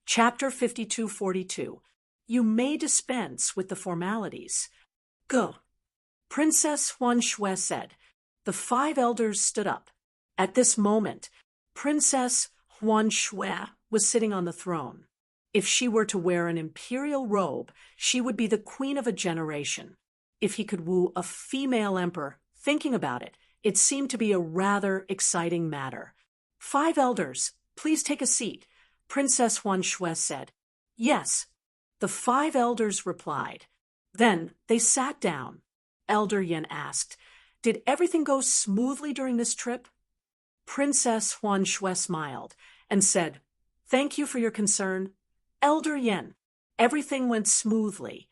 Chapter 5242. You may dispense with the formalities. Go. Princess Huan Shui said. The 5 elders stood up. At this moment, Princess Huan Shui was sitting on the throne. If she were to wear an imperial robe, she would be the queen of a generation. If he could woo a female emperor, thinking about it, it seemed to be a rather exciting matter. 5 elders, please take a seat, Princess Huan Shui said. Yes. The 5 elders replied. Then they sat down. Elder Yin asked, Did everything go smoothly during this trip? Princess Huan Shui smiled and said, Thank you for your concern. Elder Yin, everything went smoothly.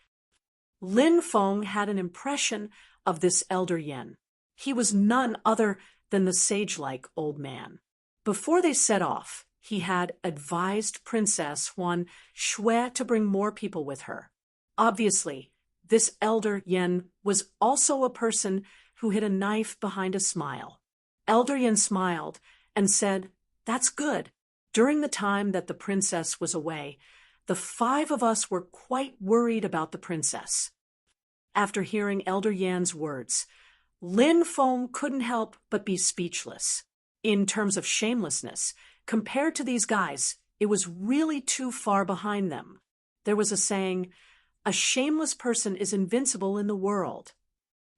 Lin Feng had an impression of this Elder Yin. He was none other than the sage-like old man. Before they set off, he had advised Princess Huan Shui to bring more people with her. Obviously, this Elder Yin was also a person who hid a knife behind a smile. Elder Yin smiled and said, That's good. During the time that the princess was away, the 5 of us were quite worried about the princess. After hearing Elder Yan's words, Lin Feng couldn't help but be speechless. In terms of shamelessness, compared to these guys, it was really too far behind them. There was a saying, a shameless person is invincible in the world.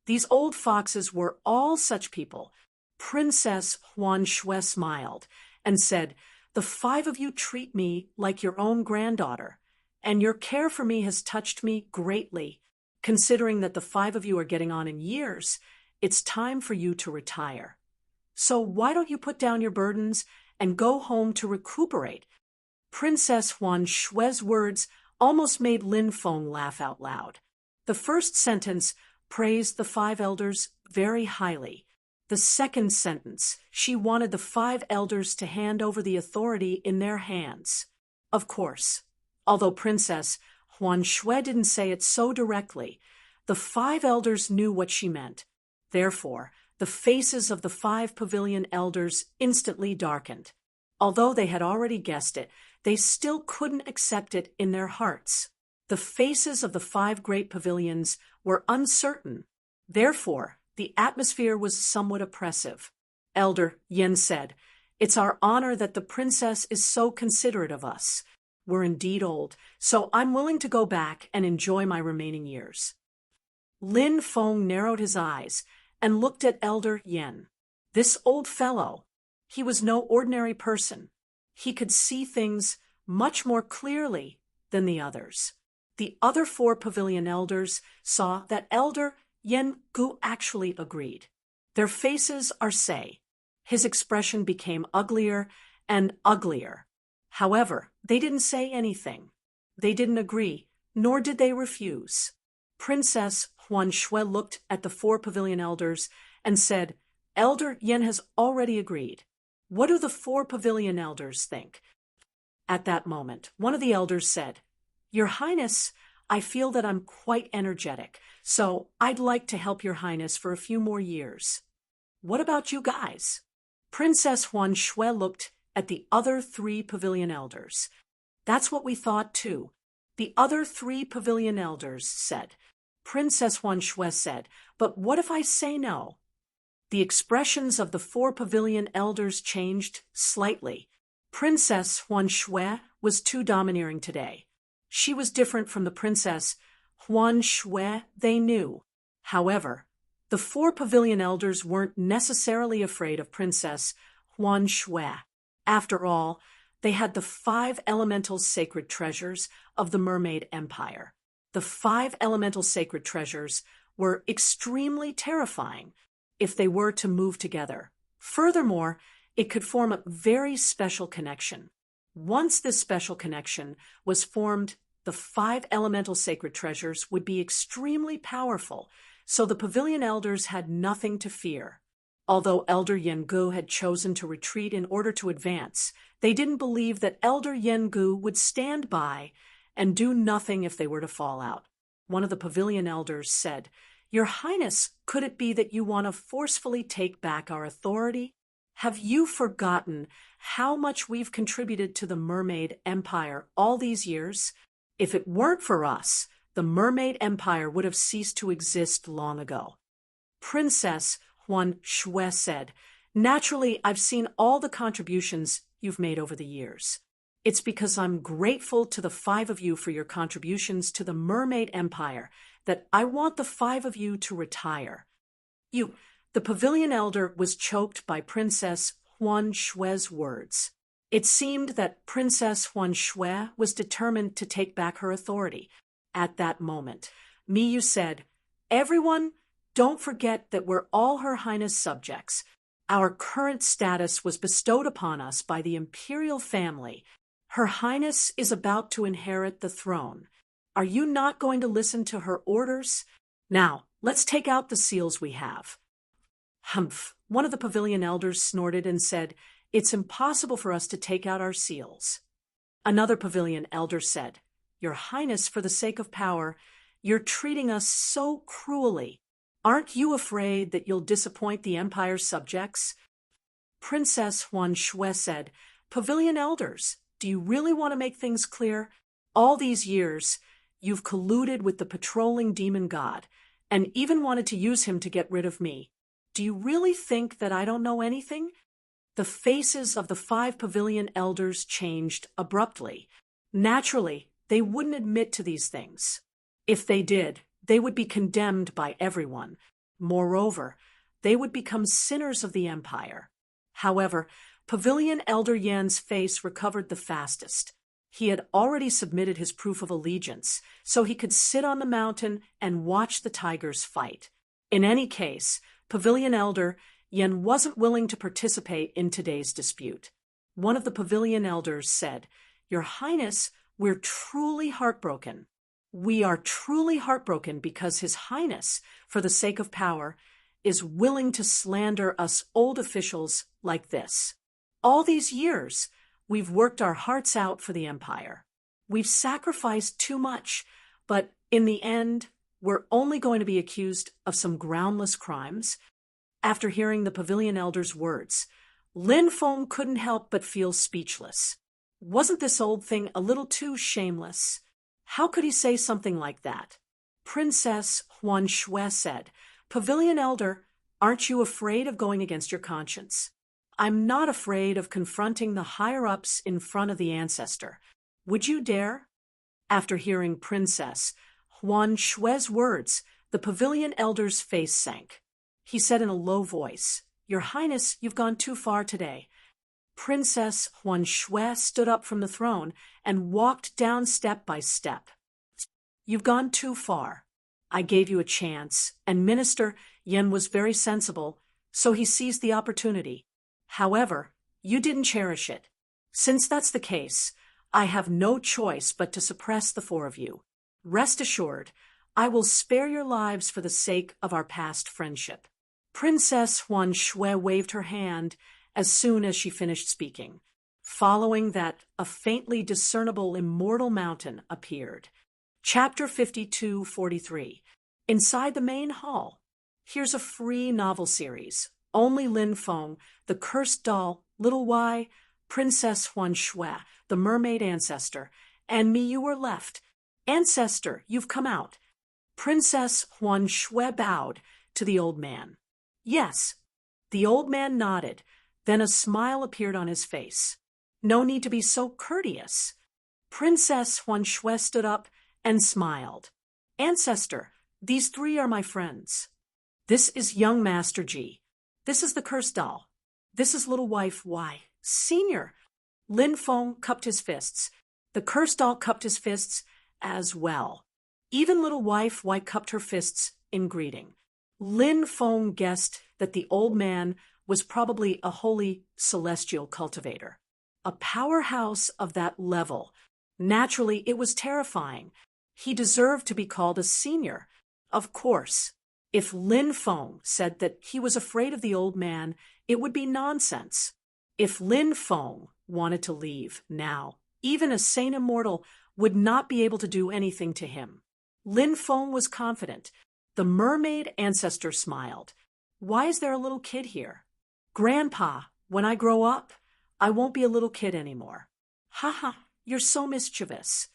These old foxes were all such people. Princess Huan Shui smiled and said, The 5 of you treat me like your own granddaughter, and your care for me has touched me greatly. Considering that the 5 of you are getting on in years, it's time for you to retire. So why don't you put down your burdens and go home to recuperate? Princess Huan Shui's words almost made Lin Feng laugh out loud. The first sentence praised the 5 elders very highly. The second sentence, she wanted the 5 elders to hand over the authority in their hands. Of course, although Princess Huan Shui didn't say it so directly, the 5 elders knew what she meant. Therefore, the faces of the 5 pavilion elders instantly darkened. Although they had already guessed it, they still couldn't accept it in their hearts. The faces of the 5 great pavilions were uncertain. Therefore, the atmosphere was somewhat oppressive. Elder Yin said, It's our honor that the princess is so considerate of us. We're indeed old, so I'm willing to go back and enjoy my remaining years. Lin Feng narrowed his eyes and looked at Elder Yin. This old fellow, he was no ordinary person. He could see things much more clearly than the others. The other 4 pavilion elders saw that Elder Yin Gu actually agreed. Their faces are say. His expression became uglier and uglier. However, they didn't say anything. They didn't agree, nor did they refuse. Princess Huan Shui looked at the 4 pavilion elders and said, Elder Yin has already agreed. What do the 4 pavilion elders think? At that moment, one of the elders said, Your Highness, I feel that I'm quite energetic, so I'd like to help Your Highness for a few more years. What about you guys? Princess Huan Shui looked at the other 3 pavilion elders. That's what we thought too. The other 3 pavilion elders said. Princess Huan Shui said, But what if I say no? The expressions of the 4 pavilion elders changed slightly. Princess Huan Shui was too domineering today. She was different from the Princess Huan Shui they knew. However, the 4 pavilion elders weren't necessarily afraid of Princess Huan Shui. After all, they had the 5 elemental sacred treasures of the Mermaid Empire. The 5 elemental sacred treasures were extremely terrifying if they were to move together. Furthermore, it could form a very special connection. Once this special connection was formed, the 5 elemental sacred treasures would be extremely powerful, so the pavilion elders had nothing to fear. Although Elder Yin Gu had chosen to retreat in order to advance, they didn't believe that Elder Yin Gu would stand by and do nothing if they were to fall out. One of the pavilion elders said, Your Highness, could it be that you want to forcefully take back our authority? Have you forgotten how much we've contributed to the Mermaid Empire all these years? If it weren't for us, the Mermaid Empire would have ceased to exist long ago. Princess Huan Shui said, "Naturally, I've seen all the contributions you've made over the years. It's because I'm grateful to the 5 of you for your contributions to the Mermaid Empire that I want the 5 of you to retire." The pavilion elder was choked by Princess Huan Shui's words. It seemed that Princess Huan Shui was determined to take back her authority. At that moment, Miyu said, "Everyone, don't forget that we're all Her Highness subjects. Our current status was bestowed upon us by the imperial family. Her Highness is about to inherit the throne. Are you not going to listen to her orders? Now, let's take out the seals we have." "Humph," one of the pavilion elders snorted and said, "It's impossible for us to take out our seals." Another pavilion elder said, "Your Highness, for the sake of power, you're treating us so cruelly. Aren't you afraid that you'll disappoint the Empire's subjects?" Princess Huan Shui said, "Pavilion elders, do you really want to make things clear? All these years, you've colluded with the patrolling demon god, and even wanted to use him to get rid of me. Do you really think that I don't know anything?" The faces of the 5 pavilion elders changed abruptly. Naturally, they wouldn't admit to these things. If they did, they would be condemned by everyone. Moreover, they would become sinners of the Empire. However, Pavilion Elder Yan's face recovered the fastest. He had already submitted his proof of allegiance, so he could sit on the mountain and watch the tigers fight. In any case, Pavilion Elder Yan wasn't willing to participate in today's dispute. One of the pavilion elders said, "Your Highness, we're truly heartbroken. We are truly heartbroken because His Highness, for the sake of power, is willing to slander us old officials like this. All these years, we've worked our hearts out for the Empire. We've sacrificed too much, but in the end, we're only going to be accused of some groundless crimes." After hearing the pavilion elder's words, Lin Feng couldn't help but feel speechless. Wasn't this old thing a little too shameless? How could he say something like that? Princess Huan Shui said, "Pavilion Elder, aren't you afraid of going against your conscience?" "I'm not afraid of confronting the higher-ups in front of the ancestor. Would you dare?" After hearing Princess Huan Shui's words, the pavilion elder's face sank. He said in a low voice, "Your Highness, you've gone too far today." Princess Huan Shui stood up from the throne and walked down step by step. "You've gone too far. I gave you a chance, and Minister Yan was very sensible, so he seized the opportunity. However, you didn't cherish it. Since that's the case, I have no choice but to suppress the 4 of you. Rest assured, I will spare your lives for the sake of our past friendship." Princess Huan Shui waved her hand as soon as she finished speaking. Following that, a faintly discernible immortal mountain appeared. Chapter 52-43. Inside the main hall. Here's a free novel series. Only Lin Feng, The Cursed Doll, Little Y, Princess Huan Shui, The Mermaid Ancestor, and Miyu are left. "Ancestor, you've come out." Princess Huan Shui bowed to the old man. "Yes." The old man nodded. Then a smile appeared on his face. "No need to be so courteous." Princess Huan Shui stood up and smiled. "Ancestor, these 3 are my friends. This is young Master Ji. This is the Cursed Doll. This is little wife Y. Senior." Lin Feng cupped his fists. The Cursed Doll cupped his fists as well. Even little wife Y cupped her fists in greeting. Lin Feng guessed that the old man was probably a holy celestial cultivator. A powerhouse of that level. Naturally, it was terrifying. He deserved to be called a senior. Of course, if Lin Feng said that he was afraid of the old man, it would be nonsense. If Lin Feng wanted to leave now, even a sane immortal would not be able to do anything to him. Lin Feng was confident. The mermaid ancestor smiled. "Why is there a little kid here?" "Grandpa, When I grow up, I won't be a little kid anymore. Ha ha, you're so mischievous.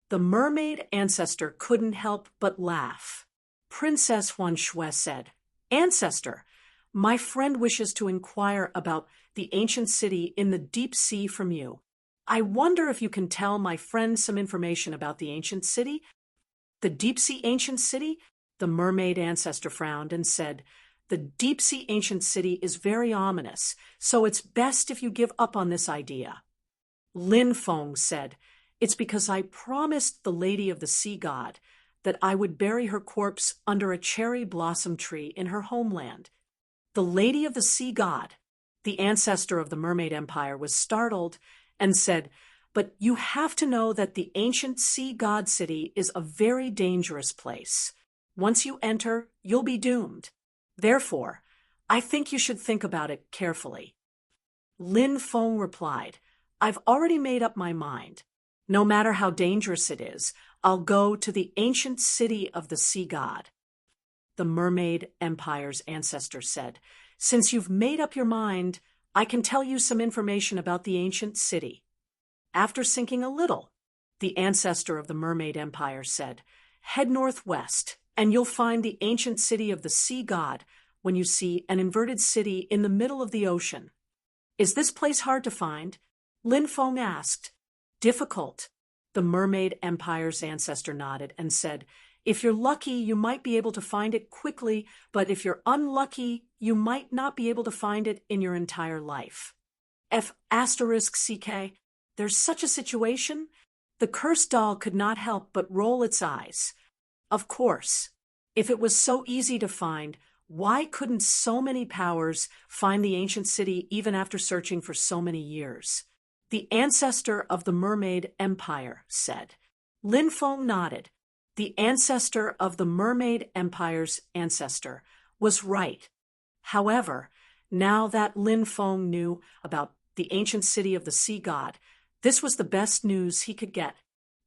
The mermaid ancestor couldn't help but laugh. Princess Huan Shui said, Ancestor, my friend wishes to inquire about the ancient city in the deep sea from you. I wonder if you can tell my friend some information about the ancient city? The deep sea ancient city? The mermaid ancestor frowned and said, The deep sea ancient city is very ominous, so it's best if you give up on this idea. Lin Feng said, It's because I promised the lady of the sea god that I would bury her corpse under a cherry blossom tree in her homeland. The lady of the sea god, the ancestor of the mermaid empire, was startled and said, But you have to know that the ancient sea god city is a very dangerous place. Once you enter, you'll be doomed. Therefore, I think you should think about it carefully. Lin Feng replied, I've already made up my mind. No matter how dangerous it is, I'll go to the ancient city of the sea god. The mermaid empire's ancestor said, Since you've made up your mind, I can tell you some information about the ancient city. After sinking a little, the ancestor of the mermaid empire said, Head northwest, and you'll find the ancient city of the sea god when you see an inverted city in the middle of the ocean. Is this place hard to find? Lin Feng asked. Difficult. The mermaid empire's ancestor nodded and said, If you're lucky, you might be able to find it quickly, but if you're unlucky, you might not be able to find it in your entire life. *CK, there's such a situation? The cursed doll could not help but roll its eyes. Of course. If it was so easy to find, why couldn't so many powers find the ancient city even after searching for so many years? The ancestor of the mermaid empire said. Lin Feng nodded. The ancestor of the mermaid empire's ancestor was right. However, now that Lin Feng knew about the ancient city of the sea god, this was the best news he could get.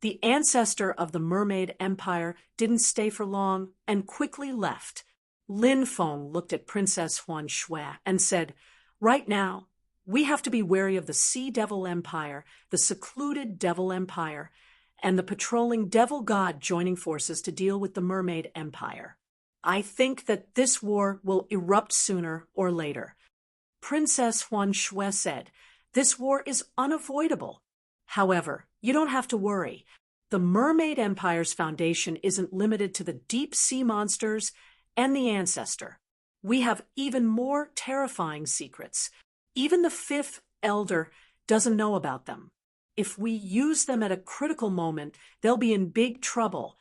The ancestor of the mermaid empire didn't stay for long and quickly left. Lin Feng looked at Princess Huan Shui and said, Right now, we have to be wary of the Sea Devil Empire, the secluded Devil Empire, and the patrolling Devil God joining forces to deal with the Mermaid Empire. I think that this war will erupt sooner or later. Princess Huan Shui said, This war is unavoidable. However, you don't have to worry. The Mermaid Empire's foundation isn't limited to the deep sea monsters and the ancestor. We have even more terrifying secrets. Even the fifth elder doesn't know about them. If we use them at a critical moment, they'll be in big trouble.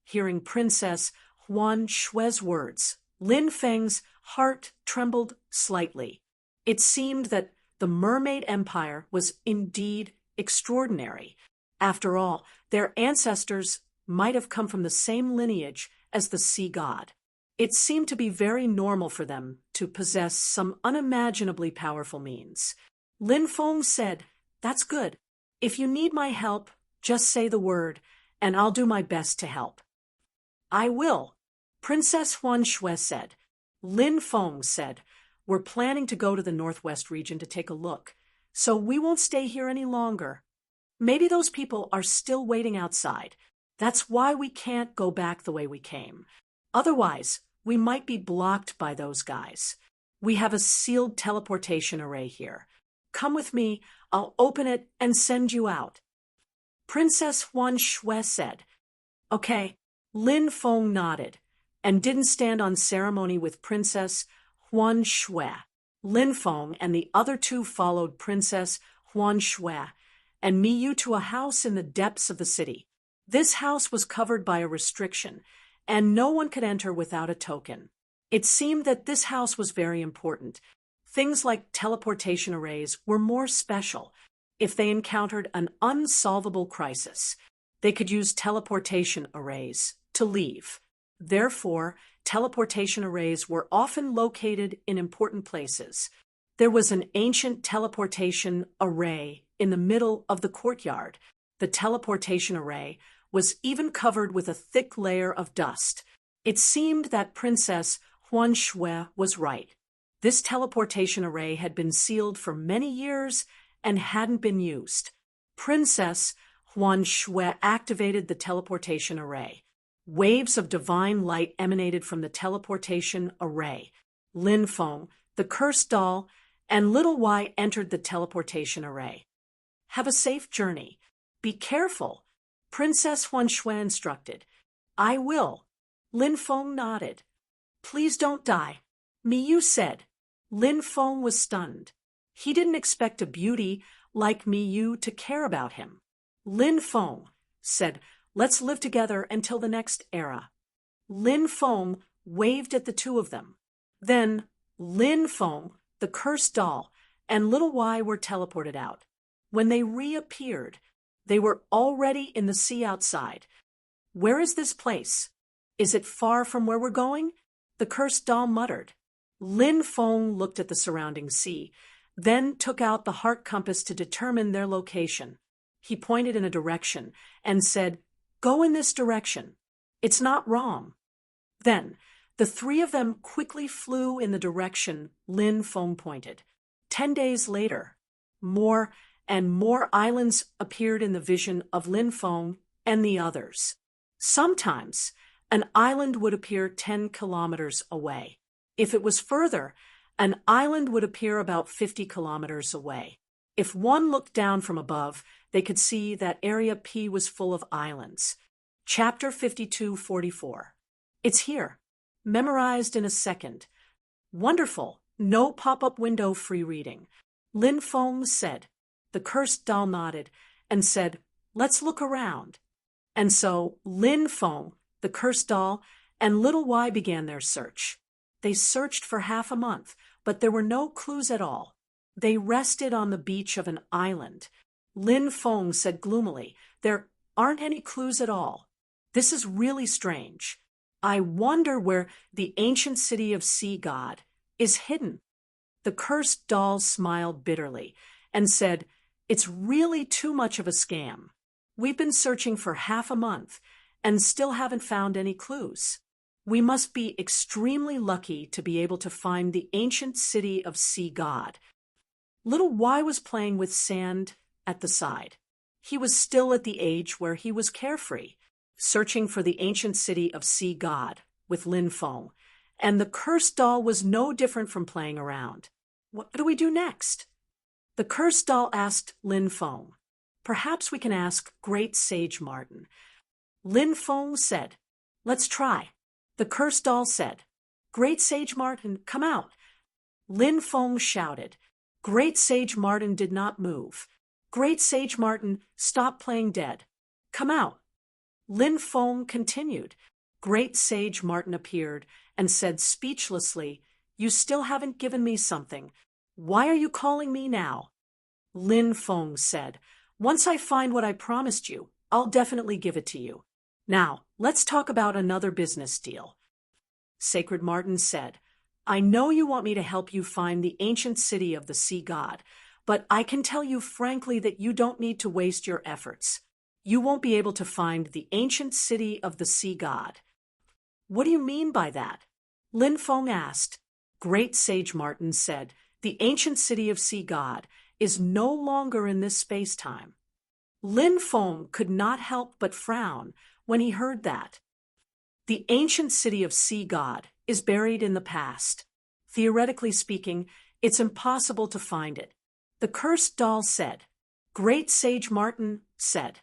Hearing Princess Huan Shui's words, Lin Feng's heart trembled slightly. It seemed that the Mermaid Empire was indeed extraordinary. After all, their ancestors might have come from the same lineage as the sea god. It seemed to be very normal for them to possess some unimaginably powerful means. Lin Feng said, That's good. If you need my help, just say the word, and I'll do my best to help. I will, Princess Huan Shui said. Lin Feng said, We're planning to go to the northwest region to take a look, so we won't stay here any longer. Maybe those people are still waiting outside. That's why we can't go back the way we came. Otherwise, we might be blocked by those guys. We have a sealed teleportation array here. Come with me, I'll open it and send you out. Princess Huan Shui said. Okay. Lin Feng nodded and didn't stand on ceremony with Princess Huan Shui. Lin Feng and the other two followed Princess Huan Shui and Miyu to a house in the depths of the city. This house was covered by a restriction, and no one could enter without a token. It seemed that this house was very important. Things like teleportation arrays were more special. If they encountered an unsolvable crisis, they could use teleportation arrays to leave. Therefore, teleportation arrays were often located in important places. There was an ancient teleportation array in the middle of the courtyard. The teleportation array was even covered with a thick layer of dust. It seemed that Princess Huan Shui was right. This teleportation array had been sealed for many years and hadn't been used. Princess Huan Shui activated the teleportation array. Waves of divine light emanated from the teleportation array. Lin Feng, the cursed doll, and little Y entered the teleportation array. Have a safe journey. Be careful, Princess Huan Shui instructed. I will. Lin Feng nodded. Please don't die, Miyu said. Lin Feng was stunned. He didn't expect a beauty like Miyu to care about him. Lin Feng said, let's live together until the next era. Lin Feng waved at the two of them. Then Lin Feng, the cursed doll, and little Y were teleported out. When they reappeared, they were already in the sea outside. Where is this place? Is it far from where we're going? The cursed doll muttered. Lin Feng looked at the surrounding sea, then took out the heart compass to determine their location. He pointed in a direction and said, go in this direction. It's not wrong. Then the three of them quickly flew in the direction Lin Feng pointed. 10 days later, more and more islands appeared in the vision of Lin Feng and the others. Sometimes an island would appear 10 kilometers away. If it was further, an island would appear about 50 kilometers away. If one looked down from above, they could see that Area P was full of islands. Chapter 52:44. It's here. Memorized in a second. Wonderful. No pop-up window free reading. Lin Feng said. The cursed doll nodded and said, let's look around. And so Lin Feng, the cursed doll, and little Y began their search. They searched for half a month, but there were no clues at all. They rested on the beach of an island. Lin Feng said gloomily, there aren't any clues at all. This is really strange. I wonder where the ancient city of Sea God is hidden. The cursed doll smiled bitterly and said, it's really too much of a scam. We've been searching for half a month and still haven't found any clues. We must be extremely lucky to be able to find the ancient city of Sea God. Little Y was playing with sand at the side. He was still at the age where he was carefree, searching for the ancient city of Sea God with Lin Feng, and the cursed doll was no different from playing around. What do we do next? The cursed doll asked Lin Feng. Perhaps we can ask Great Sage Martin. Lin Feng said, let's try. The cursed doll said, Great Sage Martin, come out. Lin Feng shouted. Great Sage Martin did not move. Great Sage Martin, stop playing dead. Come out. Lin Feng continued. Great Sage Martin appeared and said speechlessly, you still haven't given me something. Why are you calling me now? Lin Feng said, once I find what I promised you, I'll definitely give it to you. Now, let's talk about another business deal. Sacred Martin said, I know you want me to help you find the ancient city of the Sea God, but I can tell you frankly that you don't need to waste your efforts. You won't be able to find the ancient city of the Sea God. What do you mean by that? Lin Feng asked. Great Sage Martin said, the ancient city of Sea God is no longer in this space-time. Lin Feng could not help but frown when he heard that. The ancient city of Sea God is buried in the past. Theoretically speaking, it's impossible to find it. The cursed doll said. Great Sage Martin said.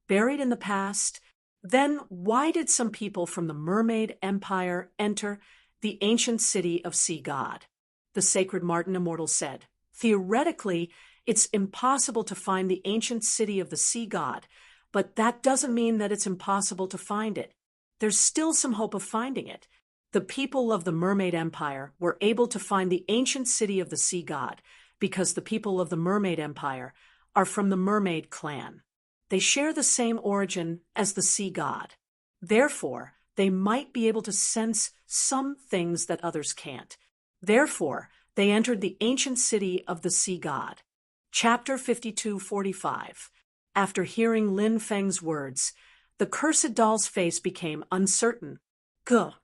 Buried in the past? Then why did some people from the Mermaid Empire enter the ancient city of Sea God? The Sacred Martin Immortal said. Theoretically, it's impossible to find the ancient city of the Sea God, but that doesn't mean that it's impossible to find it. There's still some hope of finding it. The people of the Mermaid Empire were able to find the ancient city of the Sea God because the people of the Mermaid Empire are from the Mermaid clan. They share the same origin as the Sea God. Therefore, they might be able to sense some things that others can't. Therefore, they entered the ancient city of the Sea God. Chapter 52:45. After hearing Lin Feng's words, the cursed doll's face became uncertain. Gah!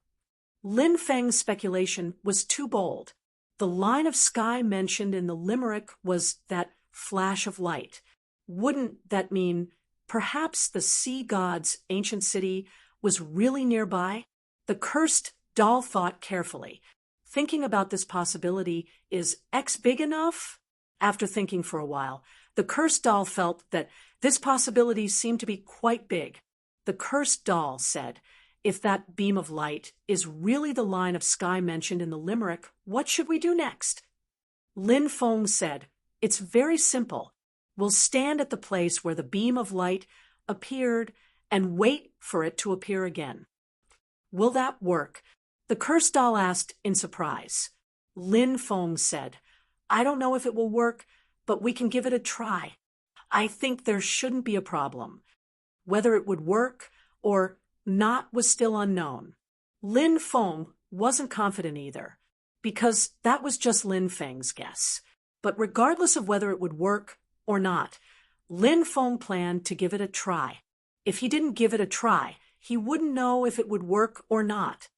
Lin Feng's speculation was too bold. The line of sky mentioned in the limerick was that flash of light. Wouldn't that mean perhaps the sea god's ancient city was really nearby? The cursed doll thought carefully. Thinking about this possibility, is X big enough? After thinking for a while, the cursed doll felt that this possibility seemed to be quite big. The cursed doll said, if that beam of light is really the line of sky mentioned in the limerick, what should we do next? Lin Feng said, it's very simple. We'll stand at the place where the beam of light appeared and wait for it to appear again. Will that work? The cursed doll asked in surprise. Lin Feng said, I don't know if it will work, but we can give it a try. I think there shouldn't be a problem. Whether it would work or not was still unknown. Lin Feng wasn't confident either, because that was just Lin Feng's guess. But regardless of whether it would work or not, Lin Feng planned to give it a try. If he didn't give it a try, he wouldn't know if it would work or not.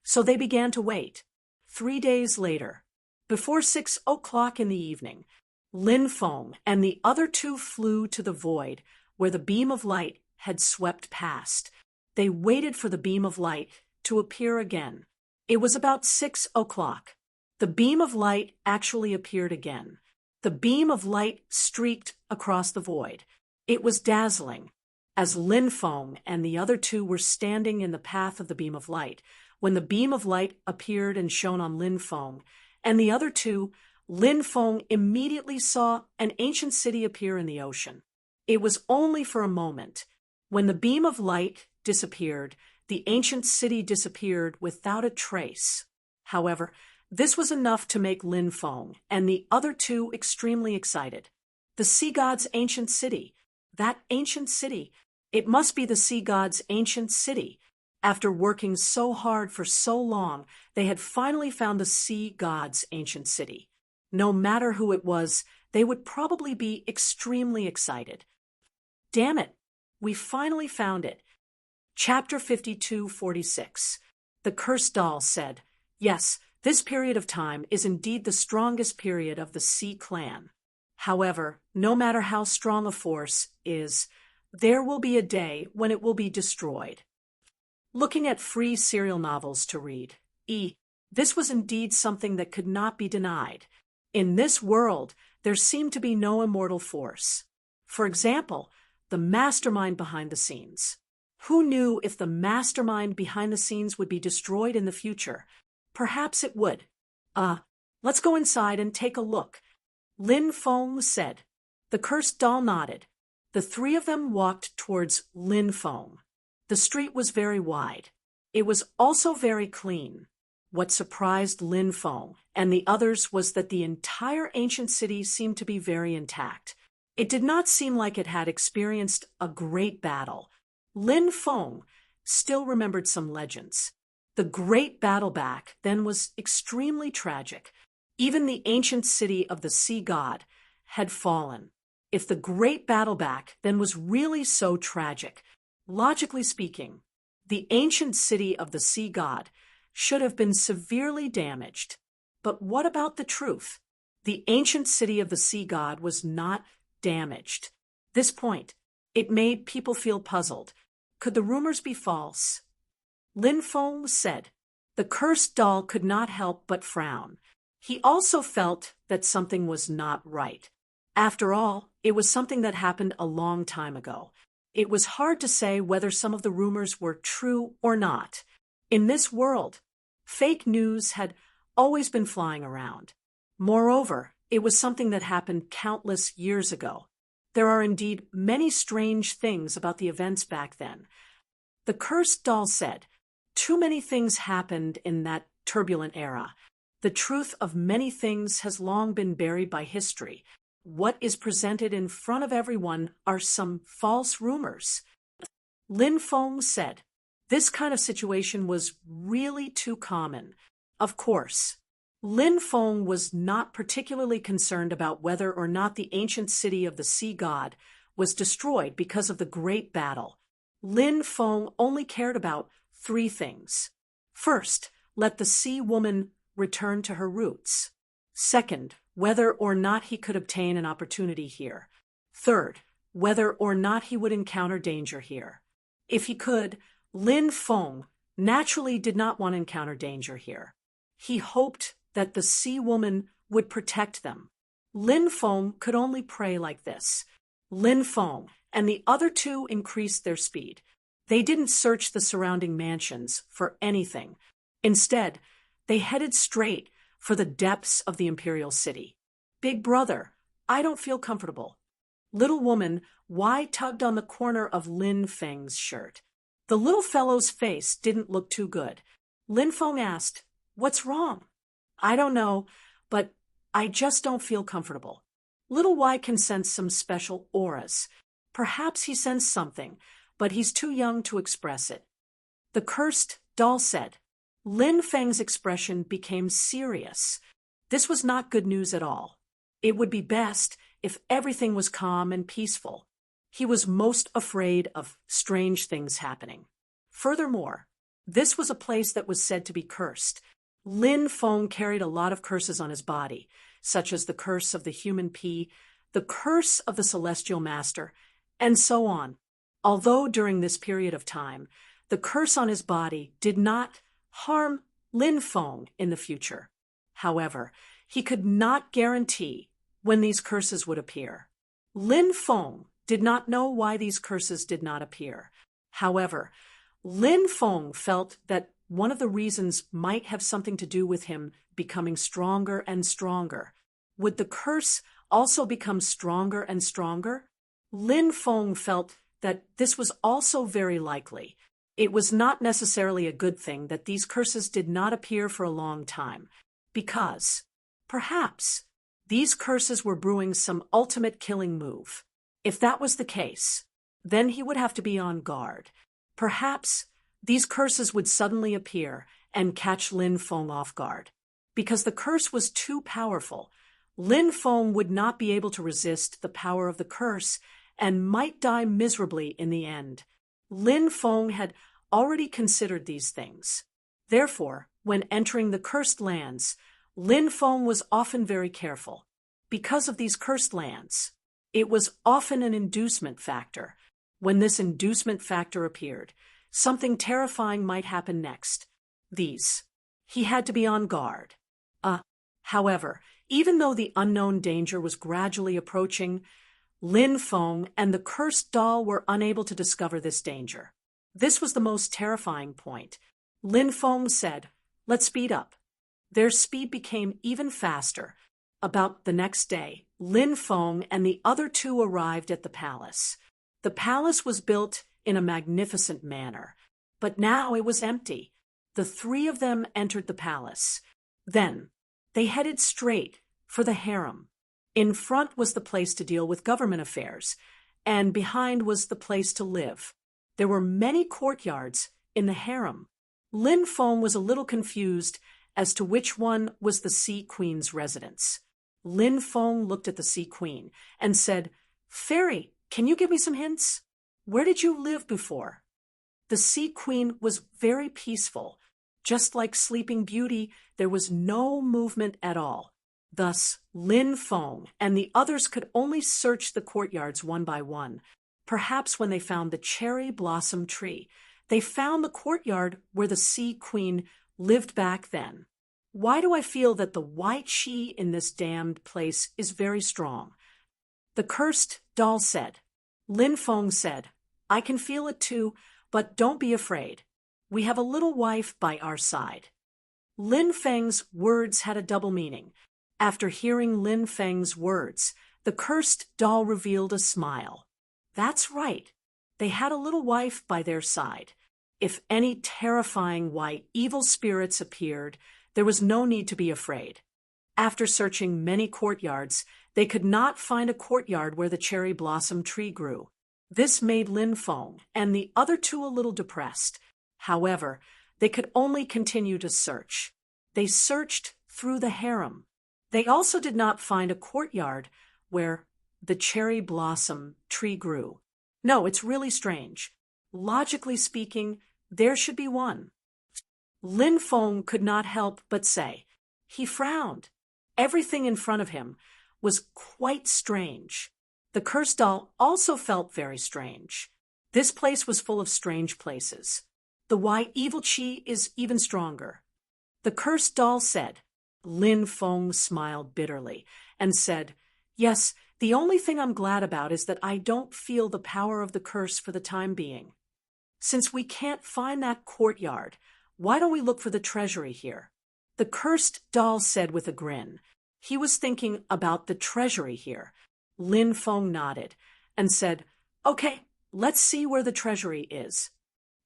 So they began to wait. 3 days later, before 6 o'clock in the evening, Lin Feng and the other two flew to the void where the beam of light had swept past. They waited for the beam of light to appear again. It was about 6 o'clock. The beam of light actually appeared again. The beam of light streaked across the void. It was dazzling. As Lin Feng and the other two were standing in the path of the beam of light, when the beam of light appeared and shone on Lin Feng and the other two, Lin Feng immediately saw an ancient city appear in the ocean. It was only for a moment. When the beam of light disappeared, the ancient city disappeared without a trace. However, this was enough to make Lin Feng and the other two extremely excited. The sea god's ancient city. That ancient city. It must be the sea god's ancient city. After working so hard for so long, they had finally found the sea god's ancient city. No matter who it was, they would probably be extremely excited. Damn it, we finally found it. Chapter 52:46. The cursed doll said, yes, this period of time is indeed the strongest period of the Sea clan. However, no matter how strong a force is, there will be a day when it will be destroyed. Looking at free serial novels to read. This was indeed something that could not be denied. In this world, there seemed to be no immortal force. For example, the mastermind behind the scenes. Who knew if the mastermind behind the scenes would be destroyed in the future? Perhaps it would. Let's go inside and take a look. Lin Feng said. The cursed doll nodded. The three of them walked towards Lin Feng. The street was very wide. It was also very clean. What surprised Lin Feng and the others was that the entire ancient city seemed to be very intact. It did not seem like it had experienced a great battle. Lin Feng still remembered some legends. The great battle back then was extremely tragic. Even the ancient city of the sea god had fallen. If the great battle back then was really so tragic, logically speaking, the ancient city of the sea god should have been severely damaged. But what about the truth? The ancient city of the sea god was not damaged. This point, it made people feel puzzled. Could the rumors be false? Lin Feng said. The cursed doll could not help but frown. He also felt that something was not right. After all, it was something that happened a long time ago. It was hard to say whether some of the rumors were true or not. In this world, fake news had always been flying around. Moreover, it was something that happened countless years ago. There are indeed many strange things about the events back then. The cursed doll said, too many things happened in that turbulent era. The truth of many things has long been buried by history. What is presented in front of everyone are some false rumors. Lin Feng said, this kind of situation was really too common. Of course, Lin Feng was not particularly concerned about whether or not the ancient city of the sea god was destroyed because of the great battle. Lin Feng only cared about 3 things. First, let the sea woman return to her roots. Second, whether or not he could obtain an opportunity here. Third, whether or not he would encounter danger here. If he could, Lin Feng naturally did not want to encounter danger here. He hoped that the sea woman would protect them. Lin Feng could only pray like this. Lin Feng and the other two increased their speed. They didn't search the surrounding mansions for anything. Instead, they headed straight for the depths of the imperial city. Big brother, I don't feel comfortable. Little woman, Wai tugged on the corner of Lin Feng's shirt. The little fellow's face didn't look too good. Lin Feng asked, "What's wrong?" "I don't know, but I just don't feel comfortable." Little Wai can sense some special auras. Perhaps he sensed something, but he's too young to express it. The cursed doll said. Lin Feng's expression became serious. This was not good news at all. It would be best if everything was calm and peaceful. He was most afraid of strange things happening. Furthermore, this was a place that was said to be cursed. Lin Feng carried a lot of curses on his body, such as the curse of the human pea, the curse of the celestial master, and so on. Although during this period of time, the curse on his body did not harm Lin Feng in the future. However, he could not guarantee when these curses would appear. Lin Feng did not know why these curses did not appear. However, Lin Feng felt that one of the reasons might have something to do with him becoming stronger and stronger. Would the curse also become stronger and stronger? Lin Feng felt that this was also very likely. It was not necessarily a good thing that these curses did not appear for a long time, because, perhaps, these curses were brewing some ultimate killing move. If that was the case, then he would have to be on guard. Perhaps these curses would suddenly appear and catch Lin Feng off guard. Because the curse was too powerful, Lin Feng would not be able to resist the power of the curse and might die miserably in the end. Lin Feng had already considered these things. Therefore, when entering the cursed lands, Lin Feng was often very careful. Because of these cursed lands, it was often an inducement factor. When this inducement factor appeared, something terrifying might happen next. He had to be on guard. However, even though the unknown danger was gradually approaching, Lin Feng and the cursed doll were unable to discover this danger. This was the most terrifying point. Lin Feng said, "Let's speed up." Their speed became even faster. About the next day, Lin Feng and the other two arrived at the palace. The palace was built in a magnificent manner, but now it was empty. The three of them entered the palace. Then, they headed straight for the harem. In front was the place to deal with government affairs, and behind was the place to live. There were many courtyards in the harem. Lin Feng was a little confused as to which one was the Sea Queen's residence. Lin Feng looked at the Sea Queen and said, "Fairy, can you give me some hints? Where did you live before?" The Sea Queen was very peaceful. Just like Sleeping Beauty, there was no movement at all. Thus, Lin Feng and the others could only search the courtyards one by one. Perhaps when they found the cherry blossom tree, they found the courtyard where the Sea Queen lived back then. Why do I feel that the white qi in this damned place is very strong? The cursed doll said. Lin Feng said, "I can feel it too, but don't be afraid. We have a little wife by our side." Lin Feng's words had a double meaning. After hearing Lin Feng's words, the cursed doll revealed a smile. That's right. They had a little wife by their side. If any terrifying white evil spirits appeared, there was no need to be afraid. After searching many courtyards, they could not find a courtyard where the cherry blossom tree grew. This made Lin Feng and the other two a little depressed. However, they could only continue to search. They searched through the harem. They also did not find a courtyard where the cherry blossom tree grew. No, it's really strange. Logically speaking, there should be one. Lin Feng could not help but say, He frowned. Everything in front of him was quite strange. The cursed doll also felt very strange. This place was full of strange places. The why evil chi is even stronger. The cursed doll said. Lin Feng smiled bitterly and said, Yes, the only thing I'm glad about is that I don't feel the power of the curse for the time being. Since we can't find that courtyard, why don't we look for the treasury here? The cursed doll said with a grin. He was thinking about the treasury here. Lin Feng nodded and said, Okay, let's see where the treasury is.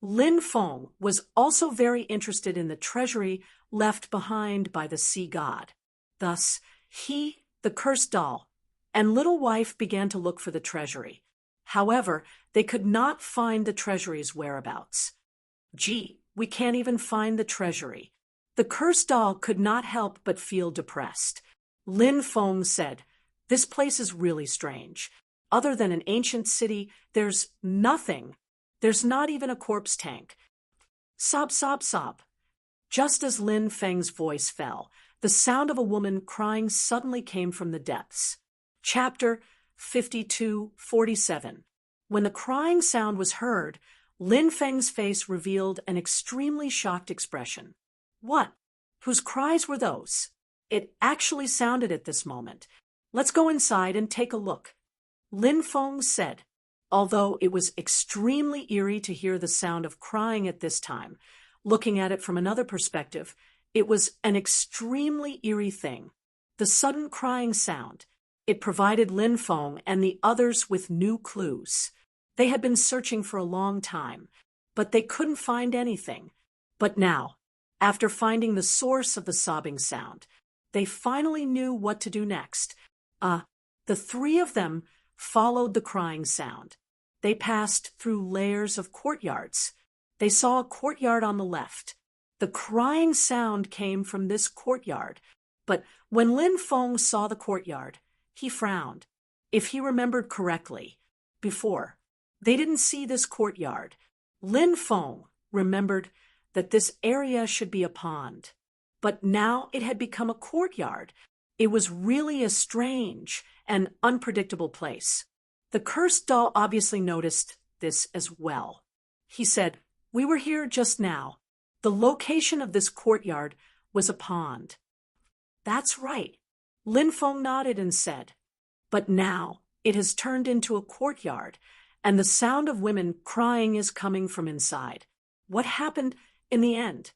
Lin Feng was also very interested in the treasury left behind by the sea god. Thus, he, the cursed doll, and little wife began to look for the treasury. However, they could not find the treasury's whereabouts. Gee, we can't even find the treasury. The cursed doll could not help but feel depressed. Lin Feng said, This place is really strange. Other than an ancient city, there's nothing. There's not even a corpse tank. Sob, sob, sob. Just as Lin Feng's voice fell, the sound of a woman crying suddenly came from the depths. Chapter 52:47. When the crying sound was heard, Lin Feng's face revealed an extremely shocked expression. What? Whose cries were those? It actually sounded at this moment. Let's go inside and take a look. Lin Feng said. Although it was extremely eerie to hear the sound of crying at this time, looking at it from another perspective, it was an extremely eerie thing. The sudden crying sound, it provided Lin Feng and the others with new clues. They had been searching for a long time, but they couldn't find anything. But now, after finding the source of the sobbing sound, they finally knew what to do next. The three of them followed the crying sound. They passed through layers of courtyards. They saw a courtyard on the left. The crying sound came from this courtyard, but when Lin Feng saw the courtyard, he frowned. If he remembered correctly, before, they didn't see this courtyard. Lin Feng remembered that this area should be a pond, but now it had become a courtyard. It was really a strange and unpredictable place. The cursed doll obviously noticed this as well. He said, We were here just now. The location of this courtyard was a pond. That's right. Lin Feng nodded and said, But now it has turned into a courtyard, and the sound of women crying is coming from inside. What happened in the end?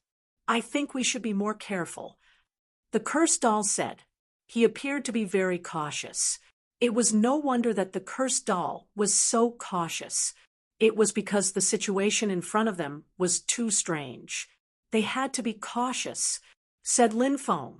I think we should be more careful. The cursed doll said. He appeared to be very cautious. It was no wonder that the cursed doll was so cautious. It was because the situation in front of them was too strange. They had to be cautious, said Lin Feng.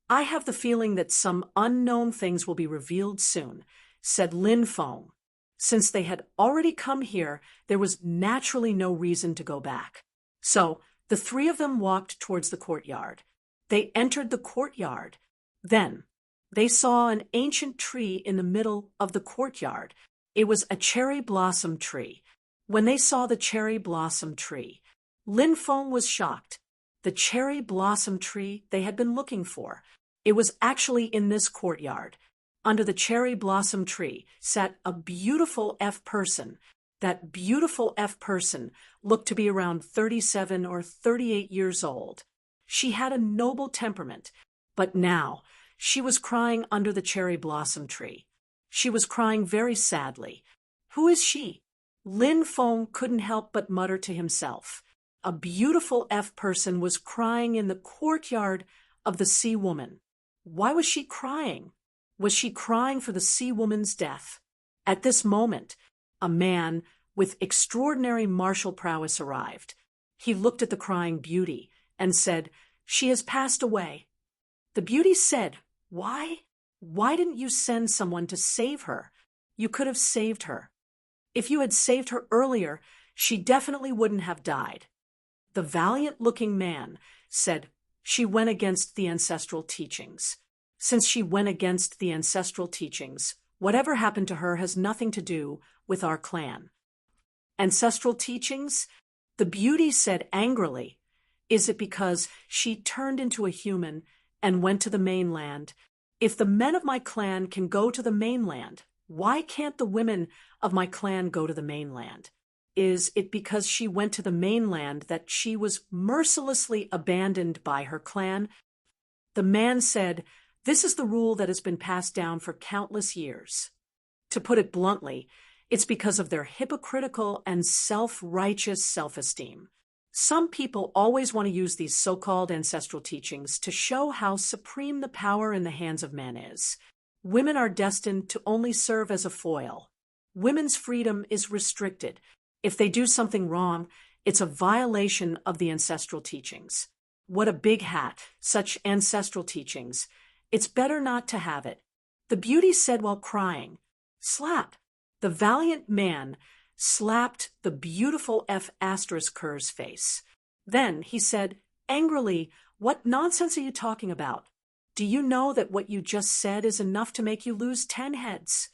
I have the feeling that some unknown things will be revealed soon, said Lin Feng. Since they had already come here, there was naturally no reason to go back. So the three of them walked towards the courtyard. They entered the courtyard. Then they saw an ancient tree in the middle of the courtyard. It was a cherry blossom tree. When they saw the cherry blossom tree, Lin Feng was shocked. The cherry blossom tree they had been looking for. It was actually in this courtyard. Under the cherry blossom tree sat a beautiful person. That beautiful person looked to be around 37 or 38 years old. She had a noble temperament, but now she was crying under the cherry blossom tree. She was crying very sadly. Who is she? Lin Feng couldn't help but mutter to himself. A beautiful person was crying in the courtyard of the sea woman. Why was she crying? Was she crying for the sea woman's death? At this moment, a man with extraordinary martial prowess arrived. He looked at the crying beauty and said, She has passed away. The beauty said, Why? Why didn't you send someone to save her? You could have saved her. If you had saved her earlier, she definitely wouldn't have died. The valiant-looking man said, She went against the ancestral teachings. Since she went against the ancestral teachings, whatever happened to her has nothing to do with our clan. Ancestral teachings? The beauty said angrily, Is it because she turned into a human and went to the mainland. If the men of my clan can go to the mainland, why can't the women of my clan go to the mainland? Is it because she went to the mainland that she was mercilessly abandoned by her clan? The man said, "This is the rule that has been passed down for countless years. To put it bluntly, it's because of their hypocritical and self-righteous self-esteem. Some people always want to use these so-called ancestral teachings to show how supreme the power in the hands of men is. Women are destined to only serve as a foil. Women's freedom is restricted. If they do something wrong, it's a violation of the ancestral teachings. What a big hat, such ancestral teachings. It's better not to have it." The beauty said while crying, "Slap." The valiant man slapped the beautiful F***'s face. Then he said, angrily, "What nonsense are you talking about? Do you know that what you just said is enough to make you lose 10 heads?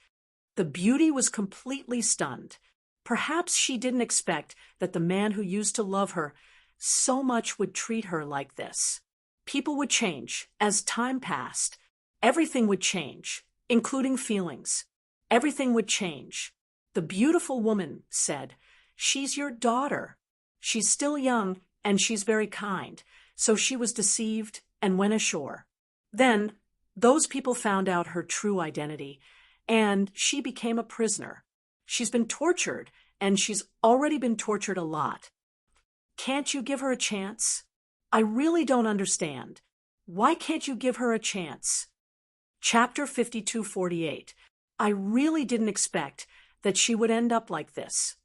The beauty was completely stunned. Perhaps she didn't expect that the man who used to love her so much would treat her like this. People would change. As time passed, everything would change, including feelings. Everything would change. The beautiful woman said, "She's your daughter. She's still young and she's very kind." So she was deceived and went ashore. Then those people found out her true identity, and she became a prisoner. She's been tortured, and she's already been tortured a lot. Can't you give her a chance? I really don't understand. Why can't you give her a chance? Chapter 52:48. I really didn't expect that she would end up like this.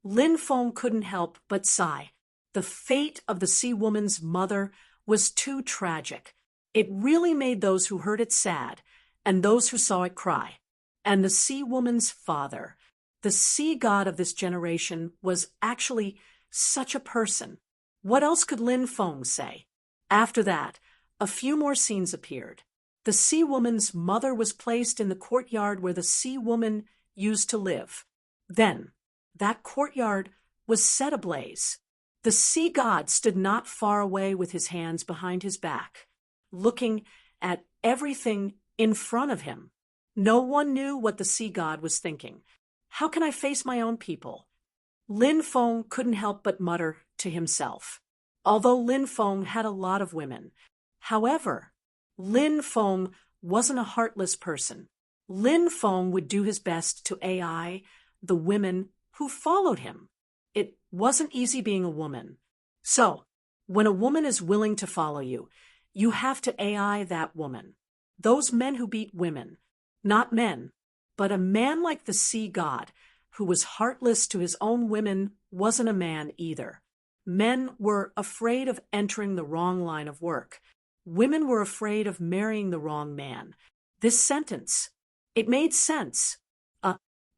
Lin Feng couldn't help but sigh. The fate of the sea woman's mother was too tragic. It really made those who heard it sad, and those who saw it cry. And the sea woman's father, the sea god of this generation, was actually such a person. What else could Lin Feng say? After that, a few more scenes appeared. The sea woman's mother was placed in the courtyard where the sea woman used to live. Then, that courtyard was set ablaze. The sea god stood not far away with his hands behind his back, looking at everything in front of him. No one knew what the sea god was thinking. How can I face my own people? Lin Feng couldn't help but mutter to himself. Although Lin Feng had a lot of women. However, Lin Feng wasn't a heartless person. Lin Feng would do his best to AI the women who followed him. It wasn't easy being a woman. So, when a woman is willing to follow you, you have to AI that woman. Those men who beat women, not men, but a man like the sea god, who was heartless to his own women, wasn't a man either. Men were afraid of entering the wrong line of work. Women were afraid of marrying the wrong man. This sentence, it made sense.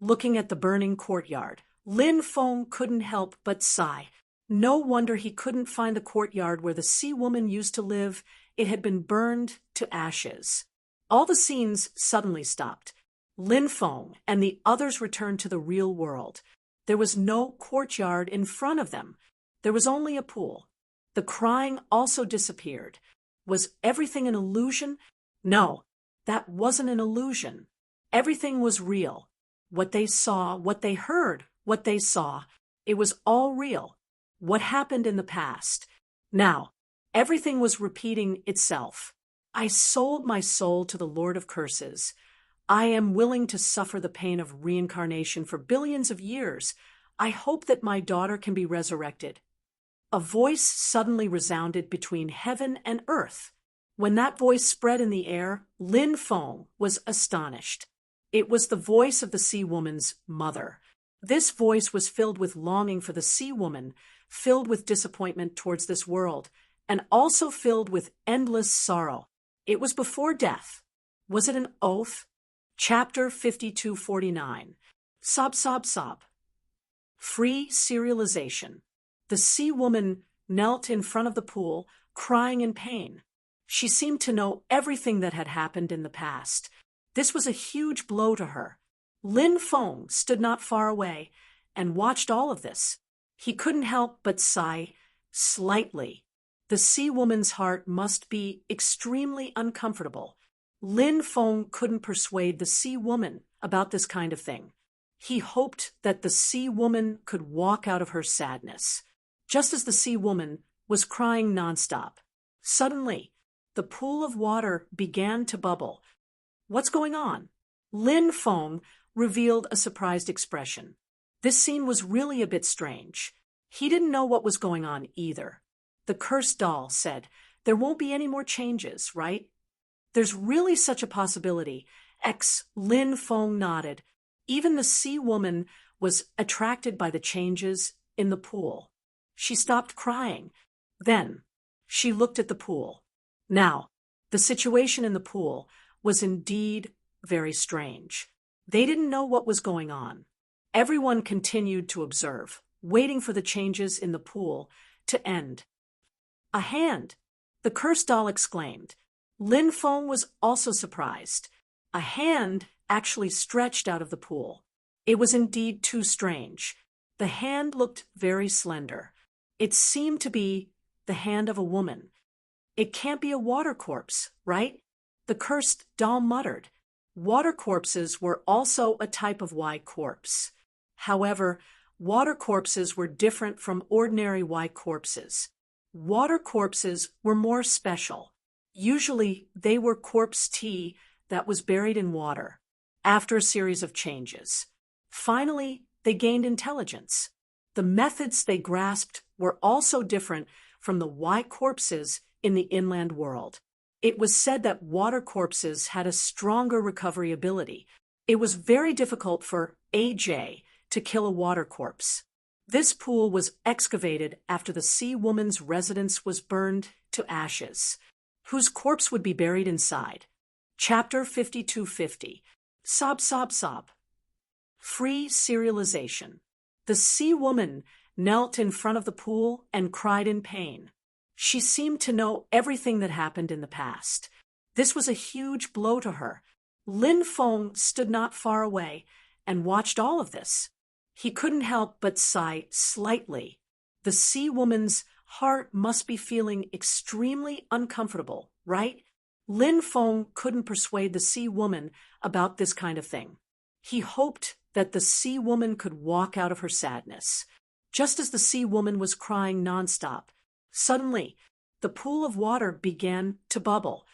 Looking at the burning courtyard, Lin Feng couldn't help but sigh. No wonder he couldn't find the courtyard where the sea woman used to live. It had been burned to ashes. All the scenes suddenly stopped. Lin Feng and the others returned to the real world. There was no courtyard in front of them. There was only a pool. The crying also disappeared. Was everything an illusion? No, that wasn't an illusion. Everything was real. What they saw, what they heard, what they saw, it was all real. What happened in the past. Now, everything was repeating itself. I sold my soul to the Lord of Curses. I am willing to suffer the pain of reincarnation for billions of years. I hope that my daughter can be resurrected. A voice suddenly resounded between heaven and earth. When that voice spread in the air, Lin Feng was astonished. It was the voice of the sea woman's mother. This voice was filled with longing for the sea woman, filled with disappointment towards this world, and also filled with endless sorrow. It was before death. Was it an oath? Chapter 52:49. Sob, sob, sob. Free serialization. The sea woman knelt in front of the pool, crying in pain. She seemed to know everything that had happened in the past. This was a huge blow to her. Lin Feng stood not far away and watched all of this. He couldn't help but sigh slightly. The sea woman's heart must be extremely uncomfortable. Lin Feng couldn't persuade the sea woman about this kind of thing. He hoped that the sea woman could walk out of her sadness. Just as the sea woman was crying nonstop, suddenly, the pool of water began to bubble. What's going on? Lin Feng revealed a surprised expression. This scene was really a bit strange. He didn't know what was going on either. The cursed doll said, "There won't be any more changes, right?" "There's really such a possibility." Lin Feng nodded. Even the sea woman was attracted by the changes in the pool. She stopped crying. Then she looked at the pool. Now, the situation in the pool was indeed very strange. They didn't know what was going on. Everyone continued to observe, waiting for the changes in the pool to end. "A hand!" the cursed doll exclaimed. Lin Feng was also surprised. A hand actually stretched out of the pool. It was indeed too strange. The hand looked very slender. It seemed to be the hand of a woman. "It can't be a water corpse, right?" the cursed doll muttered. Water corpses were also a type of Y corpse. However, water corpses were different from ordinary Y corpses. Water corpses were more special. Usually, they were corpse tea that was buried in water. After a series of changes, finally, they gained intelligence. The methods they grasped were also different from the Y corpses in the inland world. It was said that water corpses had a stronger recovery ability. It was very difficult for AJ to kill a water corpse. This pool was excavated after the sea woman's residence was burned to ashes, whose corpse would be buried inside. Chapter 5250. Sob, sob, sob. Free serialization. The sea woman knelt in front of the pool and cried in pain. She seemed to know everything that happened in the past. This was a huge blow to her. Lin Feng stood not far away and watched all of this. He couldn't help but sigh slightly. The sea woman's heart must be feeling extremely uncomfortable, right? Lin Feng couldn't persuade the sea woman about this kind of thing. He hoped that the sea woman could walk out of her sadness. Just as the sea woman was crying nonstop, suddenly, the pool of water began to bubble.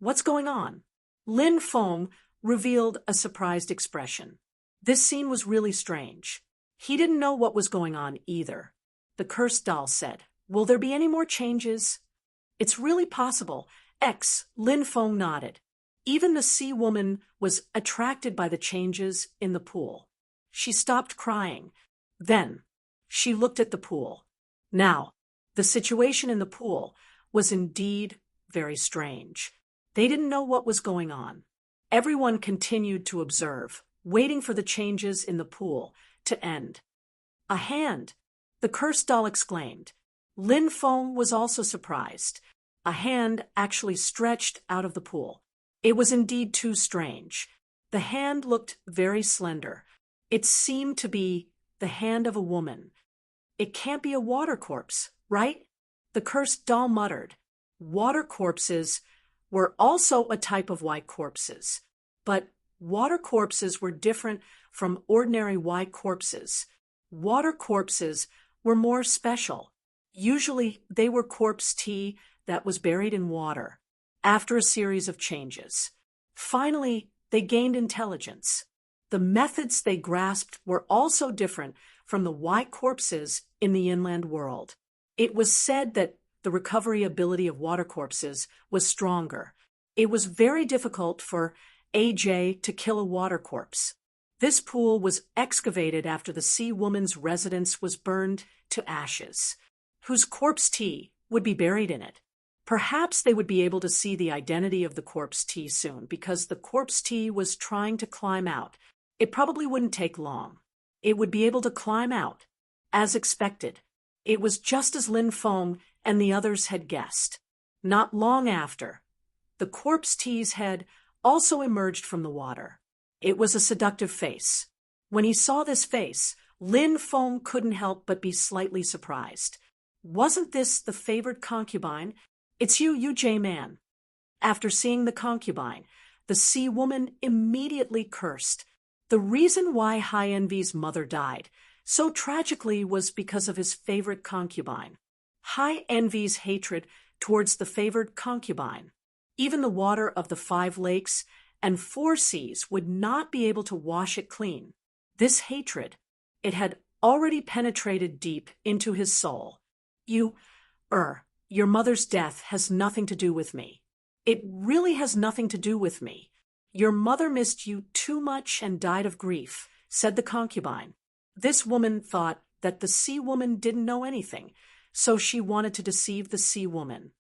What's going on? Lin Feng revealed a surprised expression. This scene was really strange. He didn't know what was going on either. The cursed doll said, "Will there be any more changes?" "It's really possible." Lin Feng nodded. Even the sea woman was attracted by the changes in the pool. She stopped crying. Then she looked at the pool. Now, the situation in the pool was indeed very strange. They didn't know what was going on. Everyone continued to observe, waiting for the changes in the pool to end. "A hand!" the cursed doll exclaimed. Lin Feng was also surprised. A hand actually stretched out of the pool. It was indeed too strange. The hand looked very slender. It seemed to be the hand of a woman. "It can't be a water corpse, right?" the cursed doll muttered. Water corpses were also a type of Y corpses, but water corpses were different from ordinary Y corpses. Water corpses were more special. Usually, they were corpse tea that was buried in water. After a series of changes, finally, they gained intelligence. The methods they grasped were also different from the Y corpses in the inland world. It was said that the recovery ability of water corpses was stronger. It was very difficult for AJ to kill a water corpse. This pool was excavated after the sea woman's residence was burned to ashes, whose corpse tea would be buried in it. Perhaps they would be able to see the identity of the corpse tea soon, because the corpse tea was trying to climb out. It probably wouldn't take long. It would be able to climb out, as expected. It was just as Lin Feng and the others had guessed. Not long after, the corpse tea's head also emerged from the water. It was a seductive face. When he saw this face, Lin Feng couldn't help but be slightly surprised. Wasn't this the favored concubine? It's you J-man. After seeing the concubine, the sea woman immediately cursed. The reason why High Envy's mother died so tragically was because of his favorite concubine. High Envy's hatred towards the favored concubine. Even the water of the 5 lakes and 4 seas would not be able to wash it clean. This hatred, it had already penetrated deep into his soul. Your mother's death has nothing to do with me. It really has nothing to do with me. Your mother missed you too much and died of grief, said the concubine. This woman thought that the sea woman didn't know anything, so she wanted to deceive the sea woman.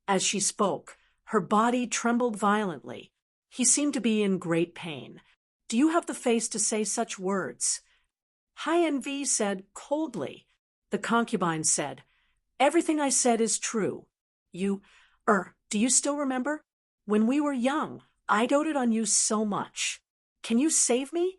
As she spoke, her body trembled violently. He seemed to be in great pain. Do you have the face to say such words? High Envy said coldly. The concubine said, everything I said is true. Do you still remember? When we were young, I doted on you so much. Can you save me?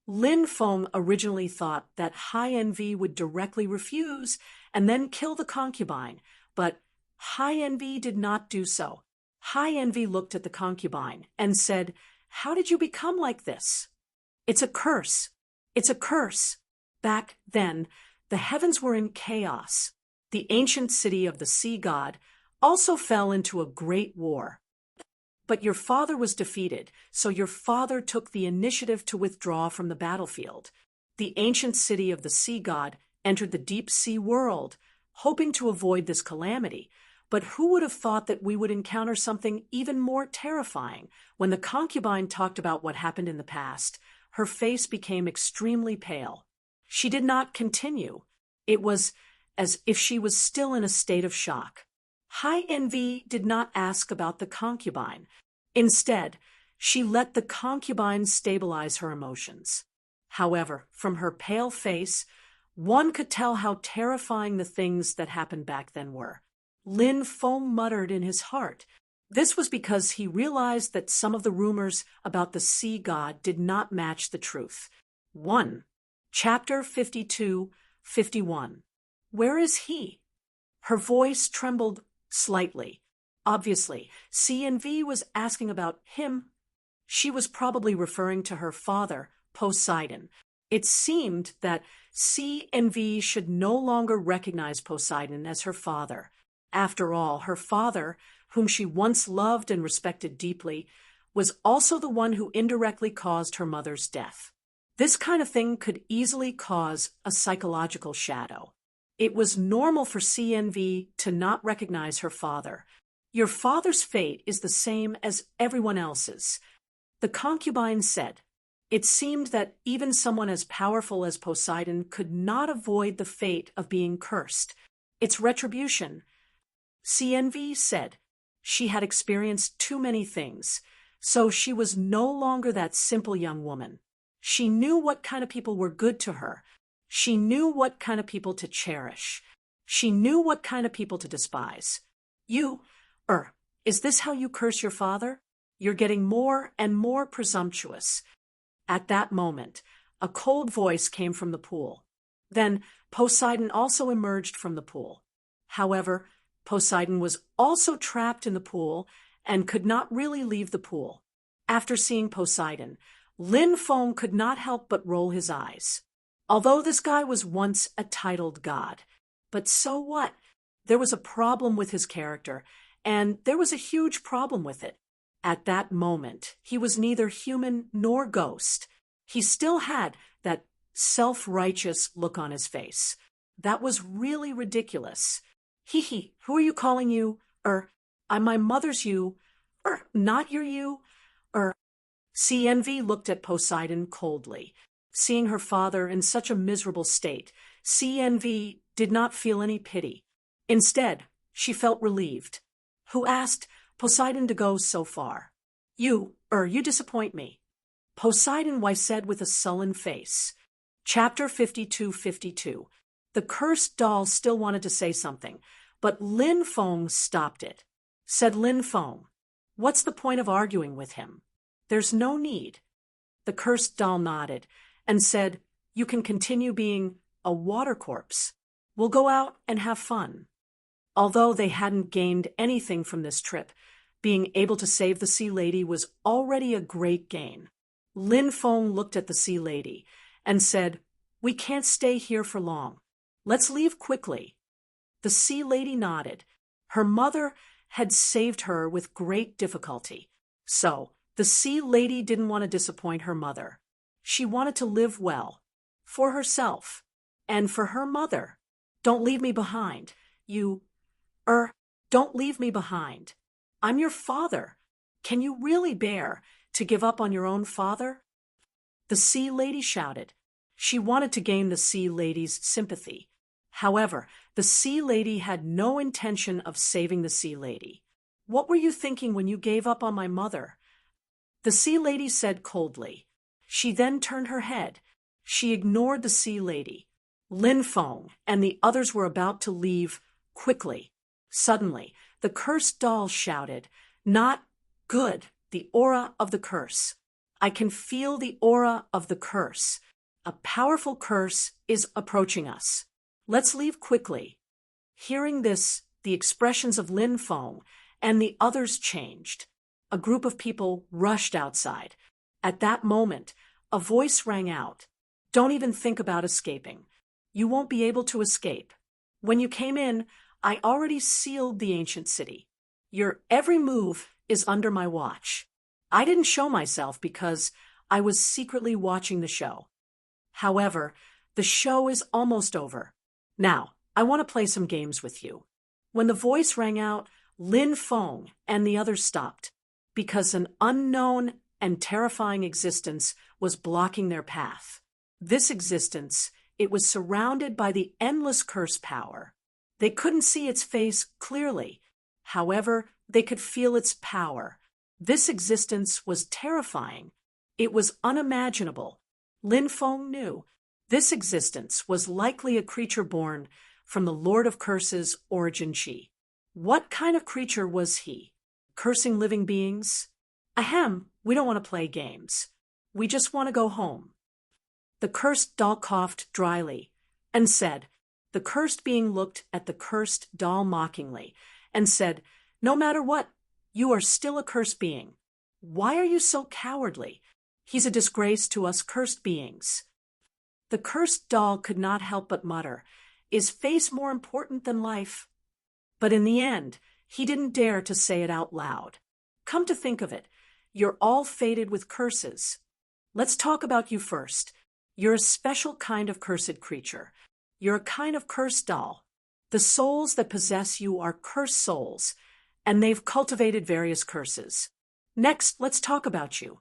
Lin Feng originally thought that High Envy would directly refuse and then kill the concubine, but High Envy did not do so. High Envy looked at the concubine and said, how did you become like this? It's a curse. It's a curse. Back then, the heavens were in chaos. The ancient city of the sea god also fell into a great war. But your father was defeated, so your father took the initiative to withdraw from the battlefield. The ancient city of the sea god entered the deep sea world, hoping to avoid this calamity. But who would have thought that we would encounter something even more terrifying? When the concubine talked about what happened in the past, her face became extremely pale. She did not continue. It was as if she was still in a state of shock. High Envy did not ask about the concubine. Instead, she let the concubine stabilize her emotions. However, from her pale face, one could tell how terrifying the things that happened back then were. Lin Feng muttered in his heart. This was because he realized that some of the rumors about the sea god did not match the truth. 1. Chapter 52-51. Where is he? Her voice trembled slightly. Obviously, C&V was asking about him. She was probably referring to her father, Poseidon. It seemed that C&V should no longer recognize Poseidon as her father. After all, her father, whom she once loved and respected deeply, was also the one who indirectly caused her mother's death. This kind of thing could easily cause a psychological shadow. It was normal for C&V to not recognize her father. Your father's fate is the same as everyone else's. The concubine said. It seemed that even someone as powerful as Poseidon could not avoid the fate of being cursed. It's retribution. C&V said. She had experienced too many things, so she was no longer that simple young woman. She knew what kind of people were good to her. She knew what kind of people to cherish. She knew what kind of people to despise. Is this how you curse your father? You're getting more and more presumptuous. At that moment, a cold voice came from the pool. Then Poseidon also emerged from the pool. However, Poseidon was also trapped in the pool and could not really leave the pool. After seeing Poseidon, Lin Feng could not help but roll his eyes. Although this guy was once a titled god. But so what? There was a problem with his character, and there was a huge problem with it. At that moment, he was neither human nor ghost. He still had that self-righteous look on his face. That was really ridiculous. Who are you calling you? I'm my mother's you. Not your you. C&V looked at Poseidon coldly. Seeing her father in such a miserable state, C&V did not feel any pity. Instead, she felt relieved. Who asked Poseidon to go so far? You disappoint me. Poseidon said with a sullen face. Chapter 52-52. The cursed doll still wanted to say something, but Lin Feng stopped it. Said Lin Feng, what's the point of arguing with him? There's no need. The cursed doll nodded and said, you can continue being a water corpse. We'll go out and have fun. Although they hadn't gained anything from this trip, being able to save the Sea Lady was already a great gain. Lin Feng looked at the Sea Lady and said, "We can't stay here for long. Let's leave quickly." The Sea Lady nodded. Her mother had saved her with great difficulty. So, the Sea Lady didn't want to disappoint her mother. She wanted to live well, for herself, and for her mother. "Don't leave me behind. Don't leave me behind. I'm your father. Can you really bear to give up on your own father?" The Sea Lady shouted. She wanted to gain the Sea Lady's sympathy. However, the Sea Lady had no intention of saving the Sea Lady. "What were you thinking when you gave up on my mother?" the Sea Lady said coldly. She then turned her head. She ignored the Sea Lady. Lin Feng and the others were about to leave quickly. Suddenly, the cursed doll shouted, "Not good, the aura of the curse. I can feel the aura of the curse. A powerful curse is approaching us. Let's leave quickly." Hearing this, the expressions of Lin Feng and the others changed. A group of people rushed outside. At that moment, a voice rang out. "Don't even think about escaping. You won't be able to escape. When you came in, I already sealed the ancient city. Your every move is under my watch. I didn't show myself because I was secretly watching the show. However, the show is almost over. Now, I want to play some games with you." When the voice rang out, Lin Feng and the others stopped, because an unknown and terrifying existence was blocking their path. This existence, it was surrounded by the endless curse power. They couldn't see its face clearly. However, they could feel its power. This existence was terrifying. It was unimaginable. Lin Feng knew this existence was likely a creature born from the Lord of Curses' origin chi. What kind of creature was he? Cursing living beings? Ahem, we don't want to play games. We just want to go home. The cursed doll coughed dryly and said, the cursed being looked at the cursed doll mockingly and said, "No matter what, you are still a cursed being. Why are you so cowardly? He's a disgrace to us cursed beings." The cursed doll could not help but mutter, "Is face more important than life?" But in the end, he didn't dare to say it out loud. Come to think of it, you're all fated with curses. Let's talk about you first. You're a special kind of cursed creature. You're a kind of cursed doll. The souls that possess you are cursed souls, and they've cultivated various curses. Next, let's talk about you.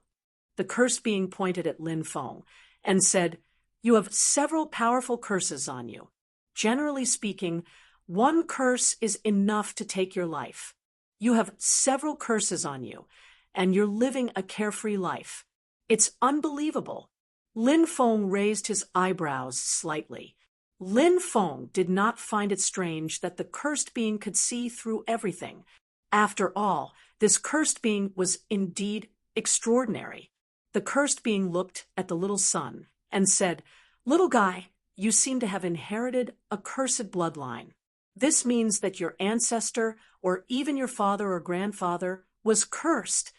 The cursed being pointed at Lin Feng and said, "You have several powerful curses on you. Generally speaking, one curse is enough to take your life. You have several curses on you, and you're living a carefree life. It's unbelievable." Lin Feng raised his eyebrows slightly. Lin Feng did not find it strange that the cursed being could see through everything. After all, this cursed being was indeed extraordinary. The cursed being looked at the little son and said, "Little guy, you seem to have inherited a cursed bloodline. This means that your ancestor, or even your father or grandfather, was cursed.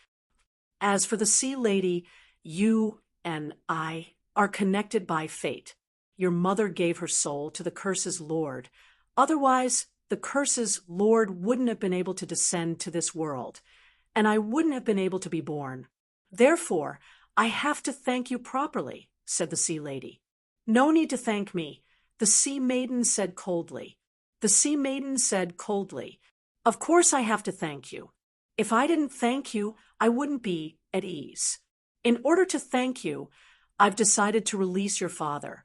As for the Sea Lady, you and I are connected by fate. Your mother gave her soul to the curse's lord. Otherwise, the curse's lord wouldn't have been able to descend to this world, and I wouldn't have been able to be born. Therefore, I have to thank you properly," said the Sea Lady. "No need to thank me," the Sea Maiden said coldly. The Sea Maiden said coldly, "Of course I have to thank you. If I didn't thank you, I wouldn't be at ease. In order to thank you, I've decided to release your father."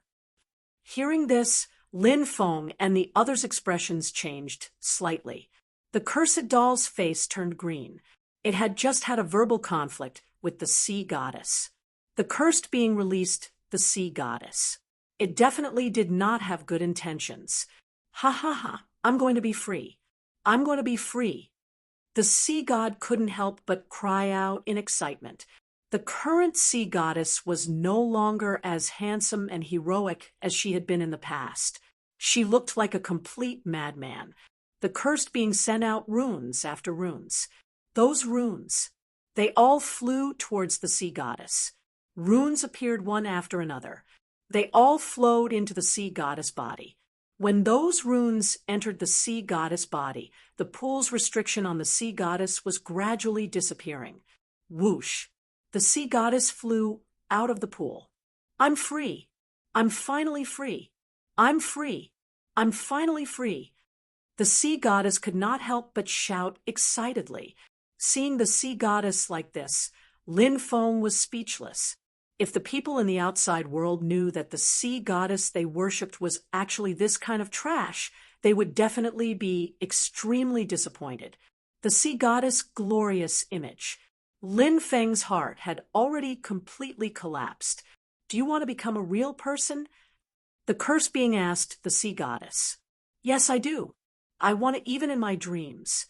Hearing this, Lin Feng and the others' expressions changed slightly. The cursed doll's face turned green. It had just had a verbal conflict with the sea goddess. The cursed being released the sea goddess. It definitely did not have good intentions. "Ha ha ha, I'm going to be free. I'm going to be free." The sea god couldn't help but cry out in excitement. The current sea goddess was no longer as handsome and heroic as she had been in the past. She looked like a complete madman. The cursed being sent out runes after runes. Those runes, they all flew towards the sea goddess. Runes appeared one after another. They all flowed into the sea goddess body. When those runes entered the sea goddess body, the pool's restriction on the sea goddess was gradually disappearing. Whoosh! The sea goddess flew out of the pool. I'm free. I'm finally free. I'm free. I'm finally free. The sea goddess could not help but shout excitedly. Seeing the sea goddess like this, Lin Feng was speechless. If the people in the outside world knew that the sea goddess they worshipped was actually this kind of trash, they would definitely be extremely disappointed. The sea goddess' glorious image. Lin Feng's heart had already completely collapsed. Do you want to become a real person? The curse being asked the sea goddess. Yes, I do. I want it even in my dreams.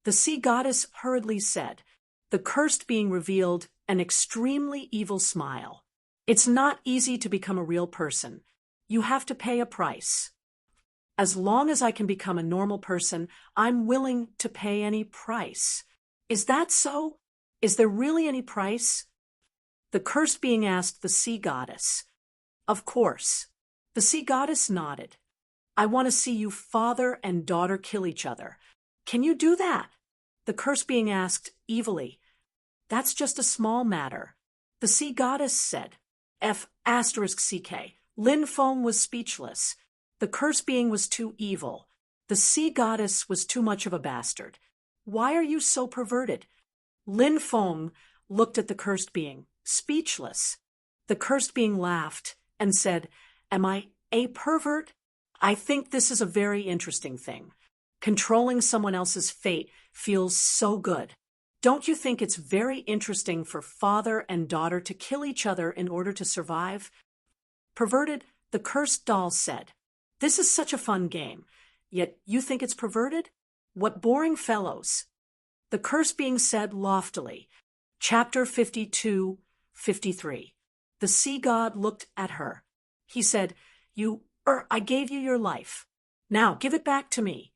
The sea goddess hurriedly said, the cursed being revealed an extremely evil smile. It's not easy to become a real person. You have to pay a price. As long as I can become a normal person, I'm willing to pay any price. Is that so? Is there really any price? The cursed being asked the sea goddess. Of course. The sea goddess nodded. I want to see you father and daughter kill each other. Can you do that? The cursed being asked evilly. That's just a small matter. The sea goddess said. F***CK. Lin Feng was speechless. The cursed being was too evil. The sea goddess was too much of a bastard. Why are you so perverted? Lin Feng looked at the cursed being, speechless. The cursed being laughed and said, Am I a pervert? I think this is a very interesting thing. Controlling someone else's fate feels so good. Don't you think it's very interesting for father and daughter to kill each other in order to survive? Perverted, the cursed doll said. This is such a fun game. Yet you think it's perverted? What boring fellows. The cursed being said loftily. Chapter 52-53. The sea god looked at her. He said, I gave you your life. Now give it back to me.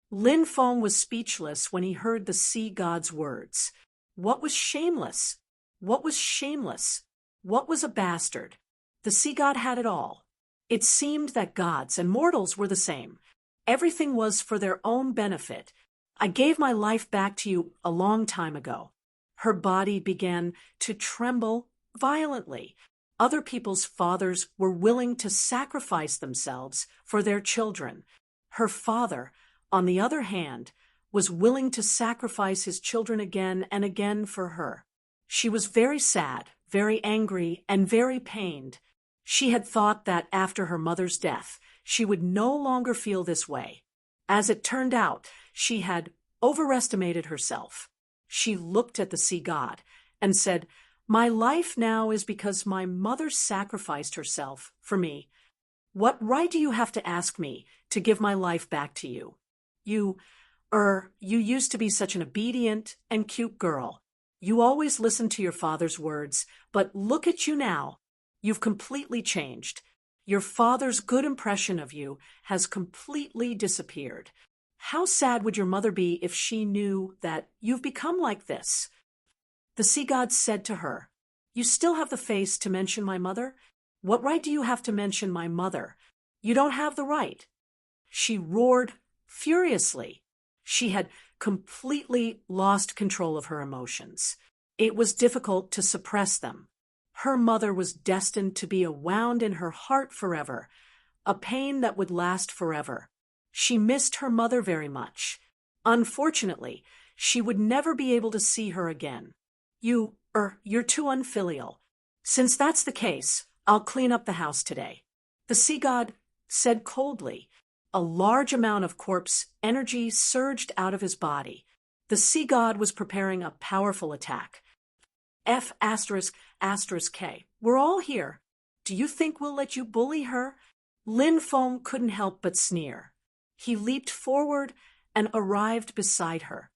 Lin Feng was speechless when he heard the sea god's words. What was shameless? What was shameless? What was a bastard? The sea god had it all. It seemed that gods and mortals were the same. Everything was for their own benefit. I gave my life back to you a long time ago. Her body began to tremble violently. Other people's fathers were willing to sacrifice themselves for their children. Her father, on the other hand, was willing to sacrifice his children again and again for her. She was very sad, very angry, and very pained. She had thought that after her mother's death, she would no longer feel this way. As it turned out, she had overestimated herself. She looked at the sea god and said, My life now is because my mother sacrificed herself for me. What right do you have to ask me to give my life back to you? You used to be such an obedient and cute girl. You always listened to your father's words, but look at you now. You've completely changed. Your father's good impression of you has completely disappeared. How sad would your mother be if she knew that you've become like this? The sea god said to her, You still have the face to mention my mother? What right do you have to mention my mother? You don't have the right. She roared furiously. She had completely lost control of her emotions. It was difficult to suppress them. Her mother was destined to be a wound in her heart forever, a pain that would last forever. She missed her mother very much. Unfortunately, she would never be able to see her again. You're too unfilial. Since that's the case, I'll clean up the house today. The sea god said coldly. A large amount of corpse energy surged out of his body. The sea god was preparing a powerful attack. F***K. We're all here. Do you think we'll let you bully her? Lin Feng couldn't help but sneer. He leaped forward and arrived beside her.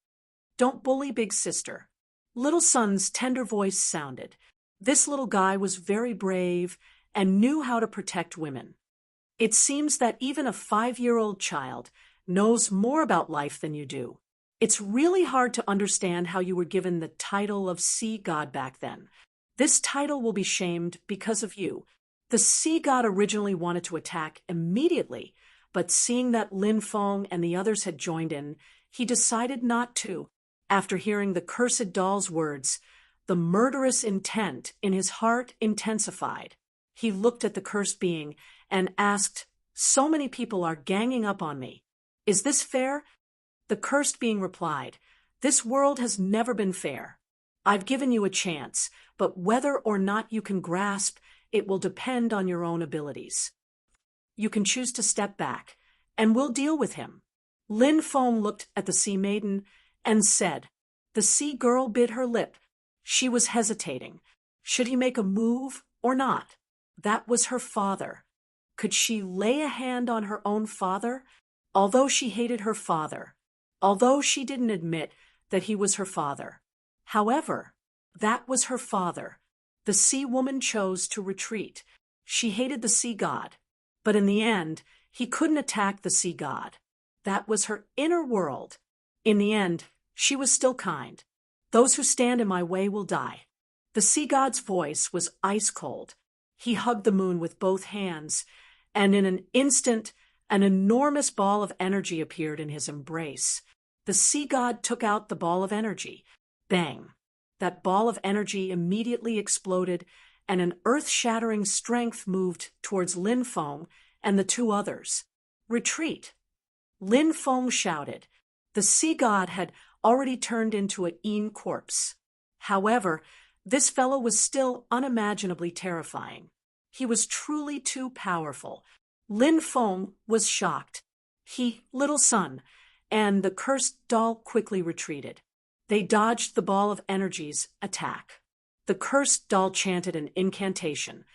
Don't bully big sister. Little son's tender voice sounded. This little guy was very brave and knew how to protect women. It seems that even a 5-year-old child knows more about life than you do. It's really hard to understand how you were given the title of sea god back then. This title will be shamed because of you. The sea god originally wanted to attack immediately, but seeing that Lin Feng and the others had joined in, he decided not to. After hearing the cursed doll's words, the murderous intent in his heart intensified. He looked at the cursed being and asked, "So many people are ganging up on me. Is this fair?" The cursed being replied, "This world has never been fair. I've given you a chance, but whether or not you can grasp, it will depend on your own abilities. You can choose to step back, and we'll deal with him." Lin Feng looked at the sea maiden and said, the sea girl bit her lip. She was hesitating. Should he make a move or not? That was her father. Could she lay a hand on her own father? Although she hated her father, although she didn't admit that he was her father. However, that was her father. The sea woman chose to retreat. She hated the sea god, but in the end, he couldn't attack the sea god. That was her inner world. In the end, she was still kind. "Those who stand in my way will die." The sea god's voice was ice cold. He hugged the moon with both hands, and in an instant, an enormous ball of energy appeared in his embrace. The sea god took out the ball of energy. Bang! That ball of energy immediately exploded, and an earth-shattering strength moved towards Lin Feng and the two others. "Retreat!" Lin Feng shouted. The sea god had already turned into a Yin corpse. However, this fellow was still unimaginably terrifying. He was truly too powerful. Lin Feng was shocked. He, little son, and the cursed doll quickly retreated. They dodged the ball of energy's attack. The cursed doll chanted an incantation,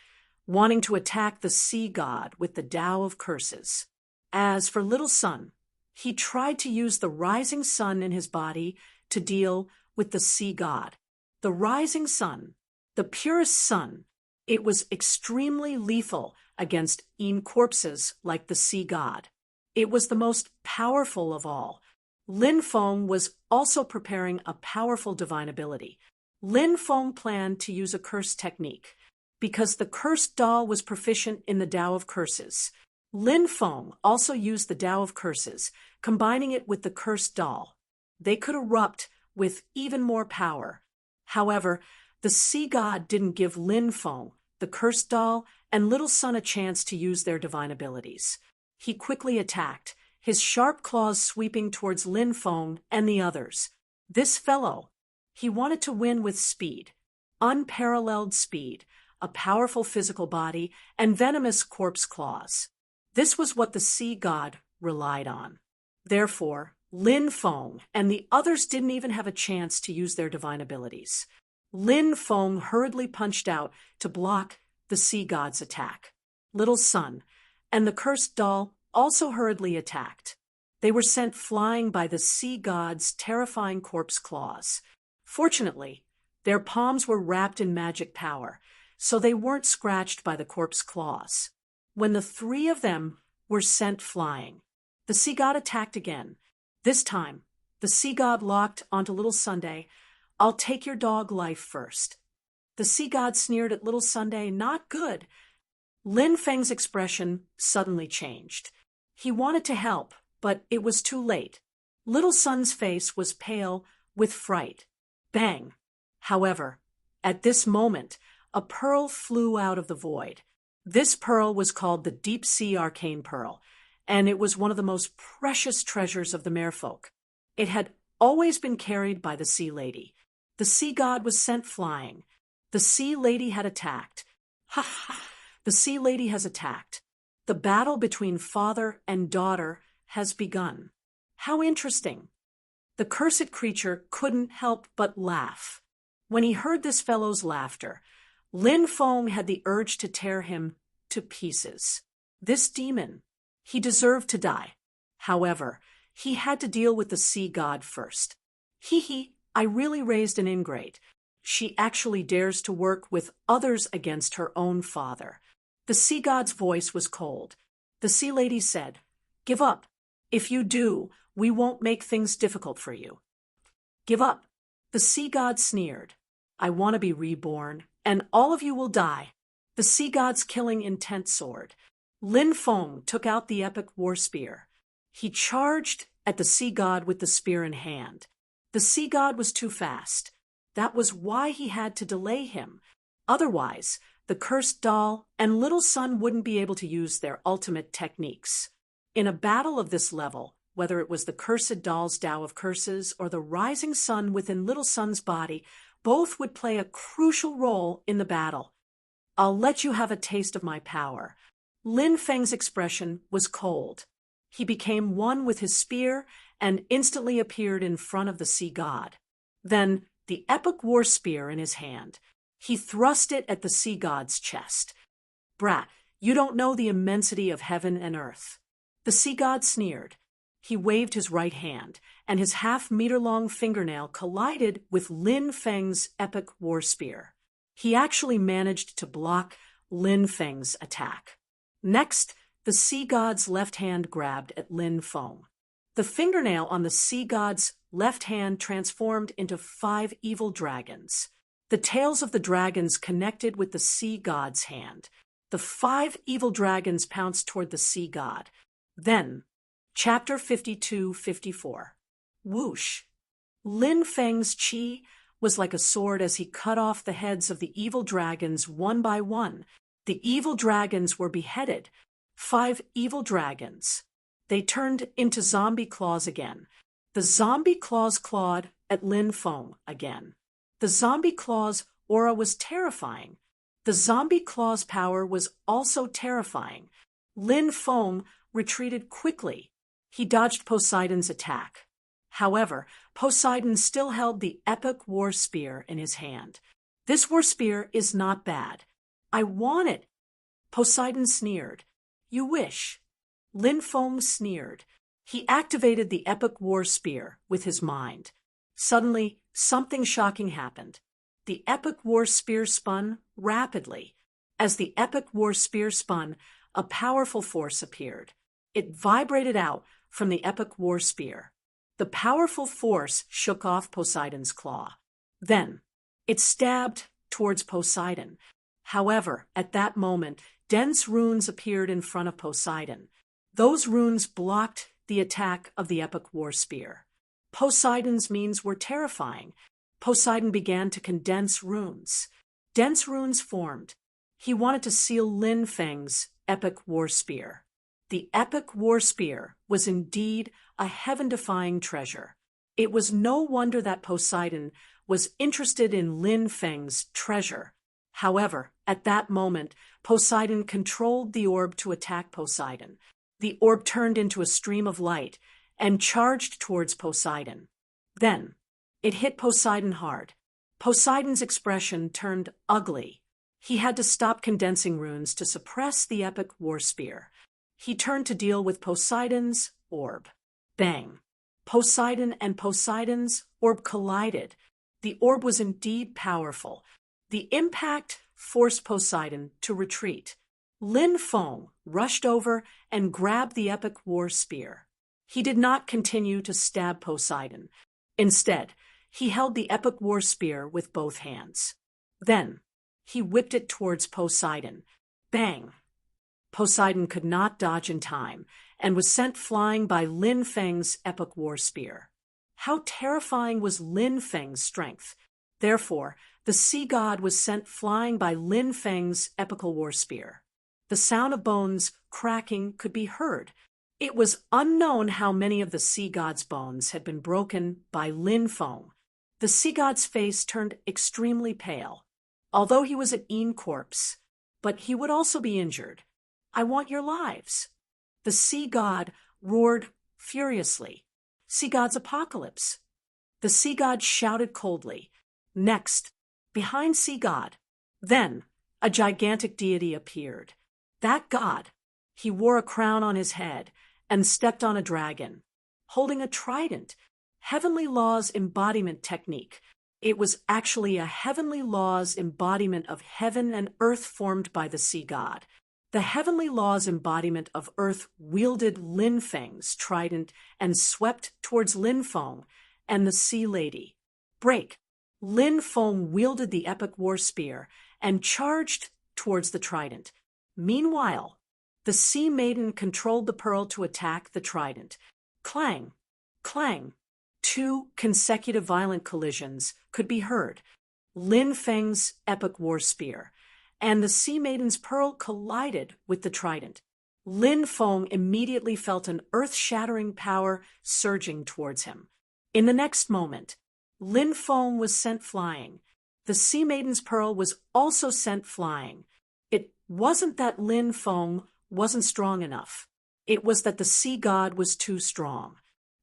wanting to attack the sea god with the Tao of curses. As for little son, he tried to use the rising sun in his body to deal with the sea god. The rising sun, the purest sun, it was extremely lethal against Yin corpses like the sea god. It was the most powerful of all. Lin Feng was also preparing a powerful divine ability. Lin Feng planned to use a curse technique. Because the cursed doll was proficient in the Tao of curses, Lin Feng also used the Tao of curses, combining it with the cursed doll. They could erupt with even more power. However, the sea god didn't give Lin Feng, the cursed doll, and little son a chance to use their divine abilities. He quickly attacked, his sharp claws sweeping towards Lin Feng and the others. This fellow, he wanted to win with speed, unparalleled speed, a powerful physical body, and venomous corpse claws. This was what the sea god relied on. Therefore, Lin Feng and the others didn't even have a chance to use their divine abilities. Lin Feng hurriedly punched out to block the sea god's attack. Little son and the cursed doll also hurriedly attacked. They were sent flying by the sea god's terrifying corpse claws. Fortunately, their palms were wrapped in magic power, so they weren't scratched by the corpse claws. When the three of them were sent flying, the sea god attacked again. This time, the sea god locked onto Little Sunday. "I'll take your dog life first." The sea god sneered at Little Sunday. Not good. Lin Feng's expression suddenly changed. He wanted to help, but it was too late. Little Sun's face was pale with fright. Bang! However, at this moment, a pearl flew out of the void. This pearl was called the Deep Sea Arcane Pearl, and it was one of the most precious treasures of the merfolk. It had always been carried by the Sea Lady. The sea god was sent flying. The Sea Lady had attacked. Ha ha! The Sea Lady has attacked. The battle between father and daughter has begun. How interesting. The cursed creature couldn't help but laugh. When he heard this fellow's laughter, Lin Feng had the urge to tear him to pieces. This demon, he deserved to die. However, he had to deal with the sea god first. Hee, I really raised an ingrate. She actually dares to work with others against her own father. The sea god's voice was cold. The sea lady said, "Give up. If you do, we won't make things difficult for you." "Give up." The sea god sneered. "I want to be reborn, and all of you will die." The sea god's killing intent soared. Lin Feng took out the epic war spear. He charged at the sea god with the spear in hand. The sea god was too fast. That was why he had to delay him. Otherwise, the cursed doll and little sun wouldn't be able to use their ultimate techniques. In a battle of this level, whether it was the cursed doll's Tao of curses or the rising sun within little sun's body, both would play a crucial role in the battle. "I'll let you have a taste of my power." Lin Feng's expression was cold. He became one with his spear and instantly appeared in front of the sea god. Then, the epic war spear in his hand, he thrust it at the sea god's chest. "Brat, you don't know the immensity of heaven and earth." The sea god sneered. He waved his right hand, and his half-meter-long fingernail collided with Lin Feng's epic war spear. He actually managed to block Lin Feng's attack. Next, the sea god's left hand grabbed at Lin Feng. The fingernail on the sea god's left hand transformed into 5 evil dragons. The tails of the dragons connected with the sea god's hand. The 5 evil dragons pounced toward the sea god. Then, Chapter 52-54. Whoosh! Lin Feng's chi was like a sword as he cut off the heads of the evil dragons one by one. The evil dragons were beheaded. 5 evil dragons. They turned into zombie claws again. The zombie claws clawed at Lin Feng again. The zombie claws' aura was terrifying. The zombie claws' power was also terrifying. Lin Feng retreated quickly. He dodged Poseidon's attack. However, Poseidon still held the epic war spear in his hand. "This war spear is not bad. I want it." Poseidon sneered. "You wish." Lin Feng sneered. He activated the epic war spear with his mind. Suddenly, something shocking happened. The epic war spear spun rapidly. As the epic war spear spun, a powerful force appeared. It vibrated out from the epic war spear. The powerful force shook off Poseidon's claw. Then, it stabbed towards Poseidon. However, at that moment, dense runes appeared in front of Poseidon. Those runes blocked the attack of the epic war spear. Poseidon's means were terrifying. Poseidon began to condense runes. Dense runes formed. He wanted to seal Lin Feng's epic war spear. The epic war spear was indeed a heaven-defying treasure. It was no wonder that Poseidon was interested in Lin Feng's treasure. However, at that moment, Poseidon controlled the orb to attack Poseidon. The orb turned into a stream of light and charged towards Poseidon. Then, it hit Poseidon hard. Poseidon's expression turned ugly. He had to stop condensing runes to suppress the epic war spear. He turned to deal with Poseidon's orb. Bang! Poseidon and Poseidon's orb collided. The orb was indeed powerful. The impact forced Poseidon to retreat. Lin Feng rushed over and grabbed the epic war spear. He did not continue to stab Poseidon. Instead, he held the epic war spear with both hands. Then, he whipped it towards Poseidon. Bang! Poseidon could not dodge in time and was sent flying by Lin Feng's epic war spear. How terrifying was Lin Feng's strength! Therefore, the sea god was sent flying by Lin Feng's epical war spear. The sound of bones cracking could be heard. It was unknown how many of the sea god's bones had been broken by Lin Feng. The sea god's face turned extremely pale. Although he was an Een corpse, but he would also be injured. "I want your lives." The sea god roared furiously. Sea god's apocalypse. The sea god shouted coldly. Next, behind sea god. Then, a gigantic deity appeared. That god, he wore a crown on his head and stepped on a dragon, holding a trident. Heavenly Law's embodiment technique. It was actually a Heavenly Law's embodiment of heaven and earth formed by the sea god. The heavenly law's embodiment of Earth wielded Lin Feng's trident and swept towards Lin Feng and the Sea Lady. Break! Lin Feng wielded the epic war spear and charged towards the trident. Meanwhile, the Sea Maiden controlled the pearl to attack the trident. Clang! Clang! 2 consecutive violent collisions could be heard. Lin Feng's epic war spear and the Sea Maiden's pearl collided with the trident. Lin Feng immediately felt an earth-shattering power surging towards him. In the next moment, Lin Feng was sent flying. The Sea Maiden's pearl was also sent flying. It wasn't that Lin Feng wasn't strong enough. It was that the sea god was too strong.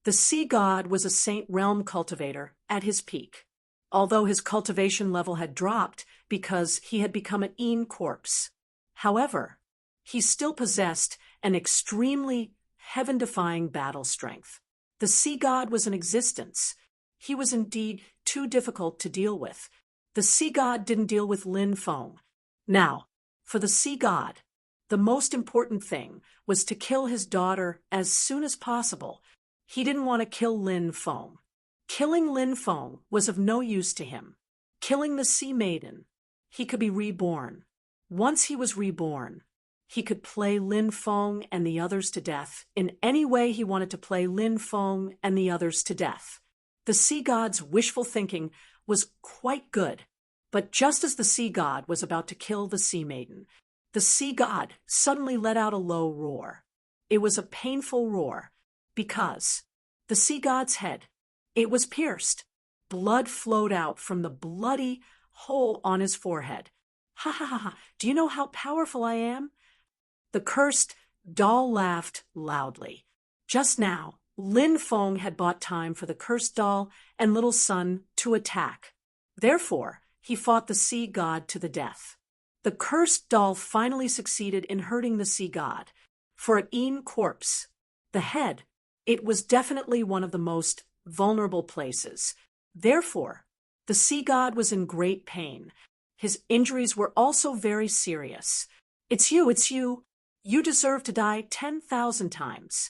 The sea god was a Saint Realm cultivator at his peak, although his cultivation level had dropped because he had become an Een corpse. However, he still possessed an extremely heaven-defying battle strength. The sea god was in existence. He was indeed too difficult to deal with. The sea god didn't deal with Lin Feng. Now, for the sea god, the most important thing was to kill his daughter as soon as possible. He didn't want to kill Lin Feng. Killing Lin Feng was of no use to him. Killing the Sea Maiden, he could be reborn. Once he was reborn, he could play Lin Feng and the others to death in any way he wanted to play Lin Feng and the others to death. The sea god's wishful thinking was quite good, but just as the sea god was about to kill the Sea Maiden, the sea god suddenly let out a low roar. It was a painful roar, because the sea god's head, it was pierced. Blood flowed out from the bloody hole on his forehead. Ha ha ha ha, do you know how powerful I am? The cursed doll laughed loudly. Just now, Lin Feng had bought time for the cursed doll and little son to attack. Therefore, he fought the sea god to the death. The cursed doll finally succeeded in hurting the sea god. For an Een corpse, the head, it was definitely one of the most vulnerable places. Therefore, the sea god was in great pain. His injuries were also very serious. It's you, it's you. You deserve to die 10,000 times.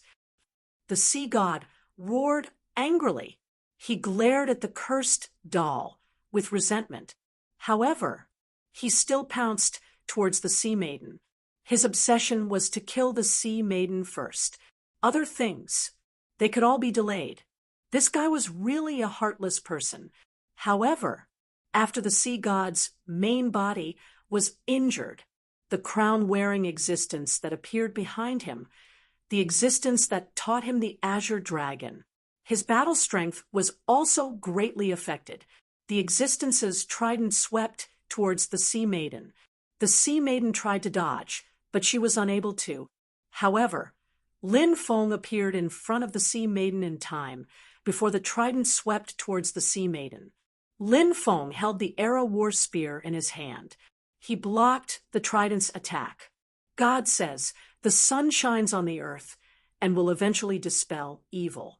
The sea god roared angrily. He glared at the cursed doll with resentment. However, he still pounced towards the Sea Maiden. His obsession was to kill the Sea Maiden first. Other things, they could all be delayed. This guy was really a heartless person. However, after the sea god's main body was injured, the crown-wearing existence that appeared behind him, the existence that taught him the Azure Dragon, his battle strength was also greatly affected. The existence's trident swept towards the Sea Maiden. The Sea Maiden tried to dodge, but she was unable to. However, Lin Feng appeared in front of the Sea Maiden in time, before the trident swept towards the Sea Maiden. Lin Feng held the arrow war spear in his hand. He blocked the trident's attack. God says, the sun shines on the earth and will eventually dispel evil.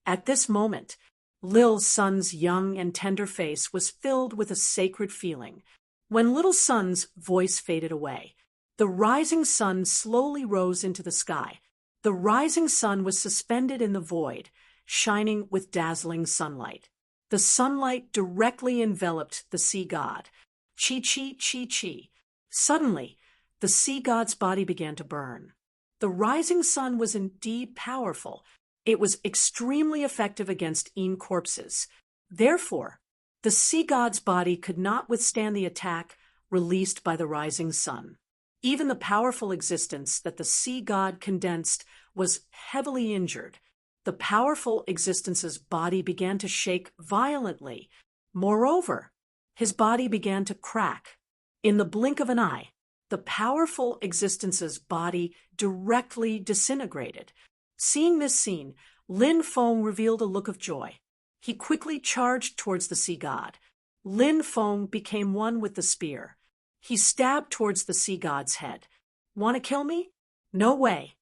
At this moment, Lil Sun's young and tender face was filled with a sacred feeling. When Little Sun's voice faded away, the rising sun slowly rose into the sky. The rising sun was suspended in the void, shining with dazzling sunlight. The sunlight directly enveloped the sea god. Chi-chi, chi-chi. Suddenly, the sea god's body began to burn. The rising sun was indeed powerful. It was extremely effective against Een corpses. Therefore, the sea god's body could not withstand the attack released by the rising sun. Even the powerful existence that the sea god condensed was heavily injured. The powerful existence's body began to shake violently. Moreover, his body began to crack. In the blink of an eye, the powerful existence's body directly disintegrated. Seeing this scene, Lin Feng revealed a look of joy. He quickly charged towards the sea god. Lin Feng became one with the spear. He stabbed towards the sea god's head. Want to kill me? No way.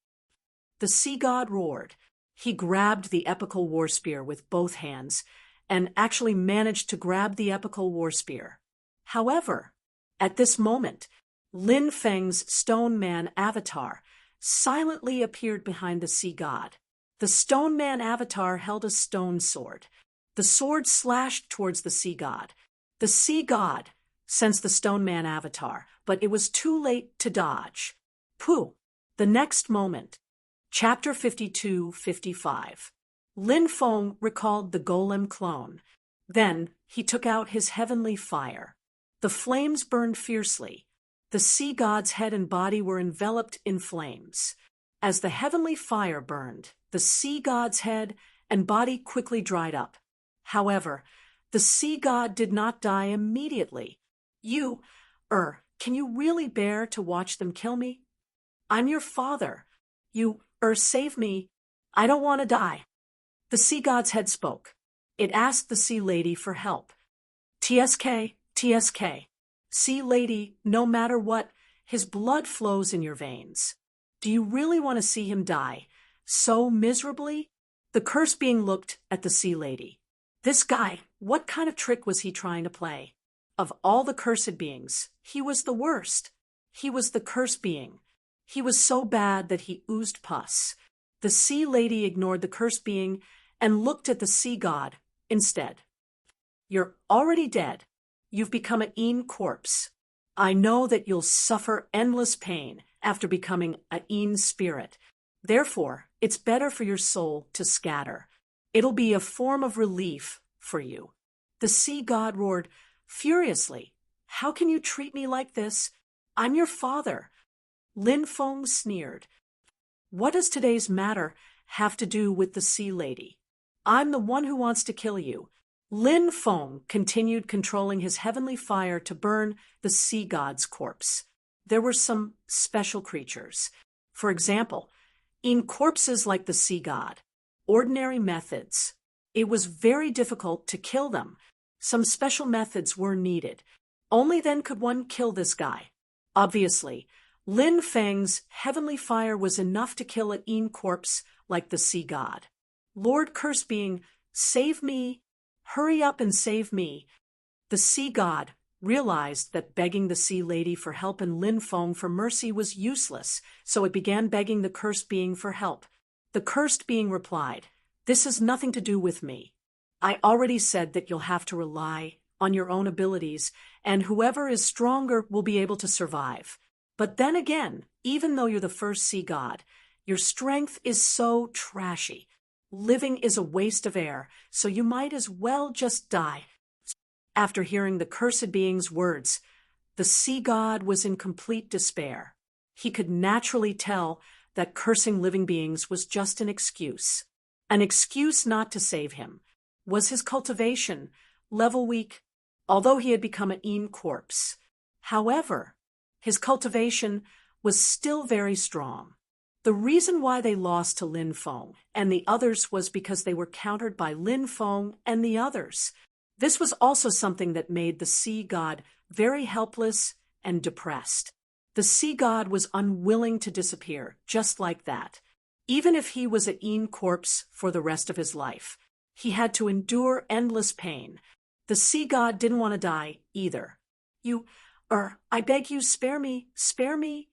The sea god roared. He grabbed the epical war spear with both hands and actually managed to grab the epical war spear. However, at this moment, Lin Feng's Stone Man avatar silently appeared behind the sea god. The Stone Man avatar held a stone sword. The sword slashed towards the sea god. The sea god sensed the Stone Man avatar, but it was too late to dodge. Pooh! The next moment. Chapter 52-55. Lin Feng recalled the golem clone. Then he took out his heavenly fire. The flames burned fiercely. The sea god's head and body were enveloped in flames. As the heavenly fire burned, the sea god's head and body quickly dried up. However, the sea god did not die immediately. Can you really bear to watch them kill me? I'm your father. Save me. I don't want to die. The sea god's head spoke. It asked the sea lady for help. TSK, TSK. Sea lady, no matter what, his blood flows in your veins. Do you really want to see him die so miserably? The curse being looked at the sea lady. This guy, what kind of trick was he trying to play? Of all the cursed beings, he was the worst. He was the curse being. He was so bad that he oozed pus. The sea lady ignored the curse being and looked at the sea god instead. You're already dead. You've become an Een corpse. I know that you'll suffer endless pain after becoming a Een spirit. Therefore, it's better for your soul to scatter. It'll be a form of relief for you. The sea god roared furiously. How can you treat me like this? I'm your father. Lin Feng sneered. What does today's matter have to do with the sea lady? I'm the one who wants to kill you. Lin Feng continued controlling his heavenly fire to burn the sea god's corpse. There were some special creatures. For example, in corpses like the sea god, ordinary methods. It was very difficult to kill them. Some special methods were needed. Only then could one kill this guy. Obviously, Lin Feng's heavenly fire was enough to kill an Een corpse like the sea god. Lord Curse Being, save me. Hurry up and save me. The sea god realized that begging the sea lady for help and Lin Feng for mercy was useless, so it began begging the cursed being for help. The cursed being replied, "This has nothing to do with me. I already said that you'll have to rely on your own abilities, and whoever is stronger will be able to survive. But then again, even though you're the first sea god, your strength is so trashy. Living is a waste of air, so you might as well just die." After hearing the cursed being's words, the sea god was in complete despair. He could naturally tell that cursing living beings was just an excuse not to save him. Was his cultivation level weak, although he had become an Een corpse? However, his cultivation was still very strong. The reason why they lost to Lin Feng and the others was because they were countered by Lin Feng and the others. This was also something that made the sea god very helpless and depressed. The sea god was unwilling to disappear, just like that. Even if he was an Een corpse for the rest of his life, he had to endure endless pain. The sea god didn't want to die either. I beg you, spare me, spare me."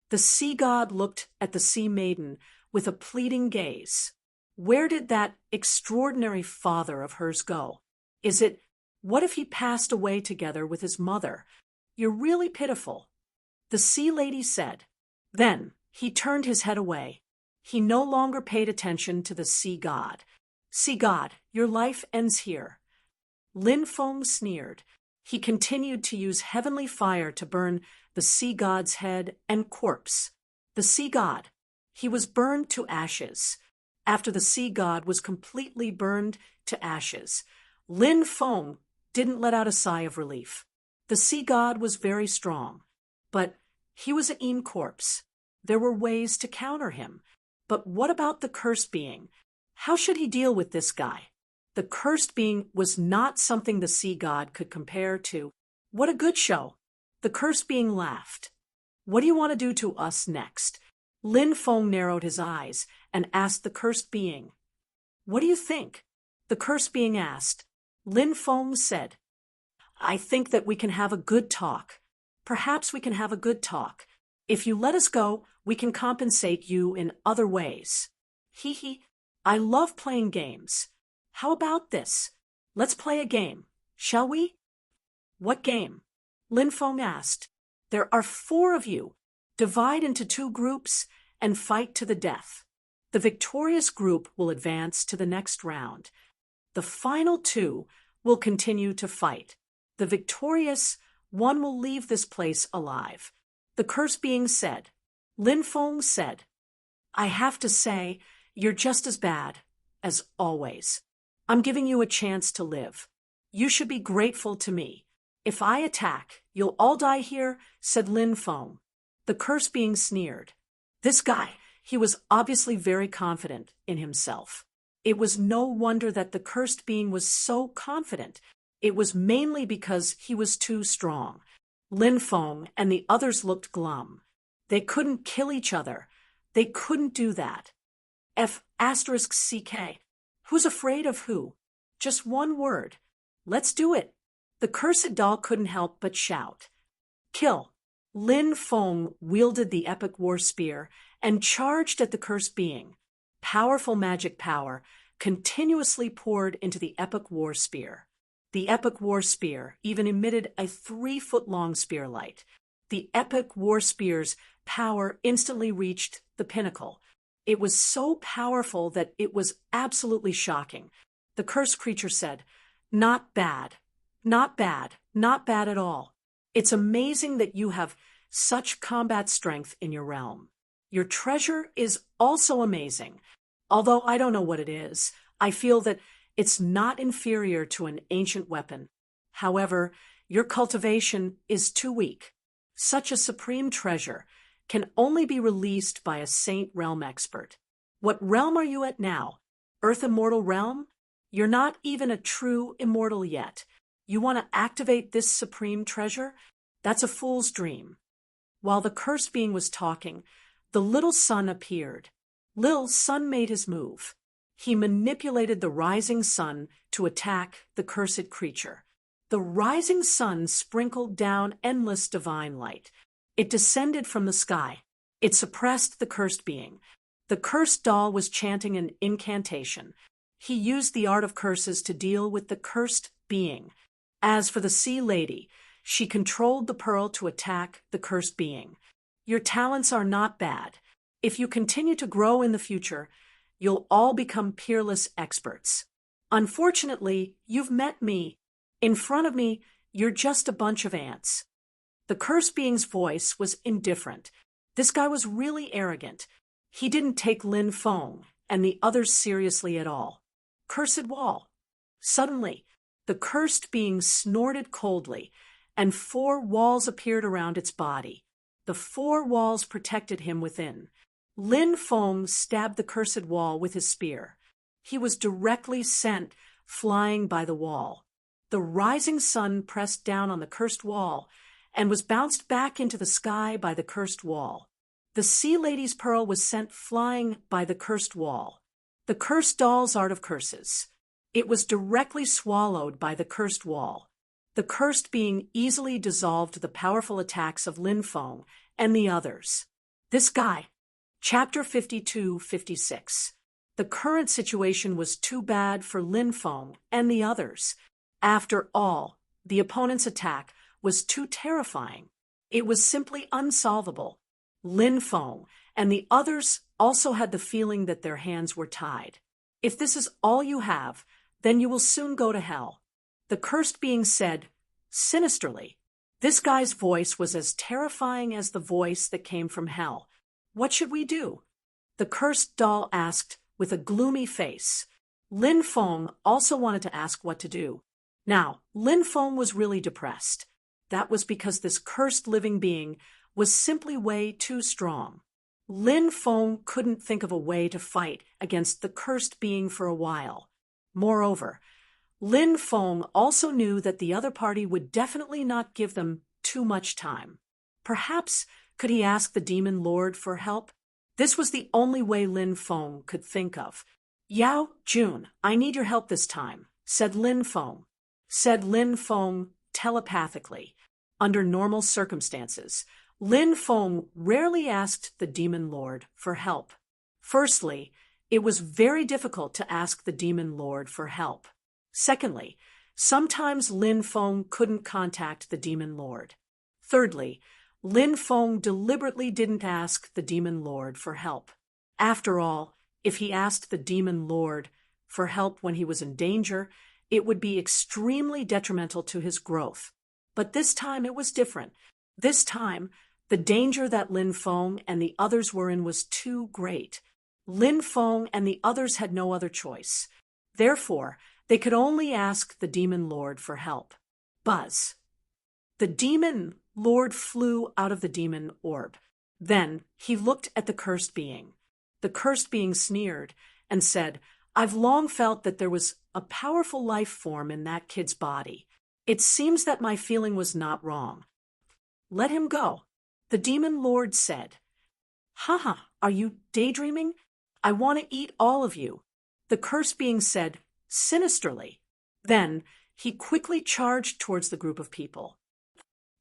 The sea god looked at the sea maiden with a pleading gaze. Where did that extraordinary father of hers go? What if he passed away together with his mother? You're really pitiful. The sea lady said. Then he turned his head away. He no longer paid attention to the sea god. "Sea god, your life ends here." Lin Feng sneered. He continued to use heavenly fire to burn the sea god's head and corpse. The sea god, he was burned to ashes. After the sea god was completely burned to ashes, Lin Feng didn't let out a sigh of relief. The sea god was very strong, but he was an Een corpse. There were ways to counter him. But what about the cursed being? How should he deal with this guy? The cursed being was not something the sea god could compare to. What a good show! The cursed being laughed. "What do you want to do to us next?" Lin Feng narrowed his eyes and asked the cursed being. "What do you think?" The cursed being asked. Lin Feng said, "I think that we can have a good talk. Perhaps we can have a good talk. If you let us go, we can compensate you in other ways. Hee hee, I love playing games. How about this? Let's play a game, shall we? What game? Lin Feng asked. There are 4 of you. Divide into 2 groups and fight to the death. The victorious group will advance to the next round. The final 2 will continue to fight. The victorious one will leave this place alive. The curse being said, Lin Feng said, I have to say, you're just as bad as always. I'm giving you a chance to live. You should be grateful to me. If I attack, you'll all die here, said Lin Feng. The curse being sneered. This guy, he was obviously very confident in himself. It was no wonder that the cursed being was so confident. It was mainly because he was too strong. Lin Feng and the others looked glum. They couldn't kill each other. They couldn't do that. F***CK. Who's afraid of who? Just one word. Let's do it. The cursed doll couldn't help but shout. Kill. Lin Feng wielded the epic war spear and charged at the cursed being. Powerful magic power continuously poured into the epic war spear. The epic war spear even emitted a 3-foot-long spear light. The epic war spear's power instantly reached the pinnacle. It was so powerful that it was absolutely shocking. The cursed creature said, Not bad. Not bad. Not bad at all. It's amazing that you have such combat strength in your realm. Your treasure is also amazing. Although I don't know what it is, I feel that it's not inferior to an ancient weapon. However, your cultivation is too weak. Such a supreme treasure can only be released by a Saint Realm expert. What realm are you at now? Earth Immortal Realm? You're not even a true immortal yet. You want to activate this supreme treasure? That's a fool's dream. While the cursed being was talking, the little sun appeared. Lil Sun made his move. He manipulated the rising sun to attack the cursed creature. The rising sun sprinkled down endless divine light. It descended from the sky. It suppressed the cursed being. The cursed doll was chanting an incantation. He used the art of curses to deal with the cursed being. As for the sea lady, she controlled the pearl to attack the cursed being. Your talents are not bad. If you continue to grow in the future, you'll all become peerless experts. Unfortunately, you've met me. In front of me, you're just a bunch of ants. The cursed being's voice was indifferent. This guy was really arrogant. He didn't take Lin Feng and the others seriously at all. Cursed wall. Suddenly, the cursed being snorted coldly, and 4 walls appeared around its body. The 4 walls protected him within. Lin Feng stabbed the cursed wall with his spear. He was directly sent flying by the wall. The rising sun pressed down on the cursed wall and was bounced back into the sky by the cursed wall. The sea lady's pearl was sent flying by the cursed wall. The cursed doll's art of curses. It was directly swallowed by the cursed wall. The cursed being easily dissolved the powerful attacks of Lin Feng and the others. This guy. Chapter 52-56. The current situation was too bad for Lin Feng and the others. After all, the opponent's attack was too terrifying. It was simply unsolvable. Lin Feng and the others also had the feeling that their hands were tied. If this is all you have, then you will soon go to hell. The cursed being said, sinisterly. This guy's voice was as terrifying as the voice that came from hell. What should we do? The cursed doll asked with a gloomy face. Lin Feng also wanted to ask what to do. Now, Lin Feng was really depressed. That was because this cursed living being was simply way too strong. Lin Feng couldn't think of a way to fight against the cursed being for a while. Moreover, Lin Feng also knew that the other party would definitely not give them too much time. Perhaps could he ask the demon lord for help? This was the only way Lin Feng could think of. Yao Jun, I need your help this time, said Lin Feng telepathically. under normal circumstances, Lin Feng rarely asked the Demon Lord for help. Firstly, it was very difficult to ask the Demon Lord for help. Secondly, sometimes Lin Feng couldn't contact the Demon Lord. Thirdly, Lin Feng deliberately didn't ask the Demon Lord for help. After all, if he asked the Demon Lord for help when he was in danger, it would be extremely detrimental to his growth. But this time it was different. This time, the danger that Lin Feng and the others were in was too great. Lin Feng and the others had no other choice. Therefore, they could only ask the Demon Lord for help. Buzz. The Demon Lord flew out of the demon orb. Then he looked at the cursed being. The cursed being sneered and said, "I've long felt that there was a powerful life form in that kid's body. It seems that my feeling was not wrong. Let him go." The Demon Lord said, "Haha, are you daydreaming? I want to eat all of you," the cursed being said sinisterly. Then he quickly charged towards the group of people.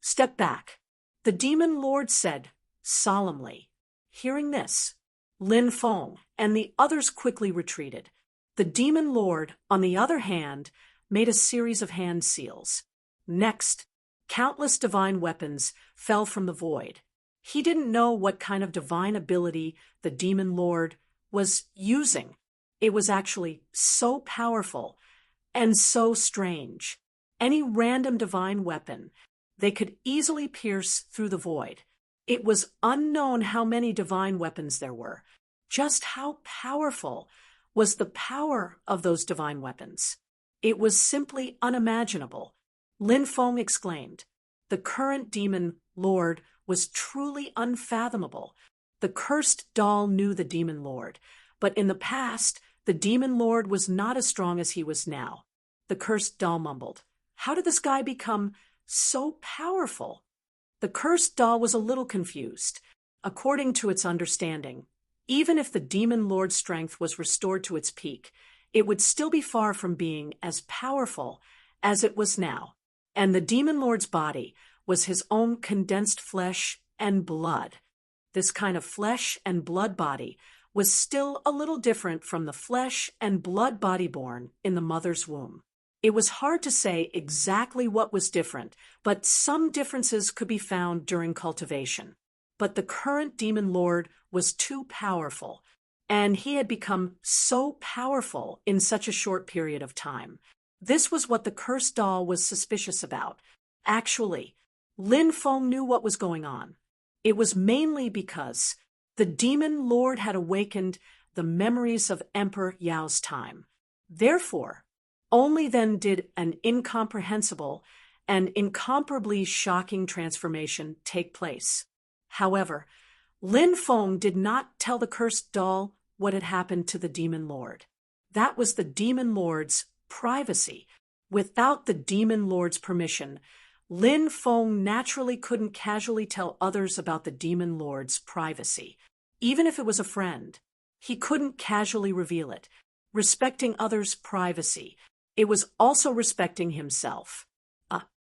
"Step back," the Demon Lord said solemnly. Hearing this, Lin Feng and the others quickly retreated. The Demon Lord, on the other hand, made a series of hand seals. Next, countless divine weapons fell from the void. He didn't know what kind of divine ability the Demon Lord was using. It was actually so powerful and so strange. Any random divine weapon, they could easily pierce through the void. It was unknown how many divine weapons there were. Just how powerful was the power of those divine weapons? It was simply unimaginable. Lin Feng exclaimed. The current Demon Lord was truly unfathomable. The cursed doll knew the Demon Lord, but in the past, the Demon Lord was not as strong as he was now. The cursed doll mumbled, "How did this guy become so powerful?" The cursed doll was a little confused. According to its understanding, even if the Demon Lord's strength was restored to its peak, it would still be far from being as powerful as it was now. And the Demon Lord's body was his own condensed flesh and blood. This kind of flesh and blood body was still a little different from the flesh and blood body born in the mother's womb. It was hard to say exactly what was different, but some differences could be found during cultivation. But the current Demon Lord was too powerful, and he had become so powerful in such a short period of time. This was what the cursed doll was suspicious about. Actually, Lin Feng knew what was going on. It was mainly because the Demon Lord had awakened the memories of Emperor Yao's time. Therefore, only then did an incomprehensible and incomparably shocking transformation take place. However, Lin Feng did not tell the cursed doll what had happened to the Demon Lord. That was the Demon Lord's privacy. Without the Demon Lord's permission, Lin Feng naturally couldn't casually tell others about the Demon Lord's privacy. Even if it was a friend, he couldn't casually reveal it. Respecting others' privacy, it was also respecting himself.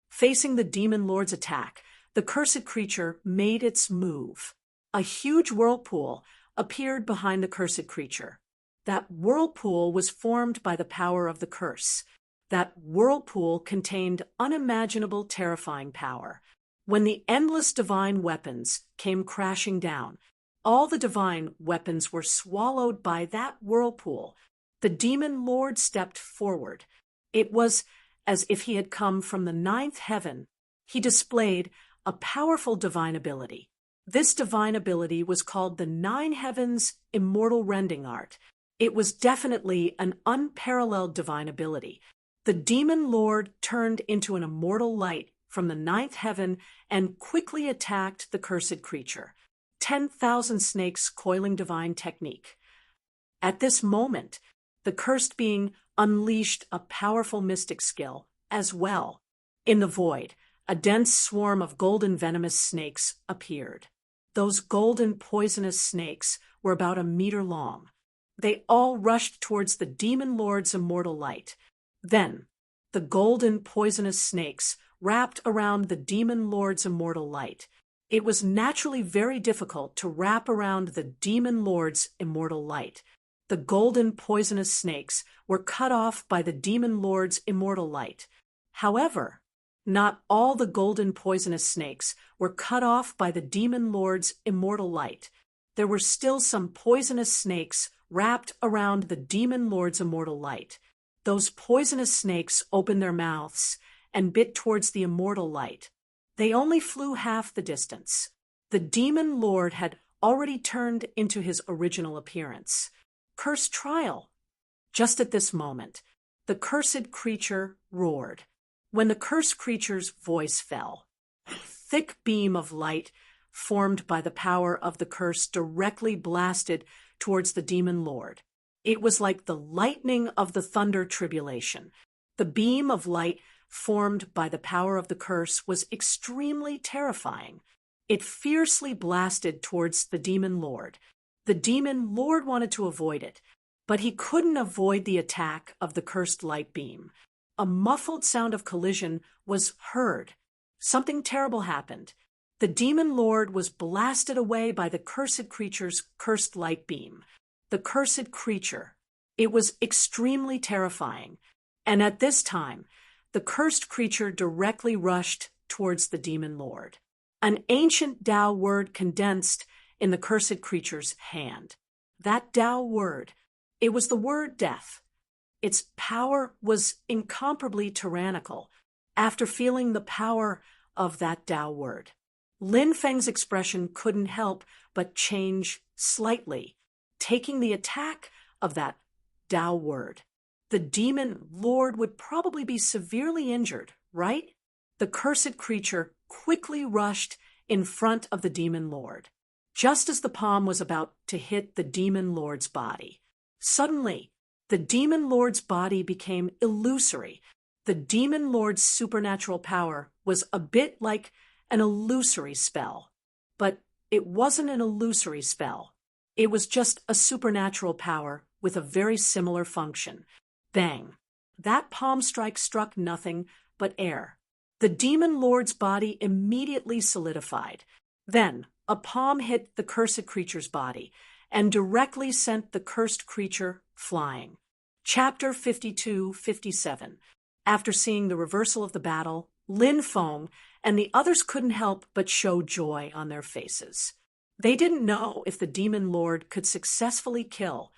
Facing the Demon Lord's attack, the cursed creature made its move. A huge whirlpool appeared behind the cursed creature. That whirlpool was formed by the power of the curse. That whirlpool contained unimaginable, terrifying power. When the endless divine weapons came crashing down, all the divine weapons were swallowed by that whirlpool. The Demon Lord stepped forward. It was as if he had come from the ninth heaven. He displayed a powerful divine ability. This divine ability was called the Nine Heavens Immortal Rending Art. It was definitely an unparalleled divine ability. The Demon Lord turned into an immortal light from the ninth heaven and quickly attacked the cursed creature. 10,000 snakes coiling divine technique. At this moment, the cursed being unleashed a powerful mystic skill as well. In the void, a dense swarm of golden venomous snakes appeared. Those golden poisonous snakes were about 1 meter long. They all rushed towards the Demon Lord's immortal light. Then, the golden poisonous snakes wrapped around the demon lord's immortal light. It was naturally very difficult to wrap around the demon lord's immortal light. The golden poisonous snakes were cut off by the demon lord's immortal light. However, not all the golden poisonous snakes were cut off by the demon lord's immortal light. There were still some poisonous snakes wrapped around the demon lord's immortal light. Those poisonous snakes opened their mouths and bit towards the immortal light. They only flew half the distance. The demon lord had already turned into his original appearance. Cursed trial! Just at this moment, the cursed creature roared. When the cursed creature's voice fell, a thick beam of light formed by the power of the curse directly blasted towards the demon lord. It was like the lightning of the thunder tribulation. The beam of light formed by the power of the curse was extremely terrifying. It fiercely blasted towards the demon lord. The demon lord wanted to avoid it, but he couldn't avoid the attack of the cursed light beam. A muffled sound of collision was heard. Something terrible happened. The demon lord was blasted away by the cursed creature's cursed light beam. The cursed creature. It was extremely terrifying. And at this time, the cursed creature directly rushed towards the demon lord. An ancient Tao word condensed in the cursed creature's hand. That Tao word, it was the word death. Its power was incomparably tyrannical. After feeling the power of that Tao word, Lin Feng's expression couldn't help but change slightly, taking the attack of that Tao word. The demon lord would probably be severely injured, right? The cursed creature quickly rushed in front of the demon lord. Just as the palm was about to hit the demon lord's body, suddenly, the demon lord's body became illusory. The demon lord's supernatural power was a bit like an illusory spell. But it wasn't an illusory spell. It was just a supernatural power with a very similar function. Bang! That palm strike struck nothing but air. The demon lord's body immediately solidified. Then, a palm hit the cursed creature's body and directly sent the cursed creature flying. Chapter 52-57. After seeing the reversal of the battle, Lin Feng and the others couldn't help but show joy on their faces. They didn't know if the demon lord could successfully kill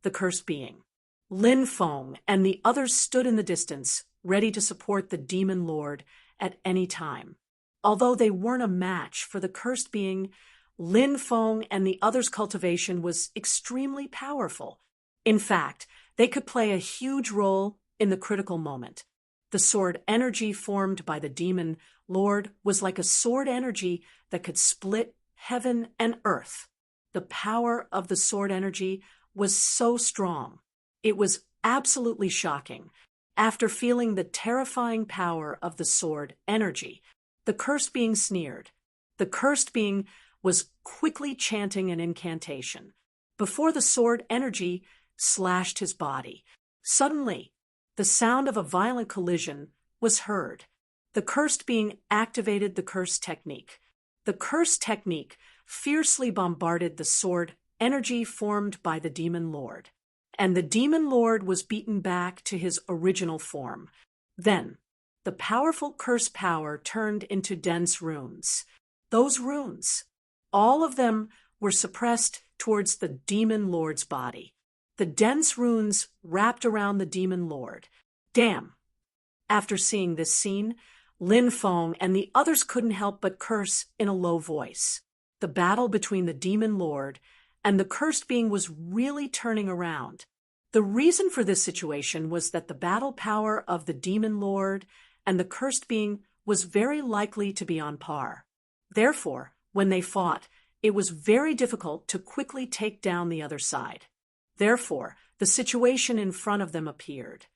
the cursed being. Lin Feng and the others stood in the distance, ready to support the demon lord at any time. Although they weren't a match for the cursed being, Lin Feng and the others' cultivation was extremely powerful. In fact, they could play a huge role in the critical moment. The sword energy formed by the demon lord was like a sword energy that could split heaven and earth. The power of the sword energy was so strong. It was absolutely shocking. After feeling the terrifying power of the sword energy, the cursed being sneered. The cursed being was quickly chanting an incantation. Before the sword energy slashed his body, suddenly, the sound of a violent collision was heard. The cursed being activated the curse technique. The curse technique fiercely bombarded the sword energy formed by the demon lord, and the demon lord was beaten back to his original form. Then, the powerful curse power turned into dense runes. Those runes, all of them were suppressed towards the demon lord's body. The dense runes wrapped around the demon lord. Damn! After seeing this scene, Lin Feng and the others couldn't help but curse in a low voice. The battle between the demon lord and the cursed being was really turning around. The reason for this situation was that the battle power of the demon lord and the cursed being was very likely to be on par. Therefore, when they fought, it was very difficult to quickly take down the other side. Therefore, the situation in front of them appeared.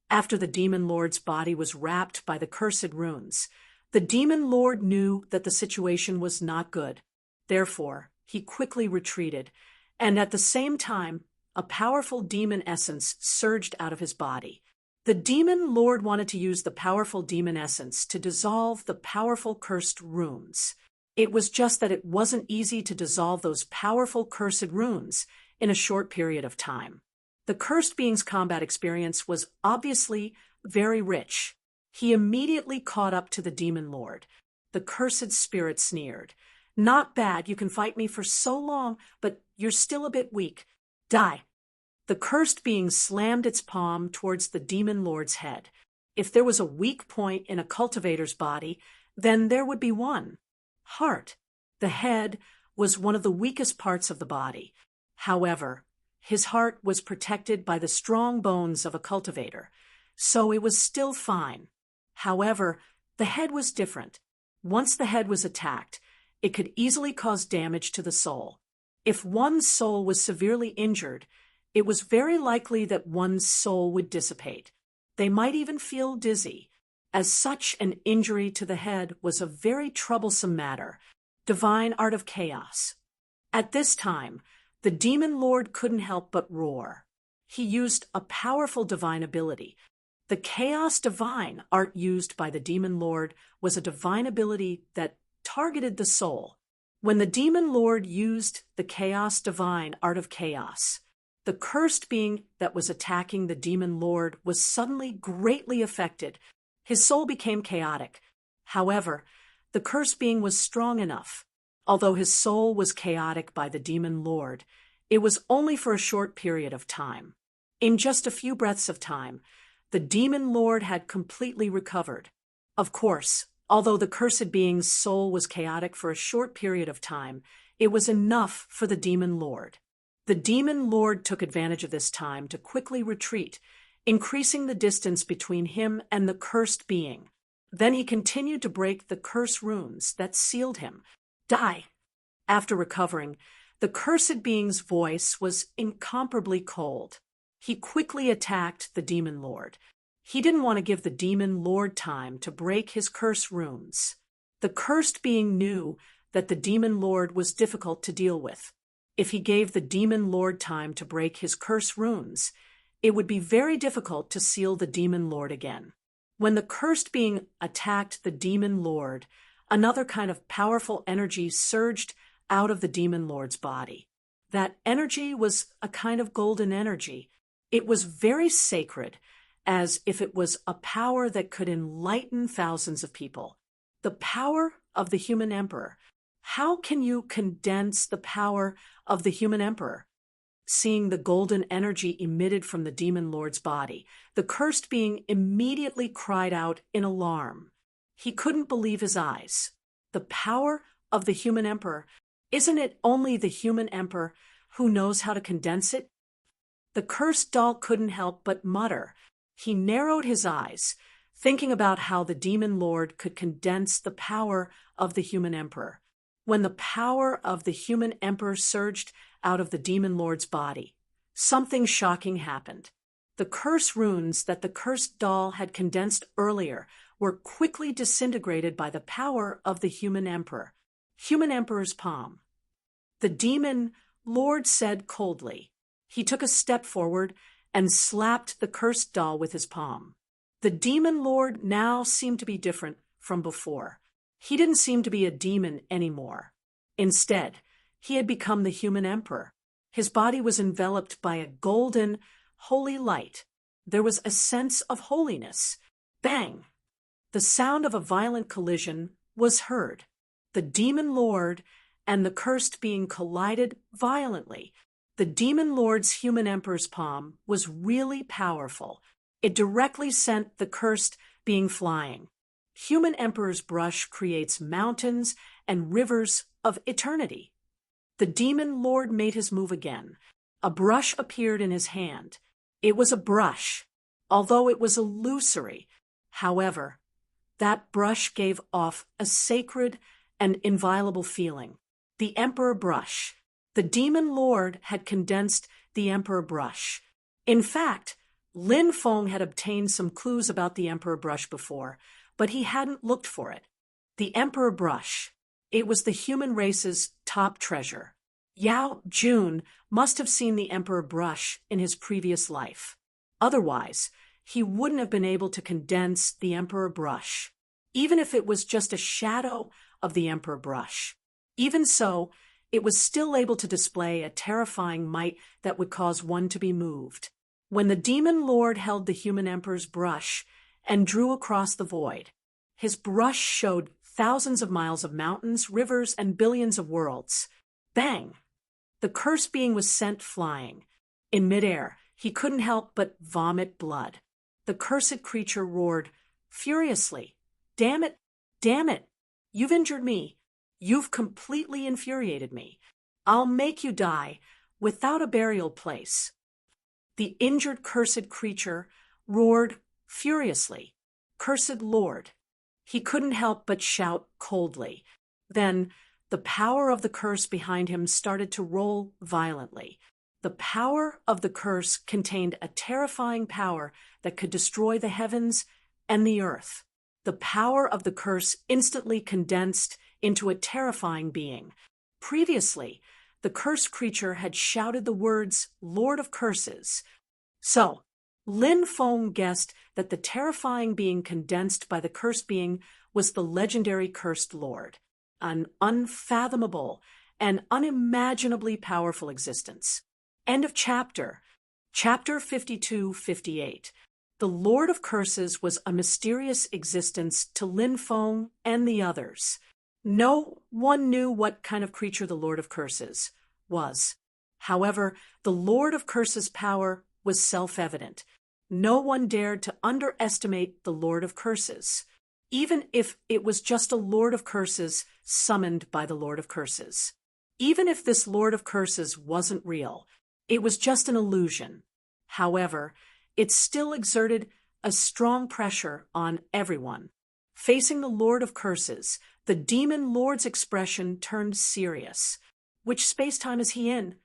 After the demon lord's body was wrapped by the cursed runes, the demon lord knew that the situation was not good. Therefore, he quickly retreated, and at the same time, a powerful demon essence surged out of his body. The demon lord wanted to use the powerful demon essence to dissolve the powerful cursed runes. It was just that it wasn't easy to dissolve those powerful cursed runes in a short period of time. The cursed being's combat experience was obviously very rich. He immediately caught up to the demon lord. The cursed spirit sneered. "Not bad, you can fight me for so long, but you're still a bit weak. Die." The cursed being slammed its palm towards the demon lord's head. If there was a weak point in a cultivator's body, then there would be one. Heart. The head was one of the weakest parts of the body. However, his heart was protected by the strong bones of a cultivator, so it was still fine. However, the head was different. Once the head was attacked, it could easily cause damage to the soul. If one's soul was severely injured, it was very likely that one's soul would dissipate. They might even feel dizzy. As such, an injury to the head was a very troublesome matter. Divine art of chaos. At this time, the demon lord couldn't help but roar. He used a powerful divine ability. The chaos divine art used by the demon lord was a divine ability that targeted the soul. When the demon lord used the chaos divine art of chaos, the cursed being that was attacking the demon lord was suddenly greatly affected. His soul became chaotic. However, the cursed being was strong enough. Although his soul was chaotic by the demon lord, it was only for a short period of time. In just a few breaths of time, the demon lord had completely recovered. Of course, although the cursed being's soul was chaotic for a short period of time, it was enough for the demon lord. The demon lord took advantage of this time to quickly retreat, increasing the distance between him and the cursed being. Then he continued to break the curse runes that sealed him. Die. After recovering, the cursed being's voice was incomparably cold. He quickly attacked the demon lord. He didn't want to give the demon lord time to break his curse runes. The cursed being knew that the demon lord was difficult to deal with. If he gave the demon lord time to break his curse runes, it would be very difficult to seal the demon lord again. When the cursed being attacked the demon lord, another kind of powerful energy surged out of the demon lord's body. That energy was a kind of golden energy. It was very sacred, as if it was a power that could enlighten thousands of people. The power of the human emperor. How can you condense the power of the human emperor? Seeing the golden energy emitted from the demon lord's body, the cursed being immediately cried out in alarm. He couldn't believe his eyes. The power of the human emperor. Isn't it only the human emperor who knows how to condense it? The cursed doll couldn't help but mutter. He narrowed his eyes, thinking about how the demon lord could condense the power of the human emperor. When the power of the human emperor surged out of the demon lord's body, something shocking happened. The curse runes that the cursed doll had condensed earlier were quickly disintegrated by the power of the human emperor. Human emperor's palm. The demon lord said coldly. He took a step forward and slapped the cursed doll with his palm. The demon lord now seemed to be different from before. He didn't seem to be a demon anymore. Instead, he had become the human emperor. His body was enveloped by a golden, holy light. There was a sense of holiness. Bang! The sound of a violent collision was heard. The demon lord and the cursed being collided violently. The demon lord's human emperor's palm was really powerful. It directly sent the cursed being flying. Human emperor's brush creates mountains and rivers of eternity. The demon lord made his move again. A brush appeared in his hand. It was a brush, although it was illusory. However, that brush gave off a sacred and inviolable feeling. The emperor brush. The demon lord had condensed the emperor brush. In fact, Lin Feng had obtained some clues about the emperor brush before, but he hadn't looked for it. The emperor brush. It was the human race's top treasure. Yao Jun must have seen the emperor brush in his previous life. Otherwise, he wouldn't have been able to condense the Emperor brush, even if it was just a shadow of the Emperor brush. Even so, it was still able to display a terrifying might that would cause one to be moved. When the demon lord held the human emperor's brush and drew across the void, his brush showed thousands of miles of mountains, rivers, and billions of worlds. Bang! The cursed being was sent flying. In midair, he couldn't help but vomit blood. The cursed creature roared furiously, "Damn it! Damn it! You've injured me. You've completely infuriated me. I'll make you die without a burial place." The injured cursed creature roared furiously, "Cursed Lord." He couldn't help but shout coldly. Then, the power of the curse behind him started to roll violently. The power of the curse contained a terrifying power that could destroy the heavens and the earth. The power of the curse instantly condensed into a terrifying being. Previously, the cursed creature had shouted the words, "Lord of Curses." So, Lin Feng guessed that the terrifying being condensed by the cursed being was the legendary Cursed Lord, an unfathomable and unimaginably powerful existence. End of chapter. Chapter 52-58. The Lord of Curses was a mysterious existence to Lin Feng and the others. No one knew what kind of creature the Lord of Curses was. However, the Lord of Curses' power was self-evident. No one dared to underestimate the Lord of Curses, even if it was just a Lord of Curses summoned by the Lord of Curses. Even if this Lord of Curses wasn't real, it was just an illusion. However, it still exerted a strong pressure on everyone. Facing the Lord of Curses, the demon lord's expression turned serious. Which space-time is he in?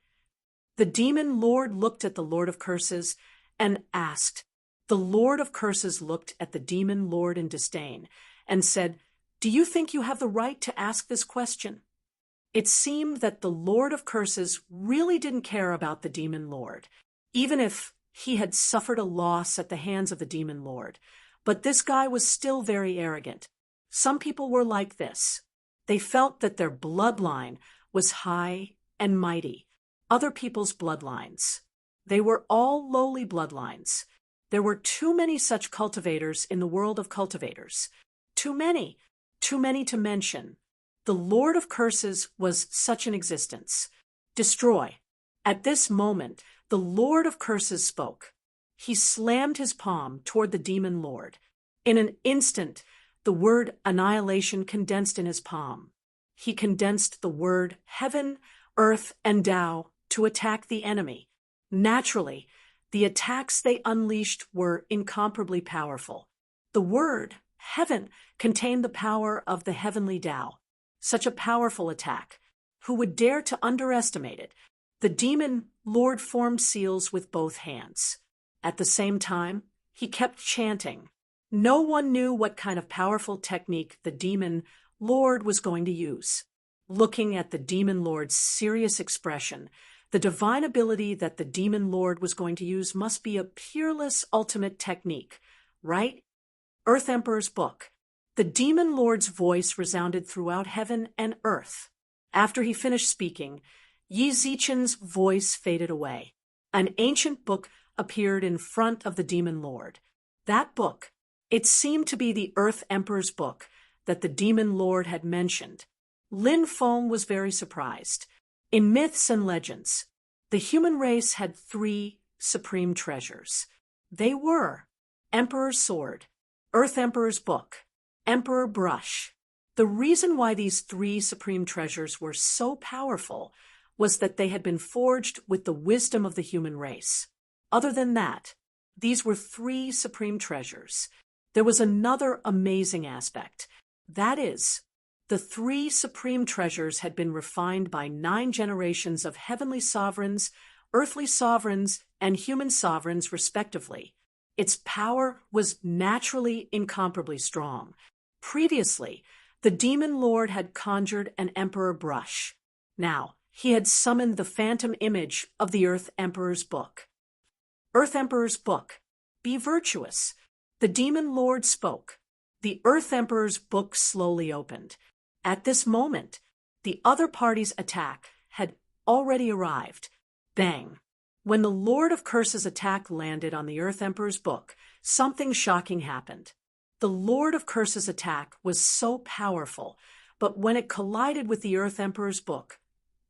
The demon lord looked at the Lord of Curses and asked. The Lord of Curses looked at the demon lord in disdain and said, "Do you think you have the right to ask this question?" It seemed that the Lord of Curses really didn't care about the demon lord, even if he had suffered a loss at the hands of the demon lord. But this guy was still very arrogant. Some people were like this. They felt that their bloodline was high and mighty. Other people's bloodlines. They were all lowly bloodlines. There were too many such cultivators in the world of cultivators. Too many to mention. The Lord of Curses was such an existence. Destroy. At this moment, the Lord of Curses spoke. He slammed his palm toward the demon lord. In an instant, the word annihilation condensed in his palm. He condensed the word heaven, earth, and Tao to attack the enemy. Naturally, the attacks they unleashed were incomparably powerful. The word heaven contained the power of the heavenly Tao. Such a powerful attack. Who would dare to underestimate it? The demon lord formed seals with both hands. At the same time, he kept chanting. No one knew what kind of powerful technique the demon lord was going to use. Looking at the demon lord's serious expression, the divine ability that the demon lord was going to use must be a peerless ultimate technique, right? Earth Emperor's book. The demon lord's voice resounded throughout heaven and earth. After he finished speaking, Yi Zichen's voice faded away. An ancient book appeared in front of the demon lord. That book, it seemed to be the Earth Emperor's book that the demon lord had mentioned. Lin Feng was very surprised. In myths and legends, the human race had 3 supreme treasures. They were Emperor's Sword, Earth Emperor's Book, Emperor Brush. The reason why these 3 supreme treasures were so powerful was that they had been forged with the wisdom of the human race. Other than that, these were 3 supreme treasures. There was another amazing aspect. That is, the 3 supreme treasures had been refined by 9 generations of heavenly sovereigns, earthly sovereigns, and human sovereigns, respectively. Its power was naturally incomparably strong. Previously, the demon lord had conjured an emperor brush. Now, he had summoned the phantom image of the Earth Emperor's book. Earth Emperor's book. be virtuous. The demon lord spoke. The Earth Emperor's book slowly opened. At this moment, the other party's attack had already arrived. Bang! When the Lord of Curses' attack landed on the Earth Emperor's book, something shocking happened. The Lord of Curses' attack was so powerful, but when it collided with the Earth Emperor's book,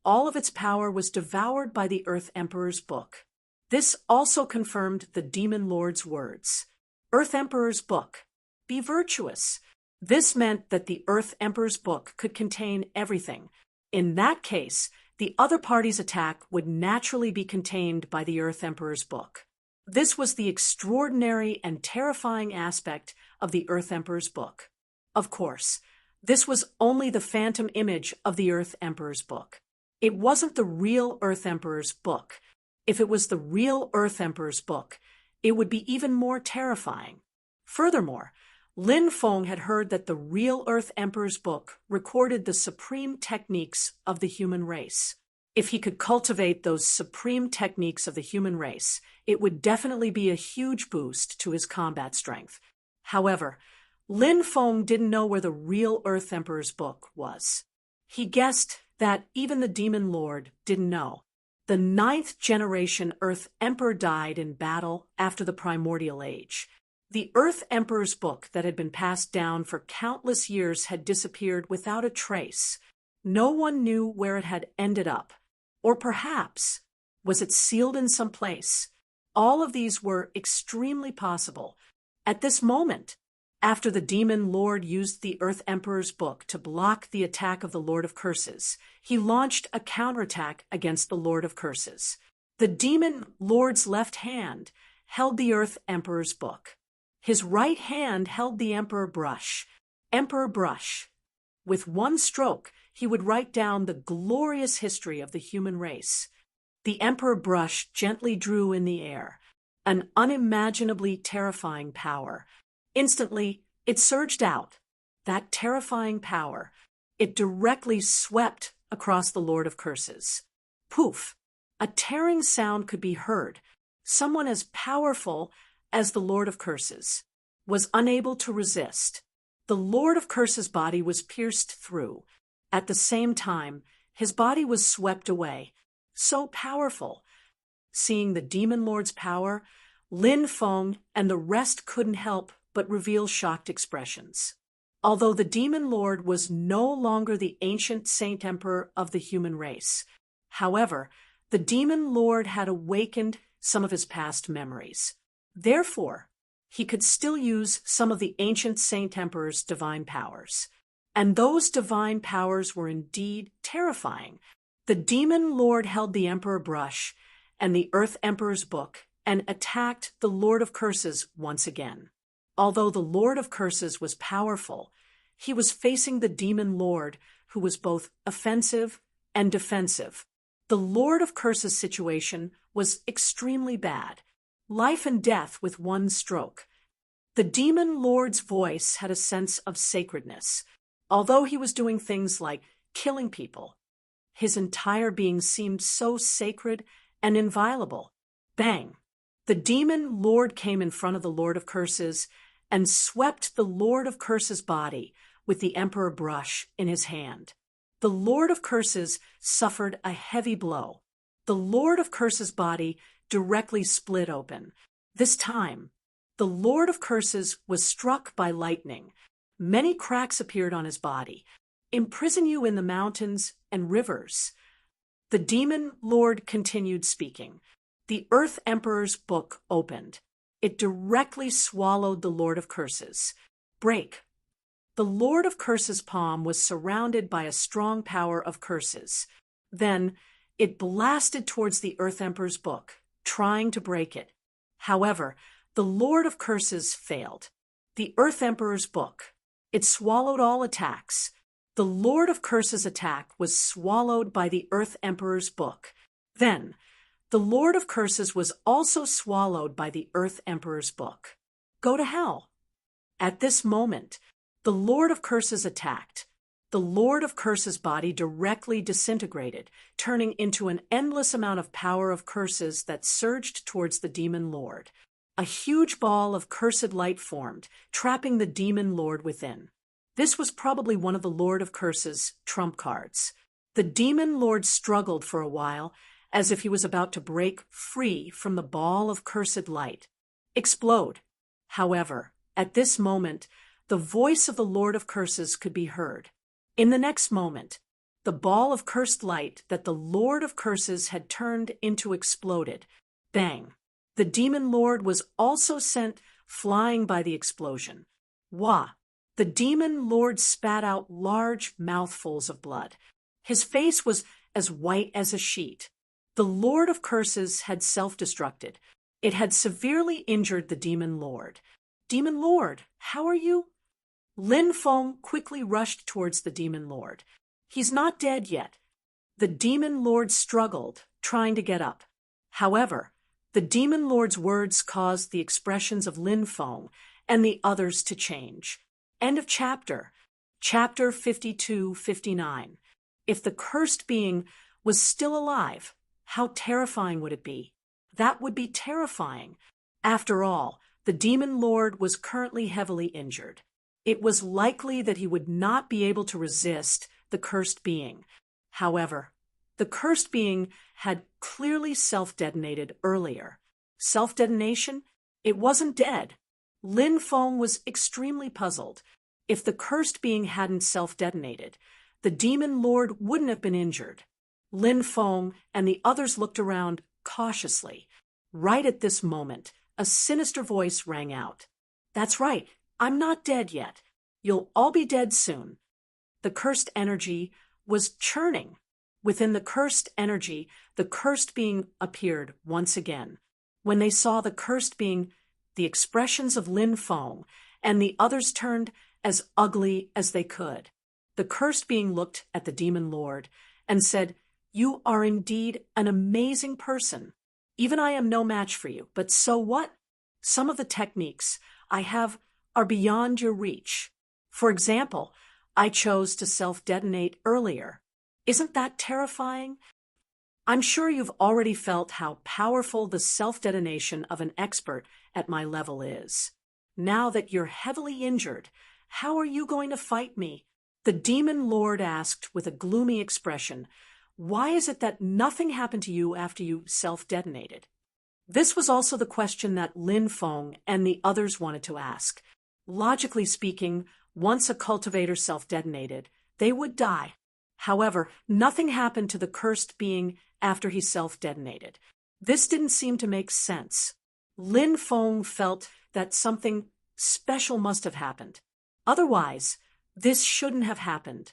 all of its power was devoured by the Earth Emperor's book. This also confirmed the Demon Lord's words. Earth Emperor's book. Be virtuous. This meant that the Earth Emperor's book could contain everything. In that case, the other party's attack would naturally be contained by the Earth Emperor's book. This was the extraordinary and terrifying aspect of the Earth Emperor's book. Of course, this was only the phantom image of the Earth Emperor's book. It wasn't the real Earth Emperor's book. If it was the real Earth Emperor's book, it would be even more terrifying. Furthermore, Lin Feng had heard that the real Earth Emperor's book recorded the supreme techniques of the human race. If he could cultivate those supreme techniques of the human race, it would definitely be a huge boost to his combat strength. However, Lin Feng didn't know where the real Earth Emperor's book was. He guessed that even the Demon Lord didn't know. The 9th generation Earth Emperor died in battle after the Primordial Age. The Earth Emperor's book that had been passed down for countless years had disappeared without a trace. No one knew where it had ended up. Or perhaps, was it sealed in some place? All of these were extremely possible. At this moment, after the Demon Lord used the Earth Emperor's book to block the attack of the Lord of Curses, he launched a counterattack against the Lord of Curses. The Demon Lord's left hand held the Earth Emperor's book. His right hand held the Emperor Brush. Emperor Brush. With one stroke, he would write down the glorious history of the human race. The Emperor Brush gently drew in the air, an unimaginably terrifying power. Instantly, it surged out. That terrifying power. It directly swept across the Lord of Curses. Poof! A tearing sound could be heard. Someone as powerful as the Lord of Curses was unable to resist. The Lord of Curses' body was pierced through. At the same time, his body was swept away. So powerful. Seeing the Demon Lord's power, Lin Feng and the rest couldn't help but reveal shocked expressions. Although the Demon Lord was no longer the ancient Saint Emperor of the human race, however, the Demon Lord had awakened some of his past memories. Therefore, he could still use some of the ancient Saint Emperor's divine powers. And those divine powers were indeed terrifying. The Demon Lord held the Emperor Brush and the Earth Emperor's book and attacked the Lord of Curses once again. Although the Lord of Curses was powerful, he was facing the Demon Lord, who was both offensive and defensive. The Lord of Curses' situation was extremely bad. Life and death with one stroke. The Demon Lord's voice had a sense of sacredness. Although he was doing things like killing people, his entire being seemed so sacred and inviolable. Bang! The Demon Lord came in front of the Lord of Curses and swept the Lord of Curses' body with the Emperor Brush in his hand. The Lord of Curses suffered a heavy blow. The Lord of Curses' body directly split open. This time, the Lord of Curses was struck by lightning. Many cracks appeared on his body. Imprison you in the mountains and rivers. The Demon Lord continued speaking. The Earth Emperor's book opened. It directly swallowed the Lord of Curses. Break. The Lord of Curses' palm was surrounded by a strong power of curses. Then, it blasted towards the Earth Emperor's book, trying to break it. However, the Lord of Curses failed. The Earth Emperor's book. It swallowed all attacks. The Lord of Curses' attack was swallowed by the Earth Emperor's book. Then, the Lord of Curses was also swallowed by the Earth Emperor's book. Go to hell. At this moment, the Lord of Curses attacked. The Lord of Curses' body directly disintegrated, turning into an endless amount of power of curses that surged towards the Demon Lord. A huge ball of cursed light formed, trapping the demon lord within. This was probably one of the Lord of Curses' trump cards. The demon lord struggled for a while, as if he was about to break free from the ball of cursed light. Explode. However, at this moment, the voice of the Lord of Curses could be heard. In the next moment, the ball of cursed light that the Lord of Curses had turned into exploded. Bang! The demon lord was also sent flying by the explosion. Wah! The demon lord spat out large mouthfuls of blood. His face was as white as a sheet. The Lord of Curses had self-destructed. It had severely injured the demon lord. Demon lord, how are you? Lin Feng quickly rushed towards the demon lord. He's not dead yet. The demon lord struggled, trying to get up. However, the demon lord's words caused the expressions of Lin Feng and the others to change. End of chapter. Chapter 52-59. If the cursed being was still alive, how terrifying would it be? That would be terrifying. After all, the demon lord was currently heavily injured. It was likely that he would not be able to resist the cursed being. However, the cursed being had clearly self-detonated earlier. Self-detonation? It wasn't dead. Lin Feng was extremely puzzled. If the cursed being hadn't self-detonated, the demon lord wouldn't have been injured. Lin Feng and the others looked around cautiously. Right at this moment, a sinister voice rang out. That's right, I'm not dead yet. You'll all be dead soon. The cursed energy was churning. Within the cursed energy, the cursed being appeared once again. When they saw the cursed being, the expressions of Lin Feng and the others turned as ugly as they could. The cursed being looked at the demon lord and said, "You are indeed an amazing person. Even I am no match for you, but so what? Some of the techniques I have are beyond your reach. For example, I chose to self-detonate earlier. Isn't that terrifying? I'm sure you've already felt how powerful the self-detonation of an expert at my level is. Now that you're heavily injured, how are you going to fight me?" The demon lord asked with a gloomy expression, "Why is it that nothing happened to you after you self-detonated?" This was also the question that Lin Feng and the others wanted to ask. Logically speaking, once a cultivator self-detonated, they would die. However, nothing happened to the cursed being after he self-detonated. This didn't seem to make sense. Lin Feng felt that something special must have happened. Otherwise, this shouldn't have happened.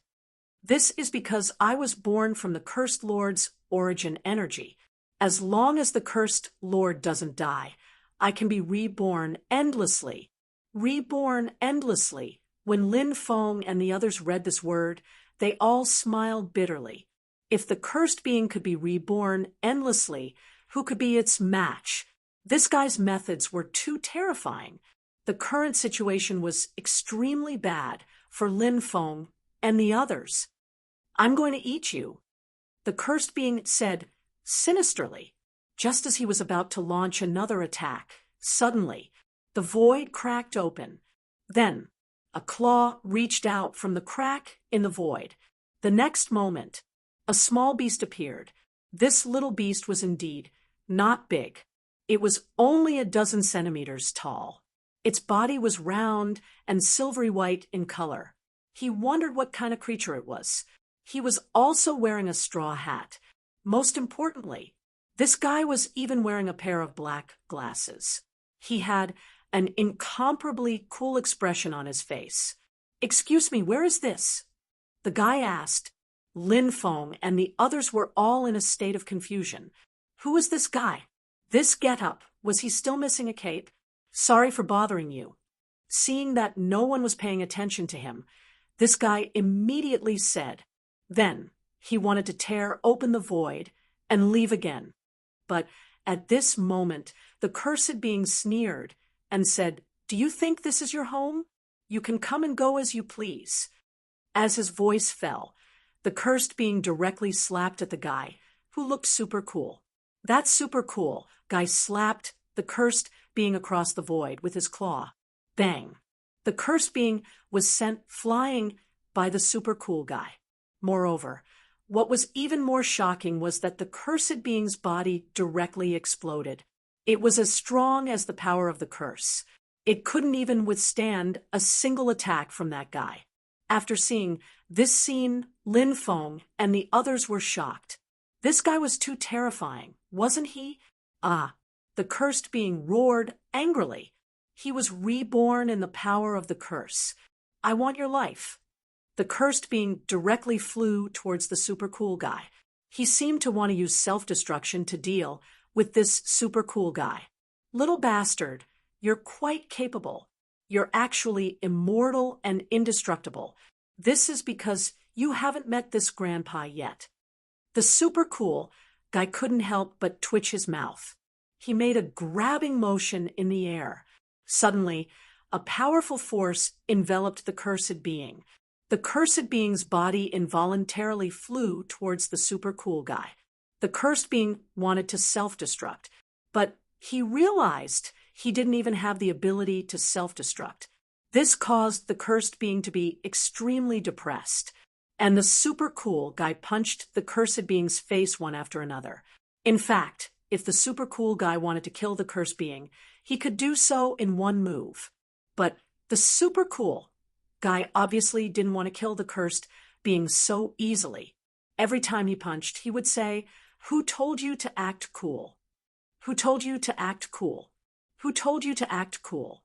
This is because I was born from the cursed lord's origin energy. As long as the cursed lord doesn't die, I can be reborn endlessly. Reborn endlessly. When Lin Feng and the others read this word, they all smiled bitterly. If the cursed being could be reborn endlessly, who could be its match? This guy's methods were too terrifying. The current situation was extremely bad for Lin Feng and the others. "I'm going to eat you," the cursed being said sinisterly. Just as he was about to launch another attack, suddenly, the void cracked open. Then, a claw reached out from the crack in the void. The next moment, a small beast appeared. This little beast was indeed not big. It was only a dozen centimeters tall. Its body was round and silvery white in color. He wondered what kind of creature it was. He was also wearing a straw hat. Most importantly, this guy was even wearing a pair of black glasses. He had an incomparably cool expression on his face. "Excuse me, where is this?" the guy asked. Lin Feng and the others were all in a state of confusion. Who was this guy? This get-up, was he still missing a cape? "Sorry for bothering you." Seeing that no one was paying attention to him, this guy immediately said. Then he wanted to tear open the void and leave again. But at this moment, the cursed being sneered and said, "Do you think this is your home? You can come and go as you please." As his voice fell, the cursed being directly slapped at the guy, who looked super cool. That super cool guy slapped the cursed being across the void with his claw. Bang! The cursed being was sent flying by the super cool guy. Moreover, what was even more shocking was that the cursed being's body directly exploded. It was as strong as the power of the curse. It couldn't even withstand a single attack from that guy. After seeing this scene, Lin Feng and the others were shocked. This guy was too terrifying, wasn't he? Ah, the cursed being roared angrily. He was reborn in the power of the curse. I want your life. The cursed being directly flew towards the super cool guy. He seemed to want to use self-destruction to deal with this super cool guy. Little bastard, you're quite capable. You're actually immortal and indestructible. This is because you haven't met this grandpa yet. The super cool guy couldn't help but twitch his mouth. He made a grabbing motion in the air. Suddenly, a powerful force enveloped the cursed being. The cursed being's body involuntarily flew towards the super cool guy. The cursed being wanted to self-destruct, but he realized he didn't even have the ability to self-destruct. This caused the cursed being to be extremely depressed, and the super cool guy punched the cursed being's face one after another. In fact, if the super cool guy wanted to kill the cursed being, he could do so in one move. But the super cool guy obviously didn't want to kill the cursed being so easily. Every time he punched, he would say, "Who told you to act cool? Who told you to act cool? Who told you to act cool?"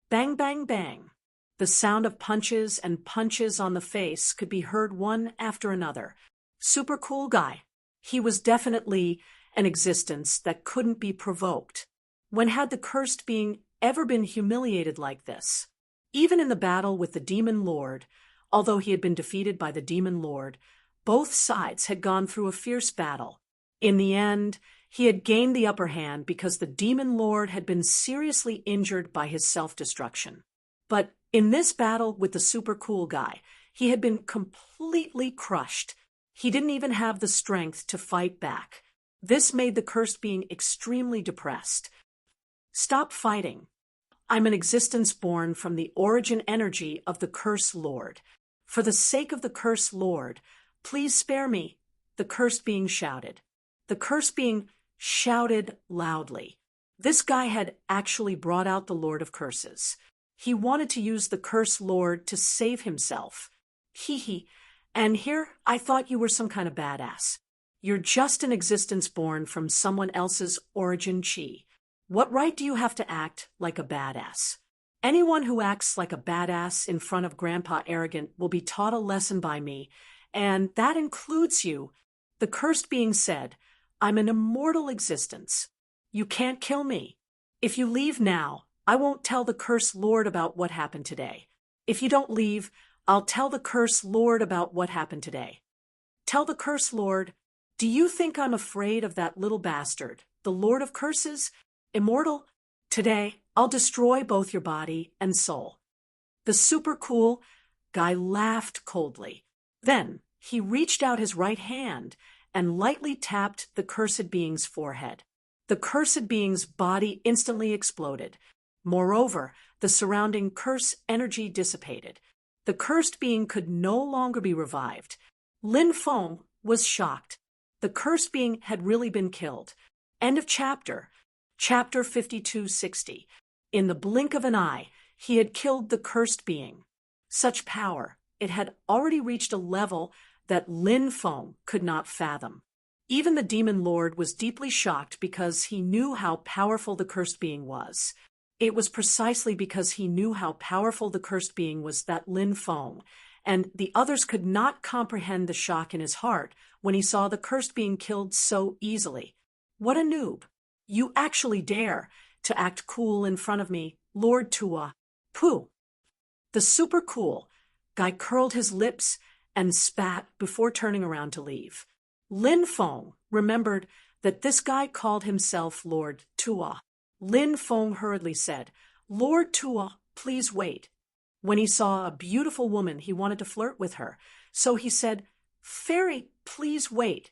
Bang, bang, bang. The sound of punches and punches on the face could be heard one after another. Super cool guy. He was definitely an existence that couldn't be provoked. When had the cursed being ever been humiliated like this? Even in the battle with the Demon Lord, although he had been defeated by the Demon Lord, both sides had gone through a fierce battle. In the end, he had gained the upper hand because the Demon Lord had been seriously injured by his self-destruction. But in this battle with the super cool guy, he had been completely crushed. He didn't even have the strength to fight back. This made the cursed being extremely depressed. Stop fighting. I'm an existence born from the origin energy of the Curse Lord. For the sake of the Curse Lord, please spare me, the cursed being shouted. The cursed being shouted loudly. This guy had actually brought out the Lord of Curses. He wanted to use the Curse Lord to save himself. Hee. And here I thought you were some kind of badass. You're just an existence born from someone else's origin chi. What right do you have to act like a badass? Anyone who acts like a badass in front of Grandpa Arrogant will be taught a lesson by me, and that includes you. The cursed being said, I'm an immortal existence. You can't kill me. If you leave now, I won't tell the Curse Lord about what happened today. If you don't leave, I'll tell the Curse Lord about what happened today. Tell the Curse Lord, do you think I'm afraid of that little bastard, the Lord of Curses? Immortal? Today, I'll destroy both your body and soul. The super cool guy laughed coldly. Then he reached out his right hand and lightly tapped the cursed being's forehead. The cursed being's body instantly exploded. Moreover, the surrounding curse energy dissipated. The cursed being could no longer be revived. Lin Feng was shocked. The cursed being had really been killed. End of chapter. Chapter 5260. In the blink of an eye, he had killed the cursed being. Such power, it had already reached a level that Lin Feng could not fathom. Even the Demon Lord was deeply shocked because he knew how powerful the cursed being was. It was precisely because he knew how powerful the cursed being was that Lin Feng and the others could not comprehend the shock in his heart when he saw the cursed being killed so easily. What a noob! You actually dare to act cool in front of me, Lord Tua. Pooh! The super cool guy curled his lips and spat before turning around to leave. Lin Feng remembered that this guy called himself Lord Tua. Lin Feng hurriedly said, Lord Tua, please wait. When he saw a beautiful woman, he wanted to flirt with her, so he said, Fairy, please wait.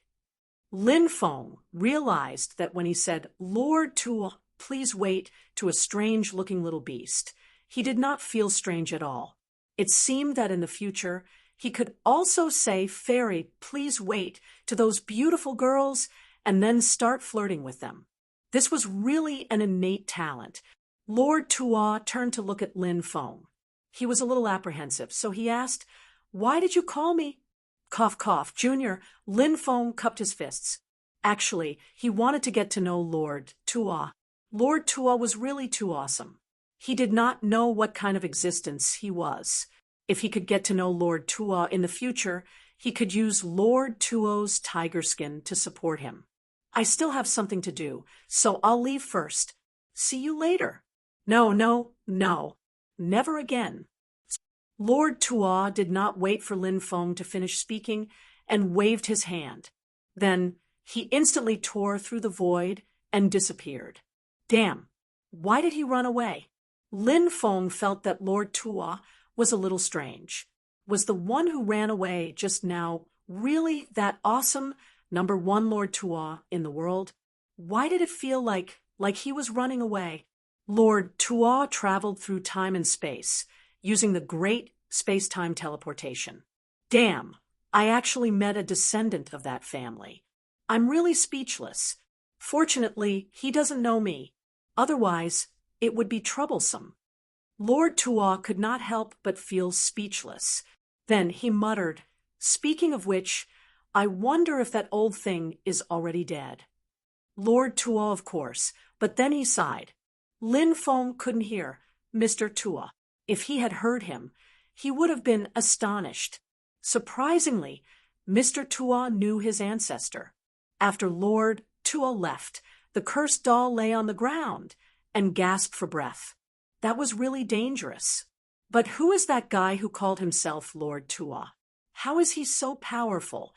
Lin Feng realized that when he said, Lord Tua, "Please wait" to a strange-looking little beast. He did not feel strange at all. It seemed that in the future, he could also say, "Fairy, please wait" to those beautiful girls and then start flirting with them. This was really an innate talent. Lord Tuo turned to look at Lin Feng. He was a little apprehensive, so he asked, "Why did you call me?" Cough, cough. Junior, Lin Feng cupped his fists. Actually, he wanted to get to know Lord Tuo. Lord Tuo was really too awesome. He did not know what kind of existence he was. If he could get to know Lord Tuo in the future, he could use Lord Tuo's tiger skin to support him. "I still have something to do, so I'll leave first. See you later." No, no, no. Never again. Lord Tuo did not wait for Lin Feng to finish speaking and waved his hand. Then he instantly tore through the void and disappeared. Damn, why did he run away? Lin Feng felt that Lord Tuo was a little strange. Was the one who ran away just now really that awesome #1 Lord Tuo in the world? Why did it feel like he was running away? Lord Tuo traveled through time and space, using the great space-time teleportation. Damn, I actually met a descendant of that family. I'm really speechless. Fortunately, he doesn't know me. Otherwise, it would be troublesome. Lord Tuo could not help but feel speechless. Then he muttered, "Speaking of which, I wonder if that old thing is already dead." Lord Tuo, of course, but then he sighed. Lin Feng couldn't hear Mr. Tuo. If he had heard him, he would have been astonished. Surprisingly, Mr. Tuo knew his ancestor. After Lord Tuo left, the cursed doll lay on the ground and gasped for breath. That was really dangerous. But who is that guy who called himself Lord Tuo? How is he so powerful?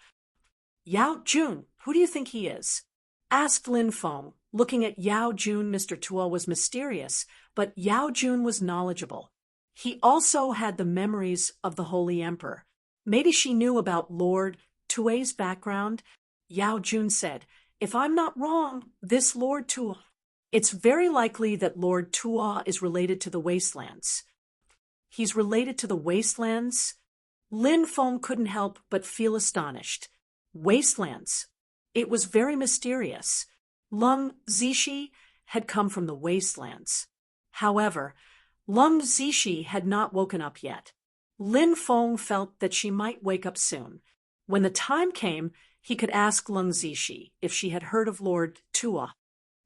Yao Jun, who do you think he is? Asked Lin Feng. Looking at Yao Jun, Mr. Tuo was mysterious, but Yao Jun was knowledgeable. He also had the memories of the Holy Emperor. Maybe she knew about Lord Tuo's background. Yao Jun said, "If I'm not wrong, this Lord Tuo..." It's very likely that Lord Tuo is related to the Wastelands. He's related to the Wastelands? Lin Feng couldn't help but feel astonished. Wastelands. It was very mysterious. Lung Zishi had come from the Wastelands. However, Lung Zishi had not woken up yet. Lin Feng felt that she might wake up soon. When the time came, he could ask Lung Zishi if she had heard of Lord Tuo.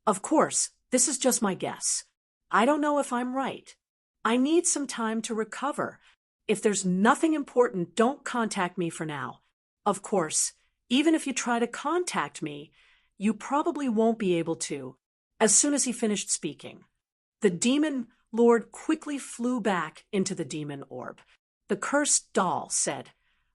Of course, this is just my guess. I don't know if I'm right. I need some time to recover. If there's nothing important, don't contact me for now. Of course, even if you try to contact me, you probably won't be able to." As soon as he finished speaking, the demon lord quickly flew back into the demon orb. The cursed doll said,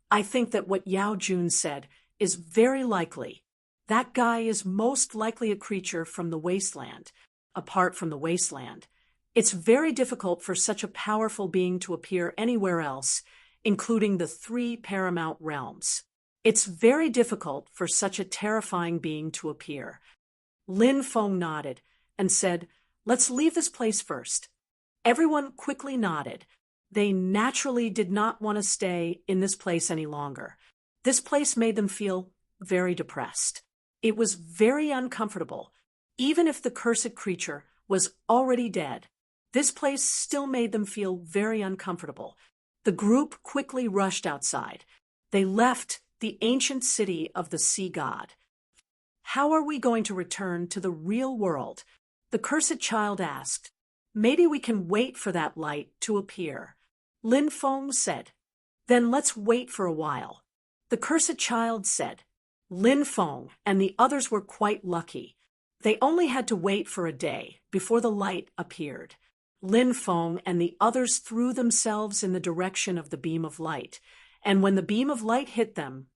"I think that what Yao Jun said is very likely. That guy is most likely a creature from the wasteland. Apart from the wasteland, it's very difficult for such a powerful being to appear anywhere else, including the 3 paramount realms. It's very difficult for such a terrifying being to appear." Lin Feng nodded and said, "Let's leave this place first." Everyone quickly nodded. They naturally did not want to stay in this place any longer. This place made them feel very depressed. It was very uncomfortable. Even if the cursed creature was already dead, this place still made them feel very uncomfortable. The group quickly rushed outside. They left the ancient city of the sea god. "How are we going to return to the real world?" the cursed child asked. "Maybe we can wait for that light to appear," Lin Feng said. "Then let's wait for a while," the cursed child said. Lin Feng and the others were quite lucky. They only had to wait for a day before the light appeared. Lin Feng and the others threw themselves in the direction of the beam of light, and when the beam of light hit them,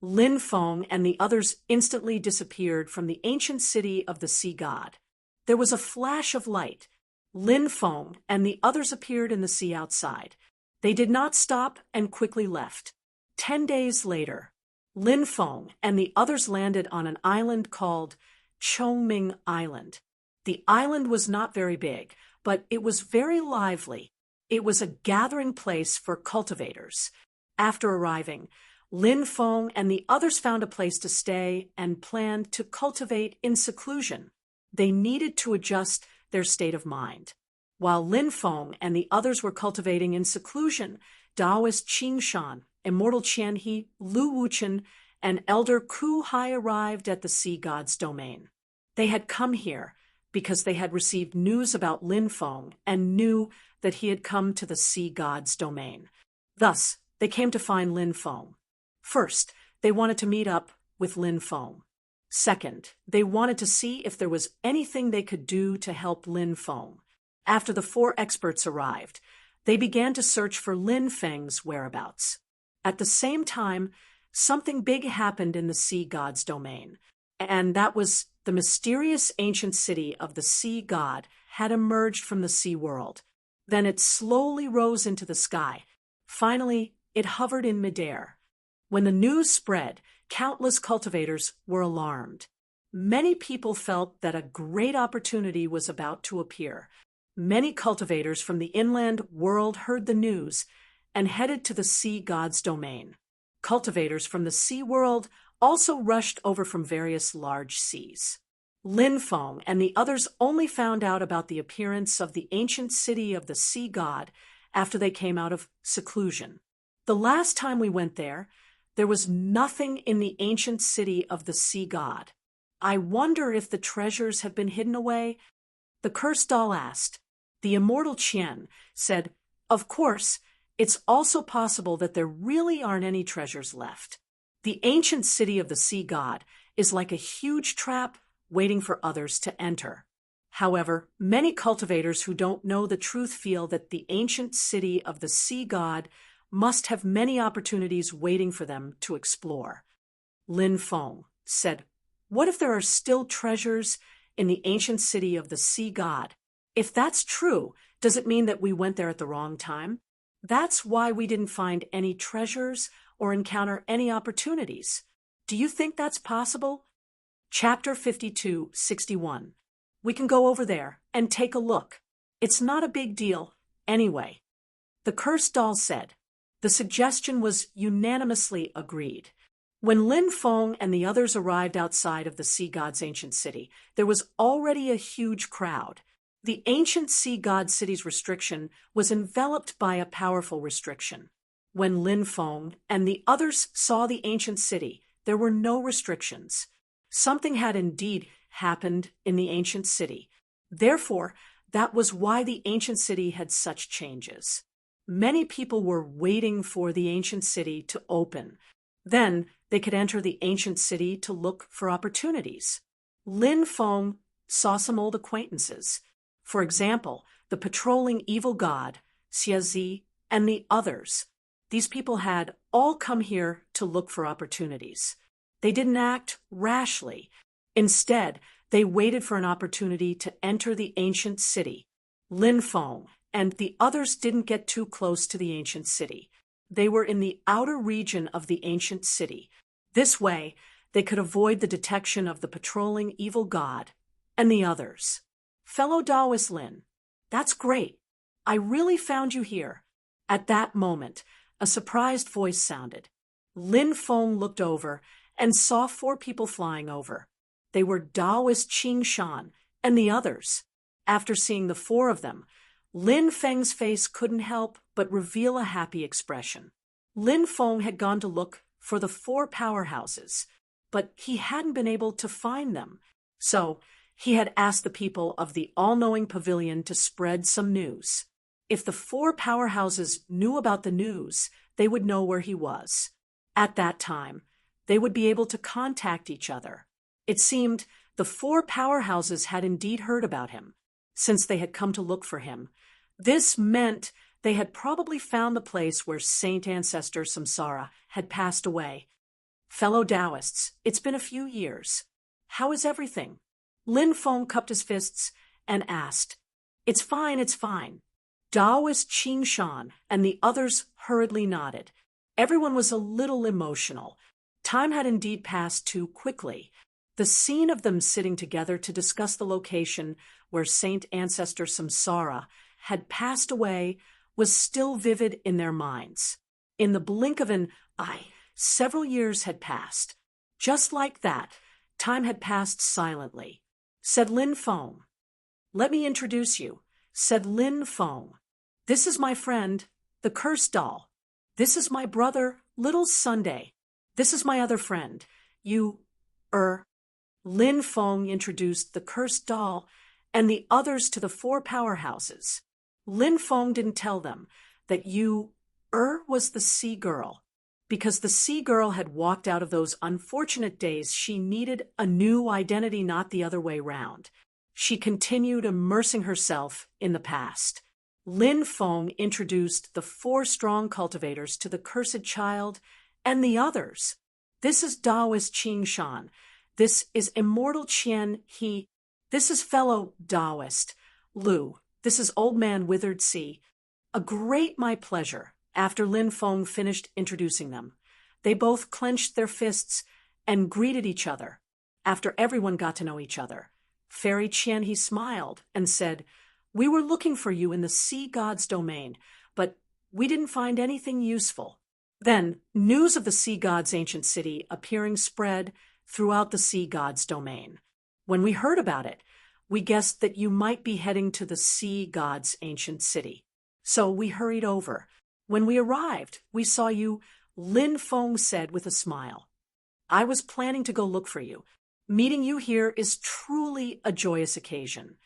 Lin Feng and the others instantly disappeared from the ancient city of the sea god. There was a flash of light. Lin Feng and the others appeared in the sea outside. They did not stop and quickly left. 10 days later, Lin Feng and the others landed on an island called Chongming Island. The island was not very big, but it was very lively. It was a gathering place for cultivators. After arriving, Lin Feng and the others found a place to stay and planned to cultivate in seclusion. They needed to adjust their state of mind. While Lin Feng and the others were cultivating in seclusion, Taoist Qing Shan, Immortal Qian He, Lu Wuchen, and Elder Ku Hai arrived at the sea god's domain. They had come here because they had received news about Lin Feng and knew that he had come to the sea god's domain. Thus, they came to find Lin Feng. First, they wanted to meet up with Lin Feng. Second, they wanted to see if there was anything they could do to help Lin Feng. After the 4 experts arrived, they began to search for Lin Feng's whereabouts. At the same time, something big happened in the sea god's domain, and that was the mysterious ancient city of the sea god had emerged from the sea world. Then it slowly rose into the sky. Finally, it hovered in midair. When the news spread, countless cultivators were alarmed. Many people felt that a great opportunity was about to appear. Many cultivators from the inland world heard the news and headed to the sea god's domain. Cultivators from the sea world also rushed over from various large seas. Lin Feng and the others only found out about the appearance of the ancient city of the sea god after they came out of seclusion. The last time we went there was nothing in the ancient city of the sea god. I wonder if the treasures have been hidden away? The cursed doll asked. The immortal Qian said, "Of course, it's also possible that there really aren't any treasures left. The ancient city of the sea god is like a huge trap waiting for others to enter." However, many cultivators who don't know the truth feel that the ancient city of the sea god must have many opportunities waiting for them to explore. Lin Feng said, "What if there are still treasures in the ancient city of the sea god? If that's true, does it mean that we went there at the wrong time? That's why we didn't find any treasures or encounter any opportunities. Do you think that's possible?" Chapter 52:61. We can go over there and take a look. It's not a big deal, anyway. The cursed doll said. The suggestion was unanimously agreed. When Lin Feng and the others arrived outside of the sea god's ancient city, there was already a huge crowd. The ancient sea god city's restriction was enveloped by a powerful restriction. When Lin Feng and the others saw the ancient city, there were no restrictions. Something had indeed happened in the ancient city. Therefore, that was why the ancient city had such changes. Many people were waiting for the ancient city to open. Then they could enter the ancient city to look for opportunities. Lin Feng saw some old acquaintances. For example, the patrolling evil god, Xiazi, and the others. These people had all come here to look for opportunities. They didn't act rashly. Instead, they waited for an opportunity to enter the ancient city. Lin Feng and the others didn't get too close to the ancient city. They were in the outer region of the ancient city. This way, they could avoid the detection of the patrolling evil god and the others. Fellow Taoist Lin, that's great. I really found you here. At that moment, a surprised voice sounded. Lin Feng looked over and saw 4 people flying over. They were Taoist Qing Shan and the others. After seeing the 4 of them, Lin Feng's face couldn't help but reveal a happy expression. Lin Feng had gone to look for the 4 powerhouses, but he hadn't been able to find them. So he had asked the people of the all-knowing pavilion to spread some news. If the 4 powerhouses knew about the news, they would know where he was. At that time, they would be able to contact each other. It seemed the 4 powerhouses had indeed heard about him, since they had come to look for him. This meant they had probably found the place where Saint Ancestor Samsara had passed away. Fellow Taoists, it's been a few years. How is everything? Lin Feng cupped his fists and asked. It's fine, it's fine. Taoist Qing Shan and the others hurriedly nodded. Everyone was a little emotional. Time had indeed passed too quickly. The scene of them sitting together to discuss the location where Saint Ancestor Samsara had passed away was still vivid in their minds. In the blink of an eye, several years had passed. Just like that, time had passed silently. Said Lin Feng. "Let me introduce you," said Lin Feng. "This is my friend, the Cursed Doll. This is my brother, Little Sunday. This is my other friend, Lin Feng introduced the Cursed Doll and the others to the four powerhouses. Lin Feng didn't tell them that was the Sea Girl. Because the Sea Girl had walked out of those unfortunate days, she needed a new identity, not the other way round. She continued immersing herself in the past. Lin Feng introduced the four strong cultivators to the Cursed Child and the others. This is Taoist Qing Shan. This is Immortal Qian He. This is fellow Taoist Lu. This is Old Man Withered Sea. A great my pleasure. After Lin Feng finished introducing them, they both clenched their fists and greeted each other. After everyone got to know each other, Fairy Qian He smiled and said, "We were looking for you in the Sea God's domain, but we didn't find anything useful." Then, news of the Sea God's ancient city appearing spread throughout the Sea God's domain. When we heard about it, we guessed that you might be heading to the Sea God's ancient city. So we hurried over. When we arrived, we saw you, Lin Feng said with a smile. "I was planning to go look for you. Meeting you here is truly a joyous occasion."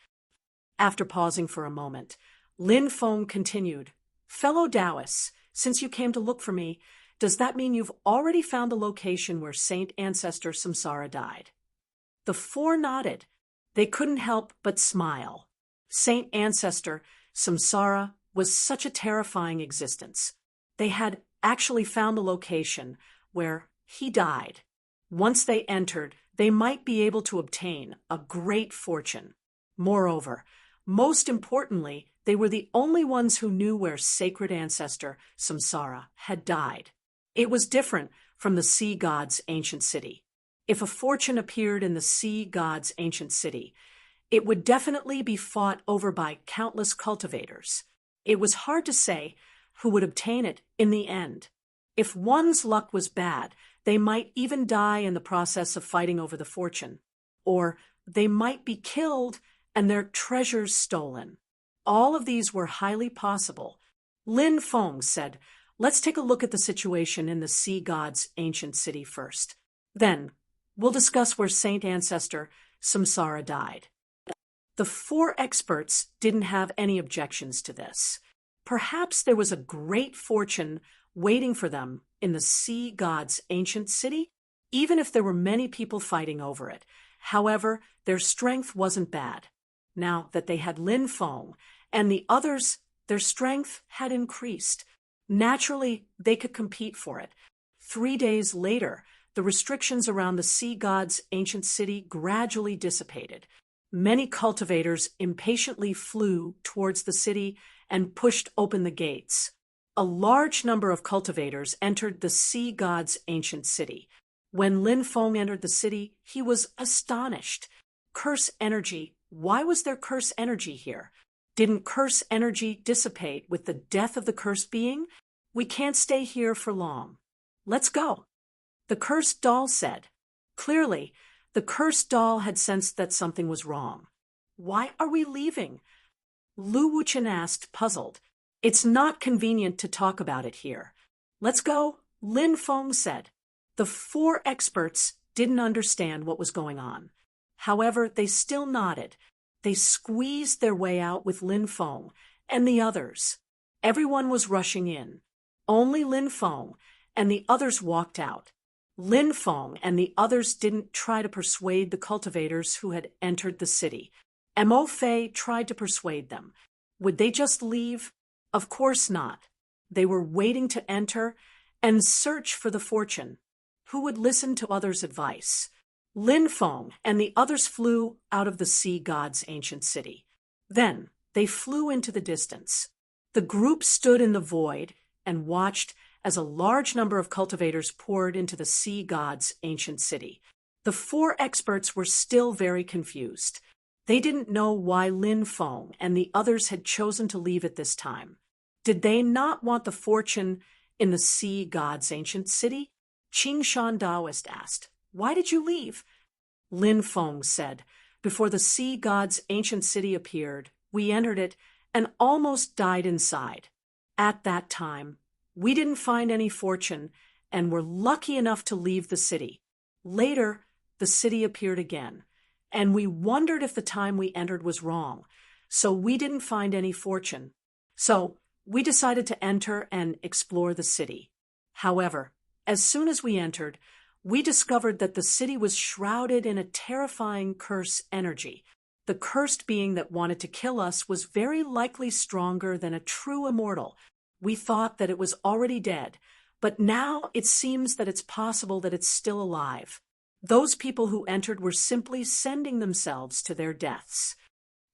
After pausing for a moment, Lin Feng continued, "Fellow Taoists, since you came to look for me, does that mean you've already found the location where Saint Ancestor Samsara died?" The four nodded. They couldn't help but smile. Saint Ancestor Samsara was such a terrifying existence. They had actually found the location where he died. Once they entered, they might be able to obtain a great fortune. Moreover, most importantly, they were the only ones who knew where sacred ancestor Samsara had died. It was different from the Sea God's ancient city. If a fortune appeared in the Sea God's ancient city, it would definitely be fought over by countless cultivators. It was hard to say who would obtain it in the end. If one's luck was bad, they might even die in the process of fighting over the fortune. Or they might be killed and their treasures stolen. All of these were highly possible. Lin Feng said, "Let's take a look at the situation in the Sea God's ancient city first. Then we'll discuss where Saint Ancestor Samsara died." The four experts didn't have any objections to this. Perhaps there was a great fortune waiting for them in the Sea God's ancient city, even if there were many people fighting over it. However, their strength wasn't bad. Now that they had Lin Feng and the others, their strength had increased. Naturally, they could compete for it. 3 days later, the restrictions around the Sea God's ancient city gradually dissipated. Many cultivators impatiently flew towards the city and pushed open the gates. A large number of cultivators entered the Sea God's ancient city. When Lin Feng entered the city, he was astonished. Curse energy. Why was there curse energy here? Didn't curse energy dissipate with the death of the cursed being? We can't stay here for long. Let's go. The Cursed Doll said. Clearly, the Cursed Doll had sensed that something was wrong. "Why are we leaving?" Lu Wuchen asked, puzzled. "It's not convenient to talk about it here." "Let's go," Lin Feng said. The four experts didn't understand what was going on. However, they still nodded. They squeezed their way out with Lin Feng and the others. Everyone was rushing in. Only Lin Feng and the others walked out. Lin Feng and the others didn't try to persuade the cultivators who had entered the city. Mo Fei tried to persuade them. Would they just leave? Of course not. They were waiting to enter and search for the fortune. Who would listen to others' advice? Lin Feng and the others flew out of the Sea God's ancient city. Then they flew into the distance. The group stood in the void and watched as a large number of cultivators poured into the Sea God's ancient city. The four experts were still very confused. They didn't know why Lin Feng and the others had chosen to leave at this time. Did they not want the fortune in the sea god's ancient city? Qing Shan Taoist asked. Why did you leave? Lin Feng said, before the sea god's ancient city appeared, we entered it and almost died inside. At that time, we didn't find any fortune and were lucky enough to leave the city. Later, the city appeared again, and we wondered if the time we entered was wrong, so we didn't find any fortune. So we decided to enter and explore the city. However, as soon as we entered, we discovered that the city was shrouded in a terrifying curse energy. The cursed being that wanted to kill us was very likely stronger than a true immortal. We thought that it was already dead, but now it seems that it's possible that it's still alive. Those people who entered were simply sending themselves to their deaths.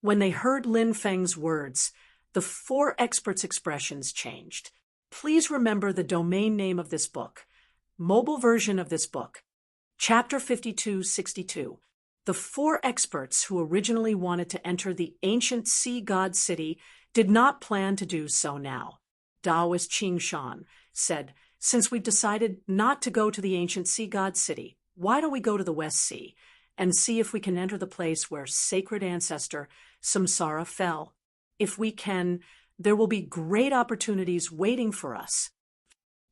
When they heard Lin Feng's words, the four experts' expressions changed. Please remember the domain name of this book. Mobile version of this book. Chapter 5262. The four experts who originally wanted to enter the ancient sea god city did not plan to do so now. Taoist Qing Shan said, since we've decided not to go to the ancient sea god city, why don't we go to the West Sea and see if we can enter the place where sacred ancestor Samsara fell? If we can, there will be great opportunities waiting for us.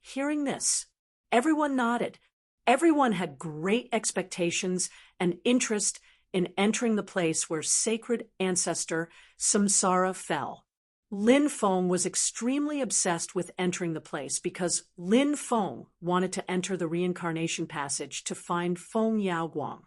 Hearing this, everyone nodded. Everyone had great expectations and interest in entering the place where sacred ancestor Samsara fell. Lin Feng was extremely obsessed with entering the place because Lin Feng wanted to enter the reincarnation passage to find Feng Yaoguang,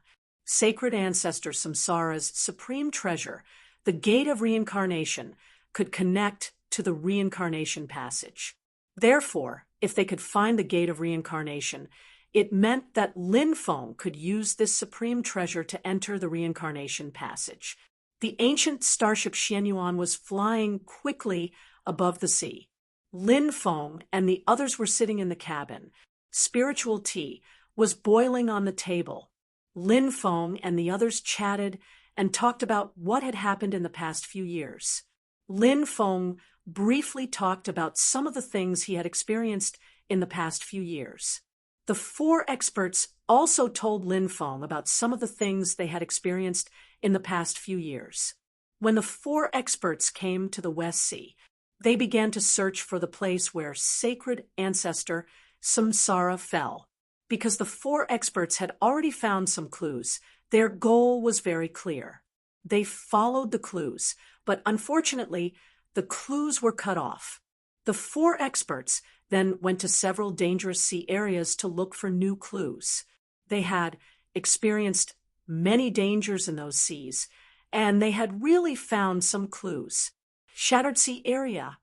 sacred ancestor Samsara's supreme treasure. The gate of reincarnation could connect to the reincarnation passage. Therefore, if they could find the gate of reincarnation, it meant that Lin Feng could use this supreme treasure to enter the reincarnation passage. The ancient starship Xianyuan was flying quickly above the sea. Lin Feng and the others were sitting in the cabin. Spiritual tea was boiling on the table. Lin Feng and the others chatted and talked about what had happened in the past few years. Lin Feng briefly talked about some of the things he had experienced in the past few years. The four experts also told Lin Feng about some of the things they had experienced in the past few years. When the four experts came to the West Sea, they began to search for the place where sacred ancestor Samsara fell. Because the four experts had already found some clues, their goal was very clear. They followed the clues, but unfortunately, the clues were cut off. The four experts then went to several dangerous sea areas to look for new clues. They had experienced many dangers in those seas, and they had really found some clues. Shattered Sea Area.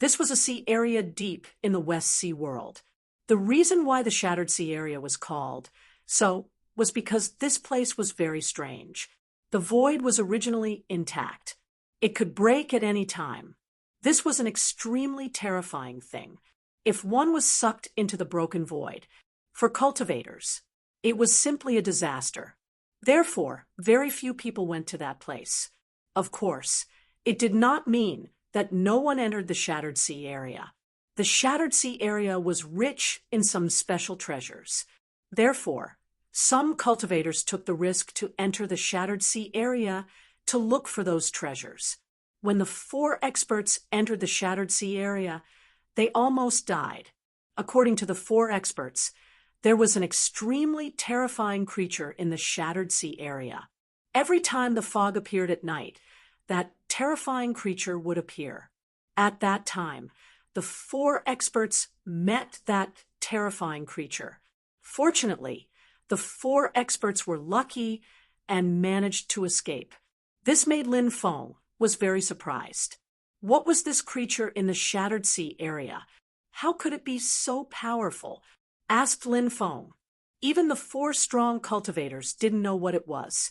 This was a sea area deep in the West Sea world. The reason why the Shattered Sea Area was called so was because this place was very strange. The void was originally intact. It could break at any time. This was an extremely terrifying thing. If one was sucked into the broken void, for cultivators, it was simply a disaster. Therefore, very few people went to that place. Of course, it did not mean that no one entered the Shattered Sea Area. The Shattered Sea Area was rich in some special treasures. Therefore, some cultivators took the risk to enter the Shattered Sea Area to look for those treasures. When the four experts entered the Shattered Sea Area, they almost died. According to the four experts, there was an extremely terrifying creature in the Shattered Sea Area. Every time the fog appeared at night, that terrifying creature would appear. At that time, the four experts met that terrifying creature. Fortunately, the four experts were lucky and managed to escape. This made Lin Feng was very surprised. What was this creature in the Shattered Sea Area? How could it be so powerful? Asked Lin Feng. Even the four strong cultivators didn't know what it was.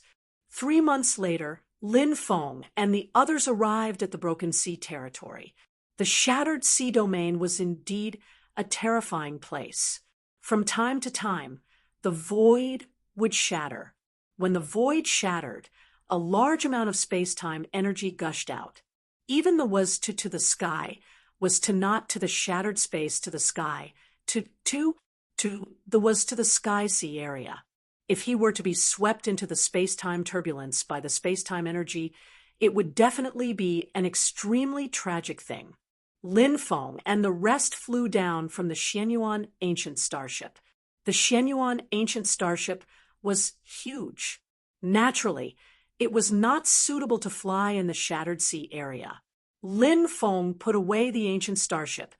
3 months later, Lin Feng and the others arrived at the Broken Sea territory. The Shattered Sea domain was indeed a terrifying place. From time to time, the void would shatter. When the void shattered, a large amount of space-time energy gushed out. Even the was to the sky was to not to the shattered space to the sky, to the was to the sky sea area. If he were to be swept into the space-time turbulence by the space-time energy, it would definitely be an extremely tragic thing. Lin Feng and the rest flew down from the Xianyuan ancient starship. The Xianyuan ancient starship was huge. Naturally, it was not suitable to fly in the shattered sea area. Lin Feng put away the ancient starship,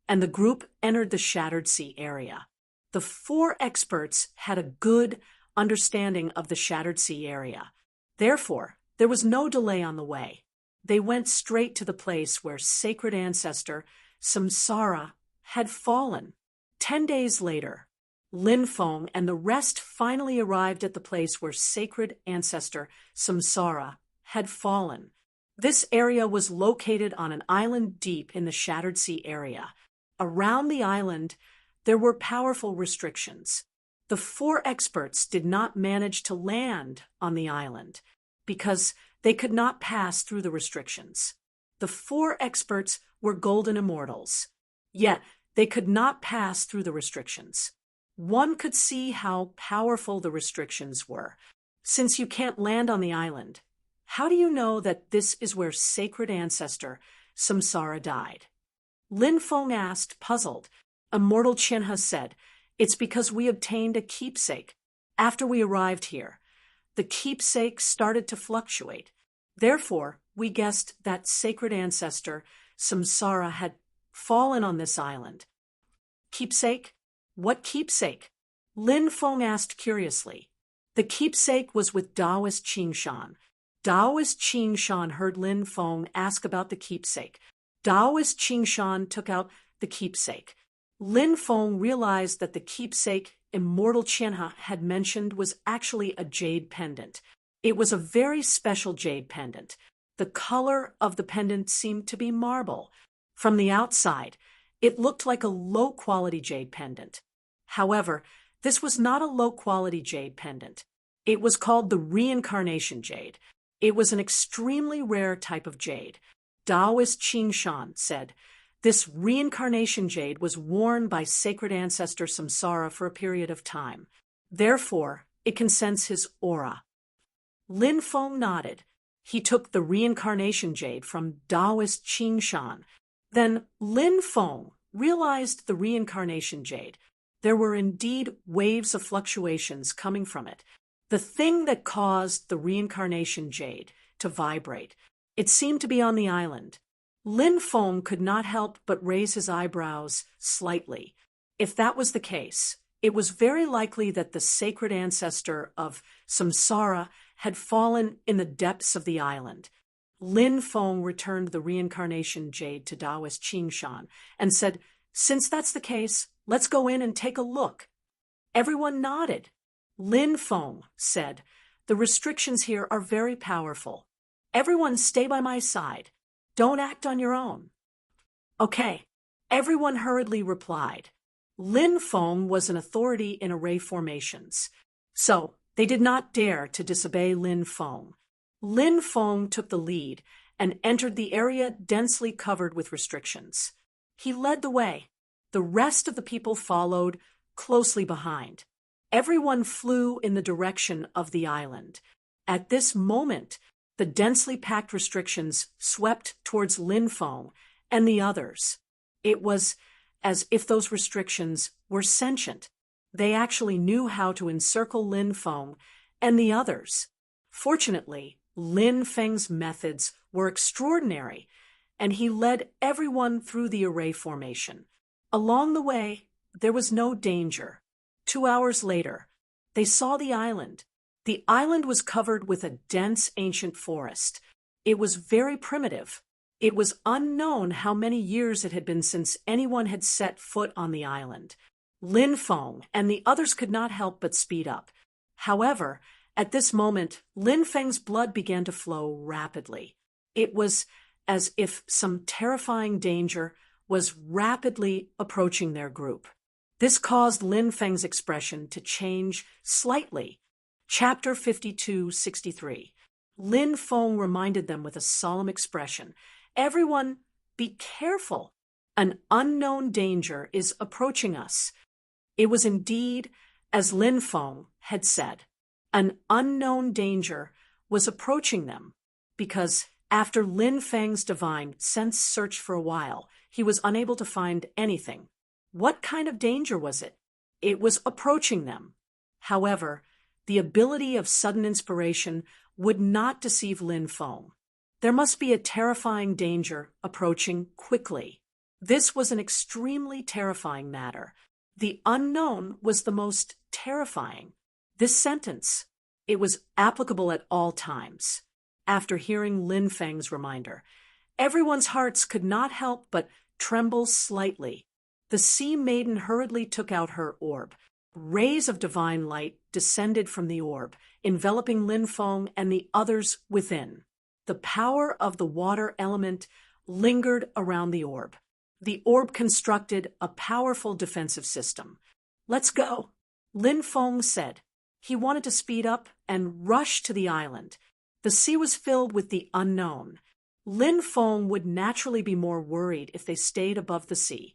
and the group entered the shattered sea area. The 4 experts had a good understanding of the shattered sea area. Therefore, there was no delay on the way. They went straight to the place where sacred ancestor Samsara had fallen. 10 days later, Lin Feng and the rest finally arrived at the place where sacred ancestor Samsara had fallen. This area was located on an island deep in the shattered sea area. Around the island, there were powerful restrictions. The 4 experts did not manage to land on the island because they could not pass through the restrictions. The 4 experts were golden immortals, yet they could not pass through the restrictions. One could see how powerful the restrictions were. Since you can't land on the island, how do you know that this is where sacred ancestor Samsara died? Lin Feng asked, puzzled. Immortal Chinha said, "It's because we obtained a keepsake. After we arrived here, the keepsake started to fluctuate. Therefore, we guessed that sacred ancestor Samsara had fallen on this island." Keepsake? What keepsake? Lin Feng asked curiously. The keepsake was with Taoist Qingshan. Taoist Qingshan heard Lin Feng ask about the keepsake. Taoist Qingshan took out the keepsake. Lin Feng realized that the keepsake Immortal Chinha had mentioned was actually a jade pendant. It was a very special jade pendant. The color of the pendant seemed to be marble. From the outside, it looked like a low-quality jade pendant. However, this was not a low-quality jade pendant. It was called the reincarnation jade. It was an extremely rare type of jade. Taoist Qingshan said, "This reincarnation jade was worn by sacred ancestor Samsara for a period of time. Therefore, it can sense his aura." Lin Feng nodded. He took the reincarnation jade from Taoist Qingshan. Then Lin Feng realized the reincarnation jade. There were indeed waves of fluctuations coming from it. The thing that caused the reincarnation jade to vibrate, it seemed to be on the island. Lin Feng could not help but raise his eyebrows slightly. If that was the case, it was very likely that the sacred ancestor of Samsara had fallen in the depths of the island. Lin Feng returned the reincarnation jade to Taoist Qingshan and said, "Since that's the case, let's go in and take a look." Everyone nodded. Lin Feng said, "The restrictions here are very powerful. Everyone stay by my side. Don't act on your own." "Okay," everyone hurriedly replied. Lin Feng was an authority in array formations, so they did not dare to disobey Lin Feng. Lin Feng took the lead and entered the area densely covered with restrictions. He led the way. The rest of the people followed closely behind. Everyone flew in the direction of the island. At this moment, the densely packed restrictions swept towards Lin Feng and the others. It was as if those restrictions were sentient. They actually knew how to encircle Lin Feng and the others. Fortunately, Lin Feng's methods were extraordinary, and he led everyone through the array formation. Along the way, there was no danger. 2 hours later, they saw the island. The island was covered with a dense ancient forest. It was very primitive. It was unknown how many years it had been since anyone had set foot on the island. Lin Feng and the others could not help but speed up. However, at this moment, Lin Feng's blood began to flow rapidly. It was as if some terrifying danger was rapidly approaching their group. This caused Lin Feng's expression to change slightly. Chapter 52:63. Lin Feng reminded them with a solemn expression, "Everyone, be careful. An unknown danger is approaching us." It was indeed, as Lin Feng had said, an unknown danger was approaching them, because after Lin Feng's divine sense searched for a while, he was unable to find anything. What kind of danger was it? It was approaching them. However, the ability of sudden inspiration would not deceive Lin Feng. There must be a terrifying danger approaching quickly. This was an extremely terrifying matter. The unknown was the most terrifying. This sentence, it was applicable at all times. After hearing Lin Feng's reminder, everyone's hearts could not help but tremble slightly. The sea maiden hurriedly took out her orb. Rays of divine light descended from the orb, enveloping Lin Feng and the others within. The power of the water element lingered around the orb. The orb constructed a powerful defensive system. "Let's go," Lin Feng said. He wanted to speed up and rush to the island. The sea was filled with the unknown. Lin Feng would naturally be more worried if they stayed above the sea.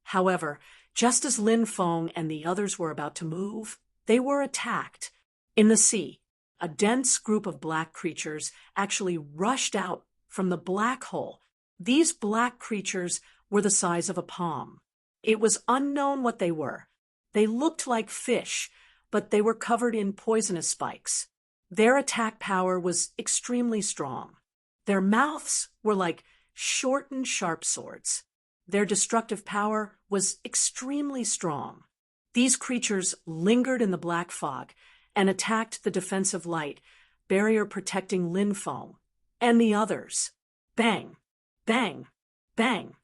However, just as Lin Feng and the others were about to move, they were attacked. In the sea, a dense group of black creatures actually rushed out from the black hole. These black creatures were the size of a palm. It was unknown what they were. They looked like fish, but they were covered in poisonous spikes. Their attack power was extremely strong. Their mouths were like short and sharp swords. Their destructive power was extremely strong. These creatures lingered in the black fog and attacked the defensive light barrier protecting Lin Feng and the others. Bang, bang, bang.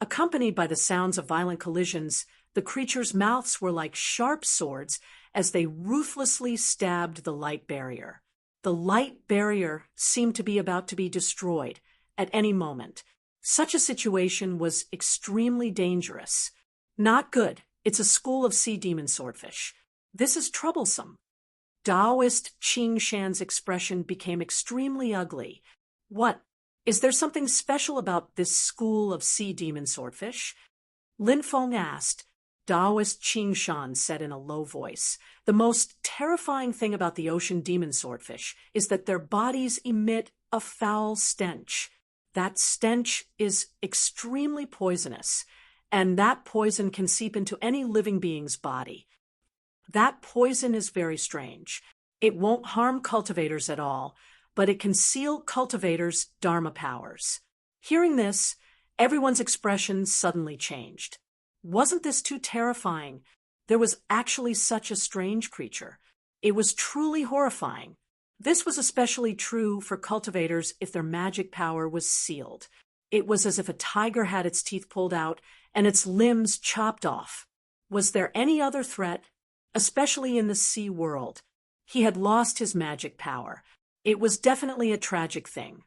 Accompanied by the sounds of violent collisions, the creatures' mouths were like sharp swords as they ruthlessly stabbed the light barrier. The light barrier seemed to be about to be destroyed at any moment. Such a situation was extremely dangerous. Not good. It's a school of sea demon swordfish. This is troublesome. Taoist Qing Shan's expression became extremely ugly. What? Is there something special about this school of sea demon swordfish? Lin Feng asked. Taoist Qing Shan said in a low voice, "The most terrifying thing about the ocean demon swordfish is that their bodies emit a foul stench. That stench is extremely poisonous, and that poison can seep into any living being's body. That poison is very strange. It won't harm cultivators at all, but it can seal cultivators' dharma powers." Hearing this, everyone's expression suddenly changed. Wasn't this too terrifying? There was actually such a strange creature. It was truly horrifying. This was especially true for cultivators if their magic power was sealed. It was as if a tiger had its teeth pulled out and its limbs chopped off. Was there any other threat? Especially in the sea world. He had lost his magic power. It was definitely a tragic thing.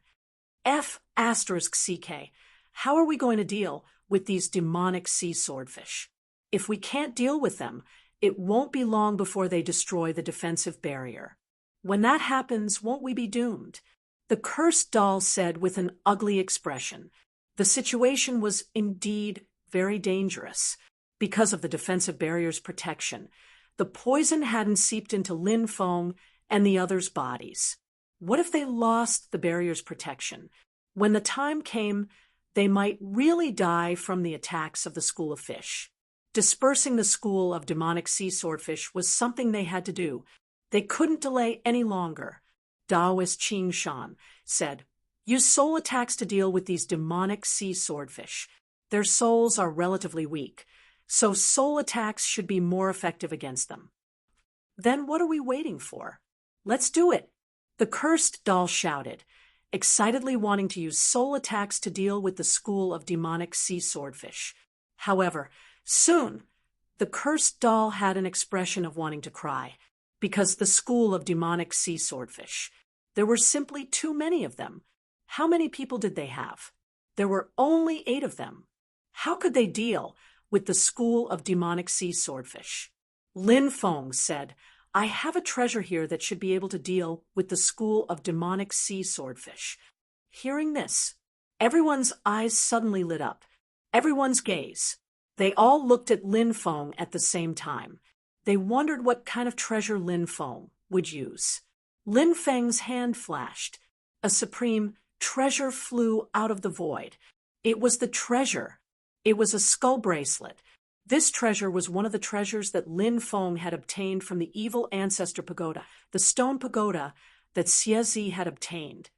F***CK. How are we going to deal with these demonic sea swordfish? If we can't deal with them, it won't be long before they destroy the defensive barrier. When that happens, won't we be doomed? The cursed doll said with an ugly expression. The situation was indeed very dangerous. Because of the defensive barrier's protection, the poison hadn't seeped into Lin Feng and the others' bodies. What if they lost the barrier's protection? When the time came, they might really die from the attacks of the school of fish. Dispersing the school of demonic sea swordfish was something they had to do. They couldn't delay any longer. Taoist Qing Shan said, "Use soul attacks to deal with these demonic sea swordfish. Their souls are relatively weak, so soul attacks should be more effective against them." Then what are we waiting for? Let's do it. The cursed doll shouted, excitedly wanting to use soul attacks to deal with the school of demonic sea swordfish. However, soon, the cursed doll had an expression of wanting to cry, because the school of demonic sea swordfish. There were simply too many of them. How many people did they have? There were only 8 of them. How could they deal with the school of demonic sea swordfish? Lin Feng said, I have a treasure here that should be able to deal with the school of demonic sea swordfish. Hearing this, everyone's eyes suddenly lit up. Everyone's gaze. They all looked at Lin Feng at the same time. They wondered what kind of treasure Lin Feng would use. Lin Feng's hand flashed. A supreme treasure flew out of the void. It was the treasure. It was a skull bracelet. This treasure was one of the treasures that Lin Feng had obtained from the evil ancestor pagoda, the stone pagoda that Xiezi had obtained.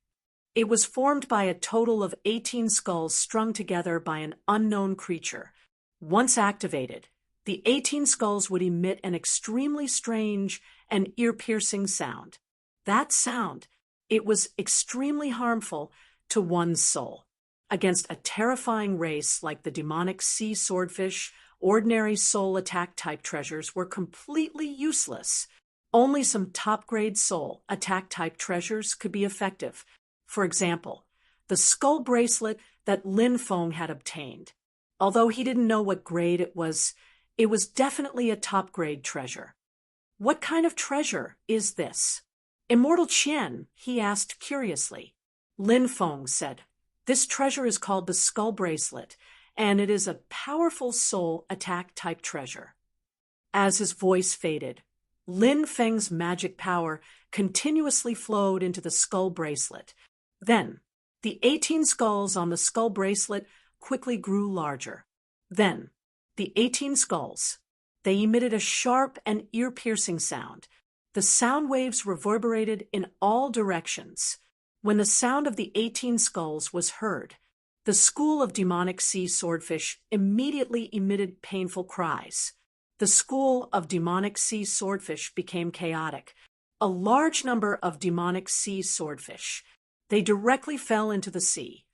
It was formed by a total of 18 skulls strung together by an unknown creature. Once activated, the 18 skulls would emit an extremely strange and ear-piercing sound. That sound, it was extremely harmful to one's soul. Against a terrifying race like the demonic sea swordfish, ordinary soul attack type treasures were completely useless. Only some top-grade soul attack type treasures could be effective. For example, the skull bracelet that Lin Feng had obtained. Although he didn't know what grade it was definitely a top-grade treasure. What kind of treasure is this? Immortal Qian, he asked curiously. Lin Feng said, "This treasure is called the skull bracelet, and it is a powerful soul attack type treasure." As his voice faded, Lin Feng's magic power continuously flowed into the skull bracelet. Then, the 18 skulls on the skull bracelet quickly grew larger. Then, the 18 skulls, they emitted a sharp and ear-piercing sound. The sound waves reverberated in all directions. When the sound of the 18 skulls was heard, the school of demonic sea swordfish immediately emitted painful cries. The school of demonic sea swordfish became chaotic. A large number of demonic sea swordfish, they directly fell into the sea.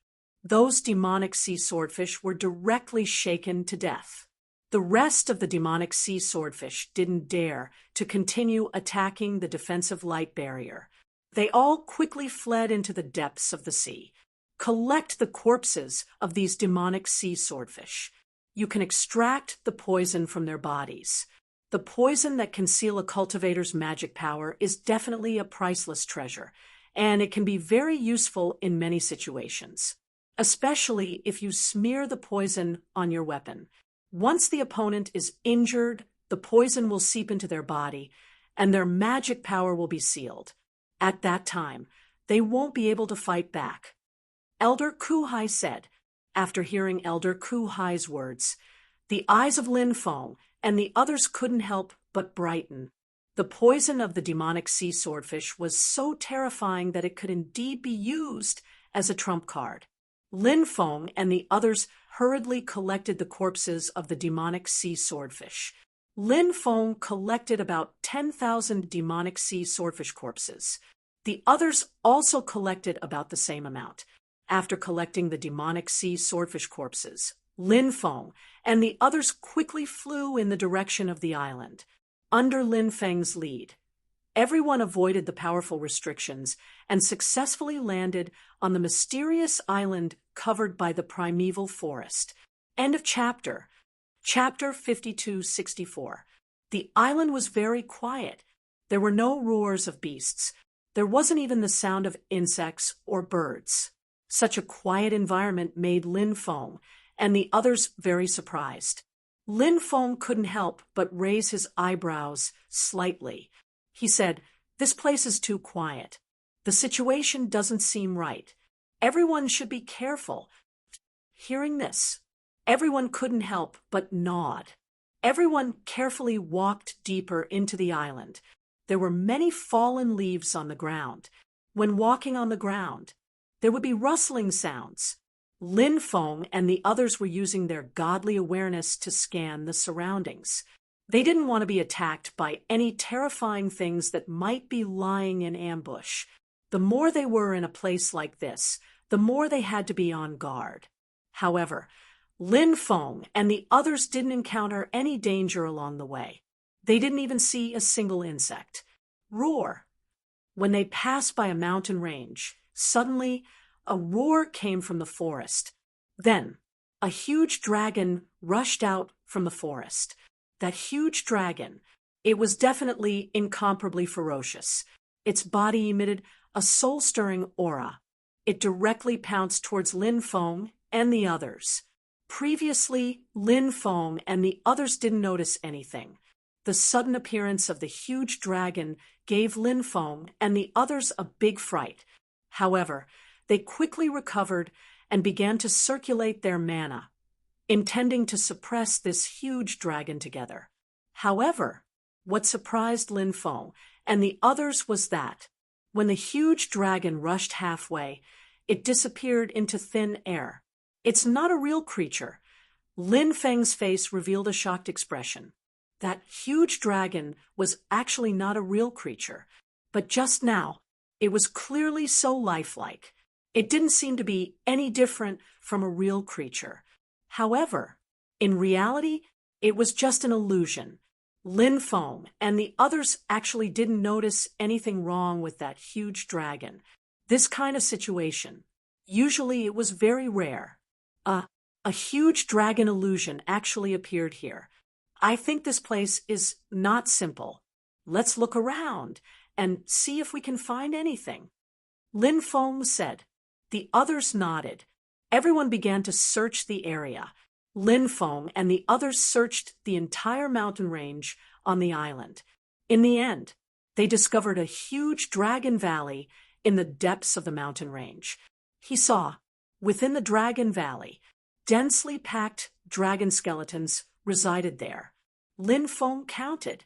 Those demonic sea swordfish were directly shaken to death. The rest of the demonic sea swordfish didn't dare to continue attacking the defensive light barrier. They all quickly fled into the depths of the sea. Collect the corpses of these demonic sea swordfish. You can extract the poison from their bodies. The poison that can seal a cultivator's magic power is definitely a priceless treasure, and it can be very useful in many situations, especially if you smear the poison on your weapon. Once the opponent is injured, the poison will seep into their body, and their magic power will be sealed. At that time, they won't be able to fight back. Elder Kuhai said, after hearing Elder Kuhai's words. The eyes of Lin Feng and the others couldn't help but brighten. The poison of the demonic sea swordfish was so terrifying that it could indeed be used as a trump card. Lin Feng and the others hurriedly collected the corpses of the demonic sea swordfish. Lin Feng collected about 10,000 demonic sea swordfish corpses. The others also collected about the same amount. After collecting the demonic sea swordfish corpses, Lin Feng and the others quickly flew in the direction of the island. Under Lin Feng's lead, everyone avoided the powerful restrictions and successfully landed on the mysterious island covered by the primeval forest. End of chapter. Chapter 5264. The island was very quiet. There were no roars of beasts. There wasn't even the sound of insects or birds. Such a quiet environment made Lin Feng and the others very surprised. Lin Feng couldn't help but raise his eyebrows slightly. He said, "This place is too quiet. The situation doesn't seem right. Everyone should be careful." Hearing this, everyone couldn't help but nod. Everyone carefully walked deeper into the island. There were many fallen leaves on the ground. When walking on the ground, there would be rustling sounds. Lin Feng and the others were using their godly awareness to scan the surroundings. They didn't want to be attacked by any terrifying things that might be lying in ambush. The more they were in a place like this, the more they had to be on guard. However, Lin Feng and the others didn't encounter any danger along the way. They didn't even see a single insect. Roar. When they passed by a mountain range, suddenly a roar came from the forest. Then, a huge dragon rushed out from the forest. That huge dragon, It was definitely incomparably ferocious. Its body emitted a soul-stirring aura. It directly pounced towards Lin Feng and the others. Previously, Lin Feng and the others didn't notice anything. The sudden appearance of the huge dragon gave Lin Feng and the others a big fright. However, they quickly recovered and began to circulate their mana, intending to suppress this huge dragon together. However, what surprised Lin Feng and the others was that, when the huge dragon rushed halfway, it disappeared into thin air. It's not a real creature. Lin Feng's face revealed a shocked expression. That huge dragon was actually not a real creature, but just now, it was clearly so lifelike. It didn't seem to be any different from a real creature. However, in reality, it was just an illusion. Lin Feng and the others actually didn't notice anything wrong with that huge dragon. This kind of situation, usually it was very rare. A huge dragon illusion actually appeared here. I think this place is not simple. Let's look around and see if we can find anything. Lin Feng said. The others nodded. Everyone began to search the area. Lin Feng and the others searched the entire mountain range on the island. In the end, they discovered a huge dragon valley in the depths of the mountain range. He saw, within the dragon valley, densely packed dragon skeletons resided there. Lin Feng counted.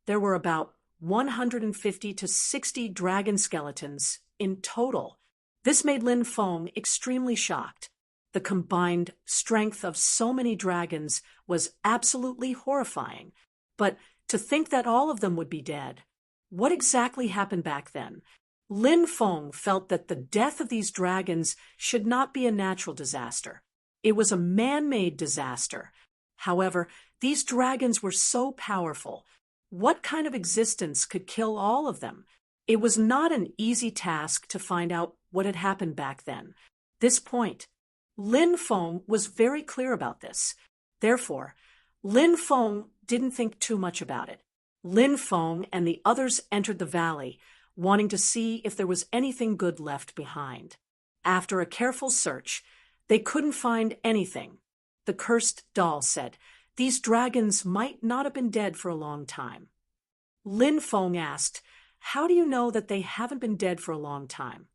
There were about 150 to 60 dragon skeletons in total. This made Lin Feng extremely shocked. The combined strength of so many dragons was absolutely horrifying. But to think that all of them would be dead. What exactly happened back then? Lin Feng felt that the death of these dragons should not be a natural disaster. It was a man-made disaster. However, these dragons were so powerful. What kind of existence could kill all of them? It was not an easy task to find out what had happened back then. This point, Lin Feng was very clear about this. Therefore, Lin Feng didn't think too much about it. Lin Feng and the others entered the valley, wanting to see if there was anything good left behind. After a careful search, they couldn't find anything. The cursed doll said, "These dragons might not have been dead for a long time." Lin Feng asked, "How do you know that they haven't been dead for a long time?"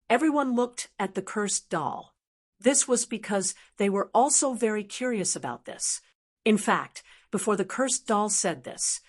Everyone looked at the cursed doll. This was because they were also very curious about this. In fact, before the cursed doll said this,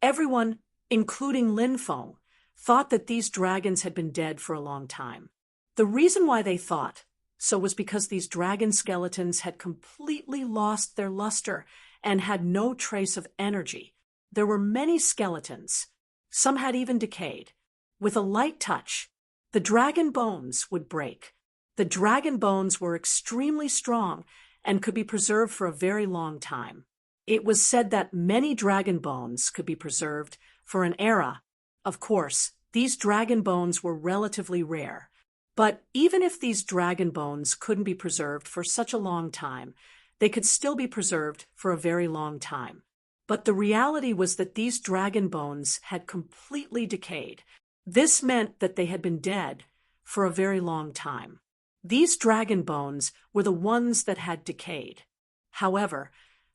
everyone, including Lin Feng, thought that these dragons had been dead for a long time. The reason why they thought so was because these dragon skeletons had completely lost their luster and had no trace of energy. There were many skeletons. Some had even decayed. With a light touch, the dragon bones would break. The dragon bones were extremely strong and could be preserved for a very long time. It was said that many dragon bones could be preserved for an era. Of course, these dragon bones were relatively rare. But even if these dragon bones couldn't be preserved for such a long time, they could still be preserved for a very long time. But the reality was that these dragon bones had completely decayed. This meant that they had been dead for a very long time. These dragon bones were the ones that had decayed. However,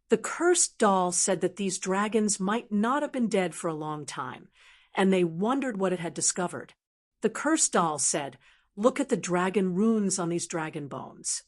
the cursed doll said that these dragons might not have been dead for a long time, and they wondered what it had discovered. The cursed doll said, "Look at the dragon runes on these dragon bones."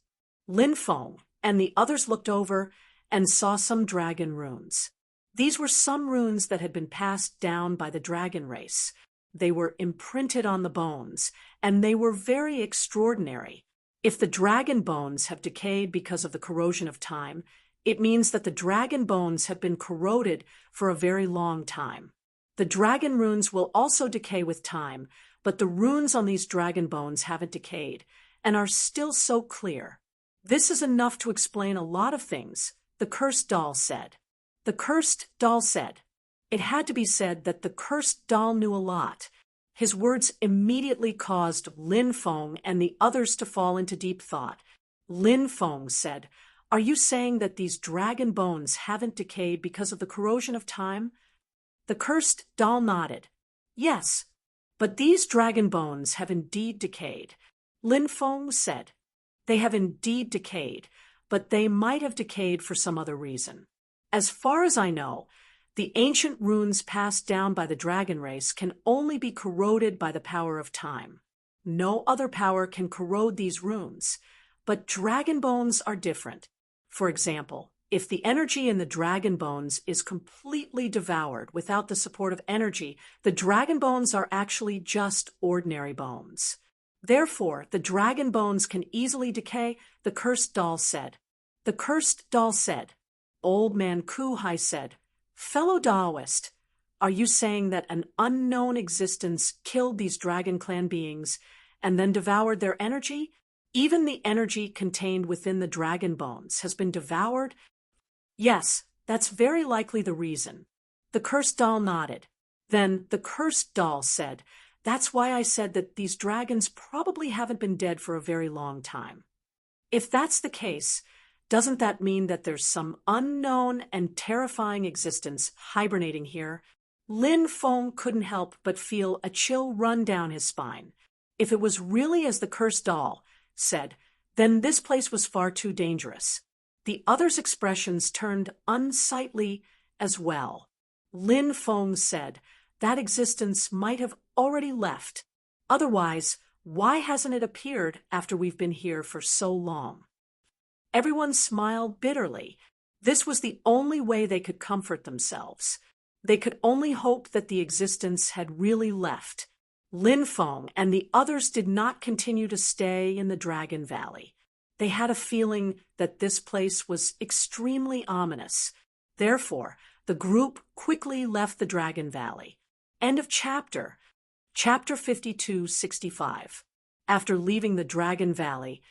Lin Feng and the others looked over and saw some dragon runes. These were some runes that had been passed down by the dragon race. They were imprinted on the bones, and they were very extraordinary. If the dragon bones have decayed because of the corrosion of time, it means that the dragon bones have been corroded for a very long time. The dragon runes will also decay with time, but the runes on these dragon bones haven't decayed and are still so clear. This is enough to explain a lot of things, the cursed doll said. The cursed doll said. It had to be said that the cursed doll knew a lot. His words immediately caused Lin Feng and the others to fall into deep thought. Lin Feng said, "Are you saying that these dragon bones haven't decayed because of the corrosion of time?" The cursed doll nodded. Yes, but these dragon bones have indeed decayed. Lin Feng said. They have indeed decayed, but they might have decayed for some other reason. As far as I know, the ancient runes passed down by the dragon race can only be corroded by the power of time. No other power can corrode these runes, but dragon bones are different. For example, if the energy in the dragon bones is completely devoured without the support of energy, the dragon bones are actually just ordinary bones. Therefore, the dragon bones can easily decay, the cursed doll said. The cursed doll said. Old man Kuhai said, Fellow Taoist, are you saying that an unknown existence killed these dragon clan beings and then devoured their energy? Even the energy contained within the dragon bones has been devoured? Yes, that's very likely the reason. The cursed doll nodded. Then the cursed doll said, That's why I said that these dragons probably haven't been dead for a very long time. If that's the case, doesn't that mean that there's some unknown and terrifying existence hibernating here? Lin Feng couldn't help but feel a chill run down his spine. If it was really as the cursed doll said, then this place was far too dangerous. The others' expressions turned unsightly as well. Lin Feng said, That existence might have already left. Otherwise, why hasn't it appeared after we've been here for so long? Everyone smiled bitterly. This was the only way they could comfort themselves. They could only hope that the existence had really left. Lin Feng and the others did not continue to stay in the Dragon Valley. They had a feeling that this place was extremely ominous. Therefore, the group quickly left the Dragon Valley. End of chapter. Chapter 52-65. After leaving the Dragon Valley,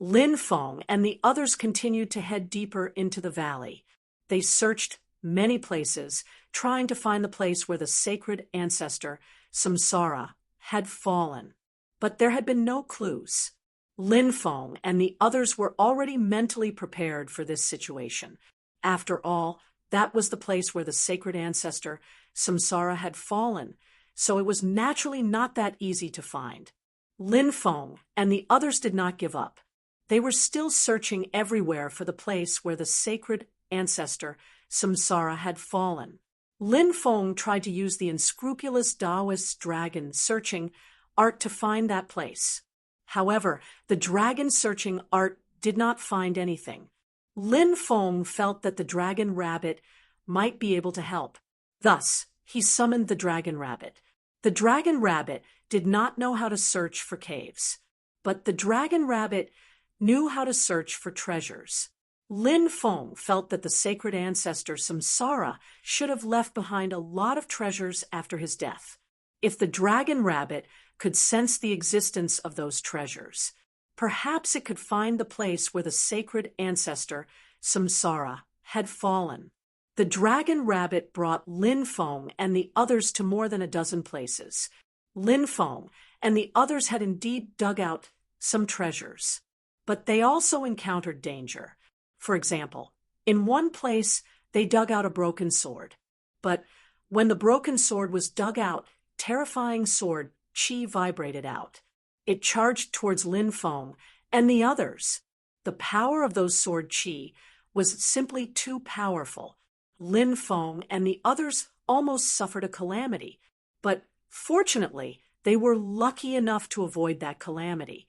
Lin Feng and the others continued to head deeper into the valley. They searched many places, trying to find the place where the sacred ancestor, Samsara, had fallen. But there had been no clues. Lin Feng and the others were already mentally prepared for this situation. After all, that was the place where the sacred ancestor, Samsara, had fallen, so it was naturally not that easy to find. Lin Feng and the others did not give up. They were still searching everywhere for the place where the sacred ancestor, Samsara, had fallen. Lin Feng tried to use the unscrupulous Taoist dragon searching art to find that place. However, the dragon searching art did not find anything. Lin Feng felt that the dragon rabbit might be able to help. Thus, he summoned the dragon rabbit. The dragon rabbit did not know how to search for caves, but the dragon rabbit knew how to search for treasures. Lin Feng felt that the sacred ancestor Samsara should have left behind a lot of treasures after his death. If the dragon rabbit could sense the existence of those treasures, perhaps it could find the place where the sacred ancestor Samsara had fallen. The dragon rabbit brought Lin Feng and the others to more than a dozen places. Lin Feng and the others had indeed dug out some treasures, but they also encountered danger. For example, in one place, they dug out a broken sword. But when the broken sword was dug out, terrifying sword qi vibrated out. It charged towards Lin Feng and the others. The power of those sword qi was simply too powerful. Lin Feng and the others almost suffered a calamity, but fortunately, they were lucky enough to avoid that calamity.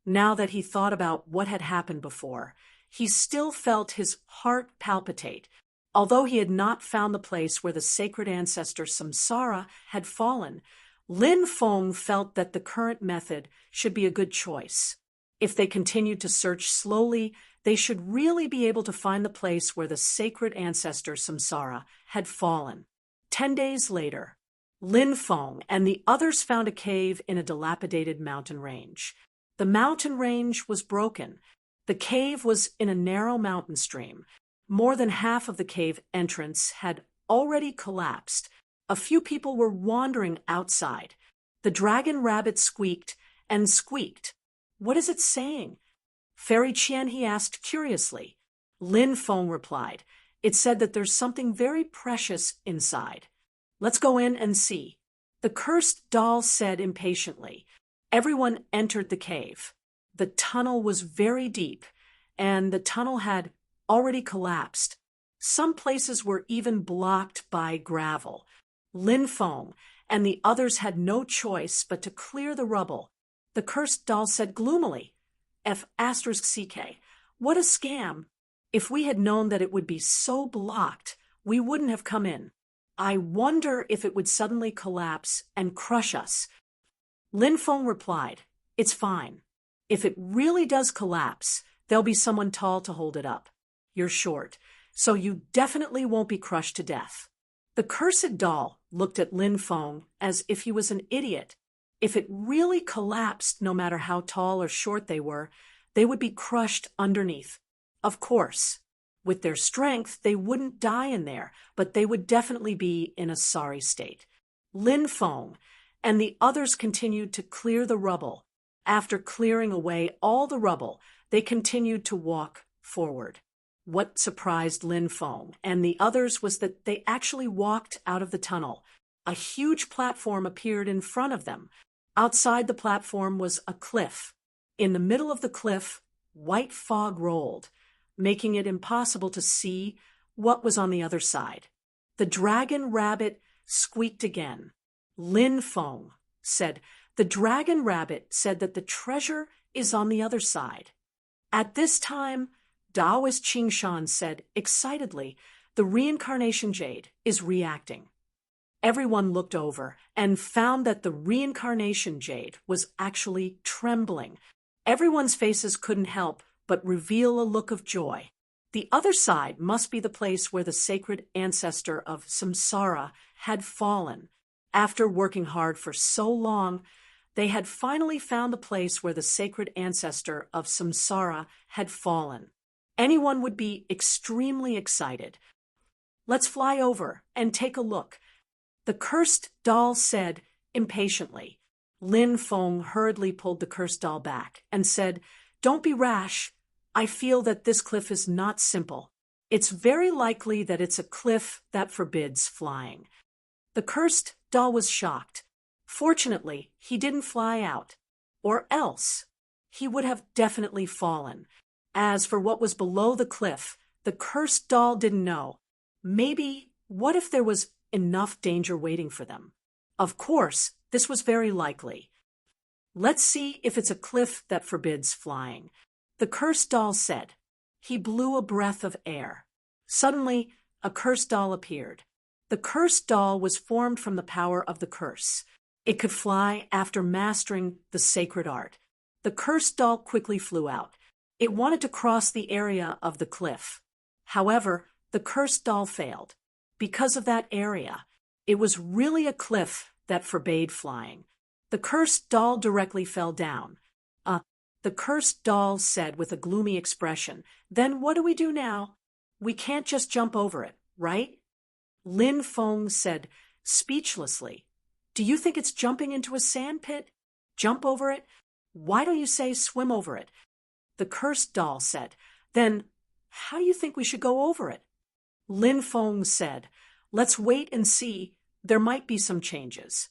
Now that he thought about what had happened before, he still felt his heart palpitate. Although he had not found the place where the sacred ancestor Samsara had fallen, Lin Feng felt that the current method should be a good choice. If they continued to search slowly, they should really be able to find the place where the sacred ancestor Samsara had fallen. 10 days later, Lin Feng and the others found a cave in a dilapidated mountain range. The mountain range was broken. The cave was in a narrow mountain stream. More than half of the cave entrance had already collapsed. A few people were wandering outside. The dragon rabbit squeaked and squeaked. What is it saying? Fairy Qian, he asked curiously. Lin Feng replied. It said that there's something very precious inside. Let's go in and see. The cursed doll said impatiently. Everyone entered the cave. The tunnel was very deep, and the tunnel had already collapsed. Some places were even blocked by gravel. Lin Feng and the others had no choice but to clear the rubble. The cursed doll said gloomily, F***CK, what a scam. If we had known that it would be so blocked, we wouldn't have come in. I wonder if it would suddenly collapse and crush us. Lin Feng replied, it's fine. If it really does collapse, there'll be someone tall to hold it up. You're short, so you definitely won't be crushed to death. The cursed doll looked at Lin Feng as if he was an idiot. If it really collapsed, no matter how tall or short they would be crushed underneath. Of course, with their strength, they wouldn't die in there, but they would definitely be in a sorry state. Lin Feng and the others continued to clear the rubble. After clearing away all the rubble, they continued to walk forward. What surprised Lin Feng and the others was that they actually walked out of the tunnel. A huge platform appeared in front of them. Outside the platform was a cliff. In the middle of the cliff, white fog rolled, making it impossible to see what was on the other side. The dragon rabbit squeaked again. Lin Feng said, the dragon rabbit said that the treasure is on the other side. At this time, Taoist Qingshan said excitedly, the reincarnation jade is reacting. Everyone looked over and found that the reincarnation jade was actually trembling. Everyone's faces couldn't help but reveal a look of joy. The other side must be the place where the sacred ancestor of samsara had fallen. After working hard for so long, they had finally found the place where the sacred ancestor of samsara had fallen. Anyone would be extremely excited. Let's fly over and take a look. The cursed doll said impatiently. Lin Feng hurriedly pulled the cursed doll back and said, don't be rash. I feel that this cliff is not simple. It's very likely that it's a cliff that forbids flying. The cursed doll was shocked. Fortunately, he didn't fly out, or else he would have definitely fallen. As for what was below the cliff, the cursed doll didn't know. Maybe, what if there was enough danger waiting for them? Of course, this was very likely. Let's see if it's a cliff that forbids flying. The cursed doll said. He blew a breath of air. Suddenly, a cursed doll appeared. The cursed doll was formed from the power of the curse. It could fly after mastering the sacred art. The cursed doll quickly flew out. It wanted to cross the area of the cliff. However, the cursed doll failed. Because of that area, it was really a cliff that forbade flying. The cursed doll directly fell down. The cursed doll said with a gloomy expression, then what do we do now? We can't just jump over it, right? Lin Feng said speechlessly, do you think it's jumping into a sand pit? Jump over it? Why don't you say swim over it? The cursed doll said, then how do you think we should go over it? Lin Feng said, let's wait and see. There might be some changes.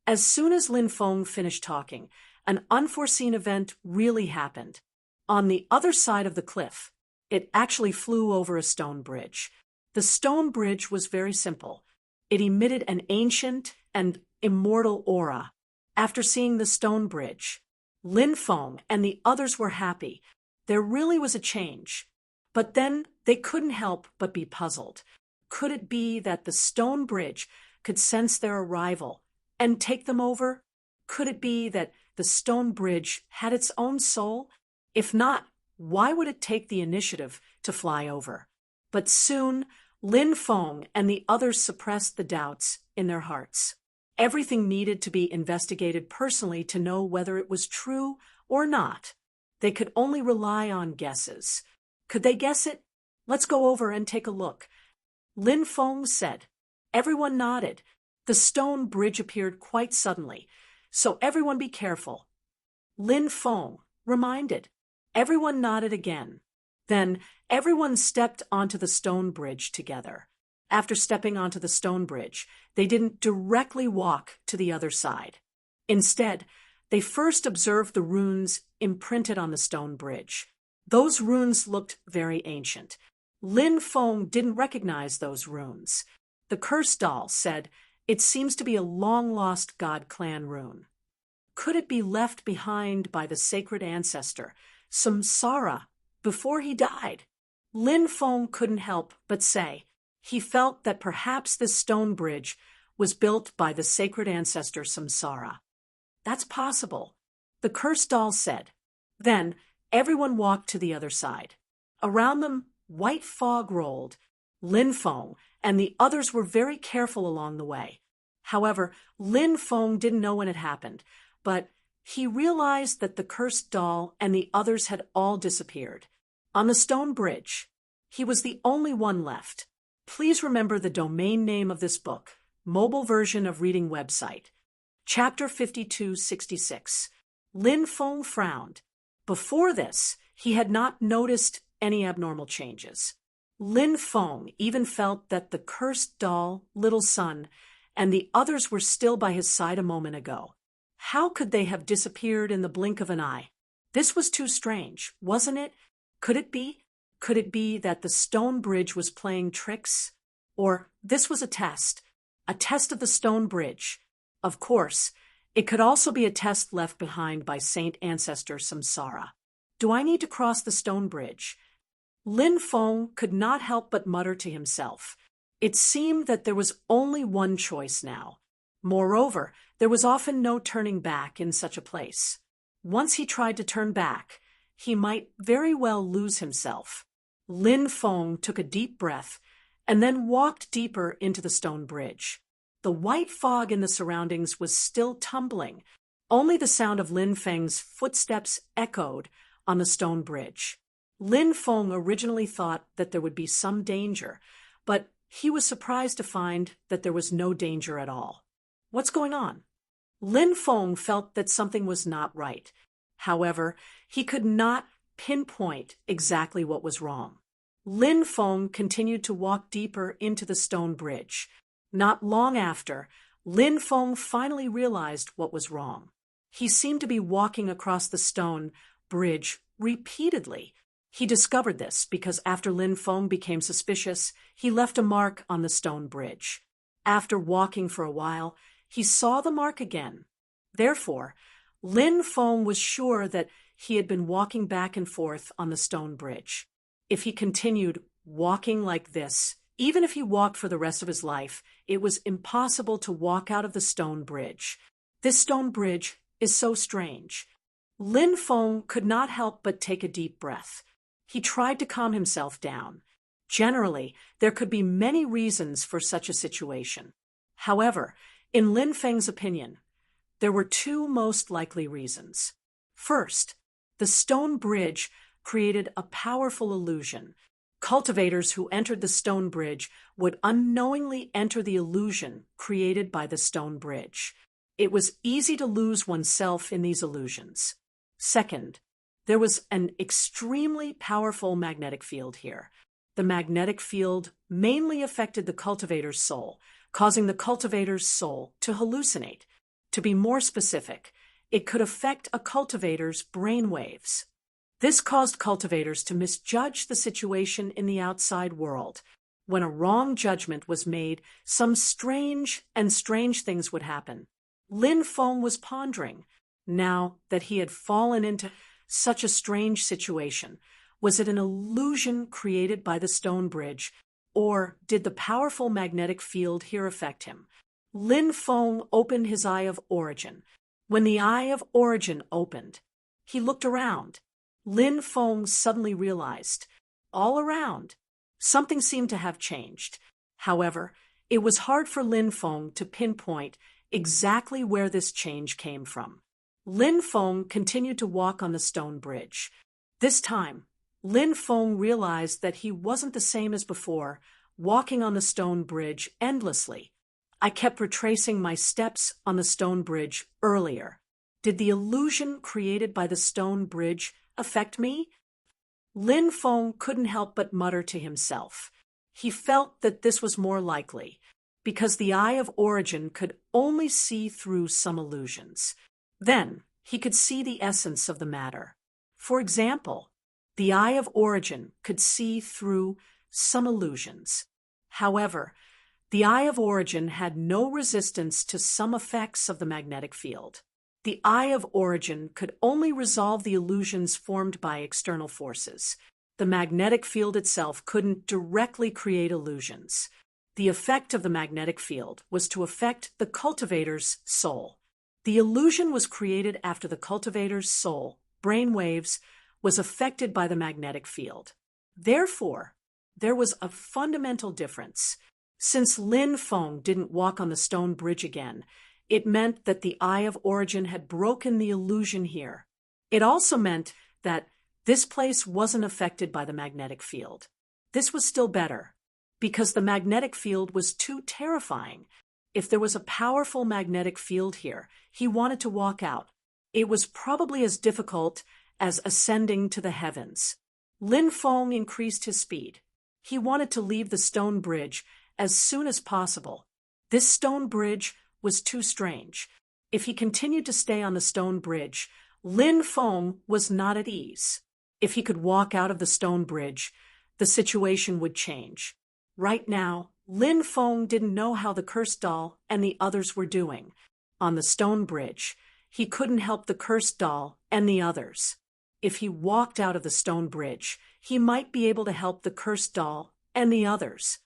As soon as Lin Feng finished talking, an unforeseen event really happened. On the other side of the cliff, it actually flew over a stone bridge. The stone bridge was very simple. It emitted an ancient and immortal aura. After seeing the stone bridge, Lin Feng and the others were happy. There really was a change. But then they couldn't help but be puzzled. Could it be that the stone bridge could sense their arrival and take them over? Could it be that the stone bridge had its own soul? If not, why would it take the initiative to fly over? But soon, Lin Feng and the others suppressed the doubts in their hearts. Everything needed to be investigated personally to know whether it was true or not. They could only rely on guesses. Could they guess it? Let's go over and take a look. Lin Feng said. Everyone nodded. The stone bridge appeared quite suddenly, so everyone be careful. Lin Feng reminded. Everyone nodded again. Then everyone stepped onto the stone bridge together. After stepping onto the stone bridge, they didn't directly walk to the other side. Instead, they first observed the runes imprinted on the stone bridge. Those runes looked very ancient. Lin Feng didn't recognize those runes. The cursed doll said, "It seems to be a long-lost God clan rune. Could it be left behind by the sacred ancestor, Samsara, before he died?" Lin Feng couldn't help but say he felt that perhaps this stone bridge was built by the sacred ancestor Samsara. "That's possible," the cursed doll said. Then everyone walked to the other side. Around them, white fog rolled. Lin Feng and the others were very careful along the way. However, Lin Feng didn't know when it happened, but he realized that the cursed doll and the others had all disappeared. On the stone bridge, he was the only one left. Please remember the domain name of this book, mobile version of reading website. Chapter 5266. Lin Feng frowned. Before this, he had not noticed any abnormal changes. Lin Feng even felt that the cursed doll, little son, and the others were still by his side a moment ago. How could they have disappeared in the blink of an eye? This was too strange, wasn't it? Could it be? Could it be that the stone bridge was playing tricks? Or this was a test of the stone bridge. Of course, it could also be a test left behind by Saint Ancestor Samsara. Do I need to cross the stone bridge? Lin Feng could not help but mutter to himself. It seemed that there was only one choice now. Moreover, there was often no turning back in such a place. Once he tried to turn back, he might very well lose himself. Lin Feng took a deep breath and then walked deeper into the stone bridge. The white fog in the surroundings was still tumbling. Only the sound of Lin Feng's footsteps echoed on the stone bridge. Lin Feng originally thought that there would be some danger, but he was surprised to find that there was no danger at all. What's going on? Lin Feng felt that something was not right. However, he could not pinpoint exactly what was wrong. Lin Feng continued to walk deeper into the stone bridge. Not long after, Lin Feng finally realized what was wrong. He seemed to be walking across the stone bridge repeatedly. He discovered this because after Lin Feng became suspicious, he left a mark on the stone bridge. After walking for a while, he saw the mark again. Therefore, Lin Feng was sure that he had been walking back and forth on the stone bridge. If he continued walking like this, even if he walked for the rest of his life, it was impossible to walk out of the stone bridge. This stone bridge is so strange. Lin Feng could not help but take a deep breath. He tried to calm himself down. Generally, there could be many reasons for such a situation. However, in Lin Feng's opinion, there were two most likely reasons. First, the stone bridge created a powerful illusion. Cultivators who entered the stone bridge would unknowingly enter the illusion created by the stone bridge. It was easy to lose oneself in these illusions. Second, there was an extremely powerful magnetic field here. The magnetic field mainly affected the cultivator's soul, causing the cultivator's soul to hallucinate. To be more specific, it could affect a cultivator's brainwaves. This caused cultivators to misjudge the situation in the outside world. When a wrong judgment was made, some strange things would happen. Lin Feng was pondering, now that he had fallen into such a strange situation. Was it an illusion created by the stone bridge, or did the powerful magnetic field here affect him? Lin Feng opened his eye of origin. When the eye of origin opened, he looked around. Lin Feng suddenly realized, all around, something seemed to have changed. However, it was hard for Lin Feng to pinpoint exactly where this change came from. Lin Feng continued to walk on the stone bridge. This time, Lin Feng realized that he wasn't the same as before, walking on the stone bridge endlessly. I kept retracing my steps on the stone bridge earlier. Did the illusion created by the stone bridge affect me? Lin Feng couldn't help but mutter to himself. He felt that this was more likely, because the eye of origin could only see through some illusions. Then, he could see the essence of the matter. For example, the eye of origin could see through some illusions. However, the eye of origin had no resistance to some effects of the magnetic field. The eye of origin could only resolve the illusions formed by external forces. The magnetic field itself couldn't directly create illusions. The effect of the magnetic field was to affect the cultivator's soul. The illusion was created after the cultivator's soul, brain waves, was affected by the magnetic field. Therefore, there was a fundamental difference. Since Lin Feng didn't walk on the stone bridge again, it meant that the eye of origin had broken the illusion here. It also meant that this place wasn't affected by the magnetic field. This was still better, because the magnetic field was too terrifying. If there was a powerful magnetic field here, he wanted to walk out. It was probably as difficult as ascending to the heavens. Lin Feng increased his speed. He wanted to leave the stone bridge as soon as possible. This stone bridge was too strange. If he continued to stay on the stone bridge, Lin Feng was not at ease. If he could walk out of the stone bridge, the situation would change. Right now, Lin Feng didn't know how the cursed doll and the others were doing. On the stone bridge, he couldn't help the cursed doll and the others. If he walked out of the stone bridge, he might be able to help the cursed doll and the others.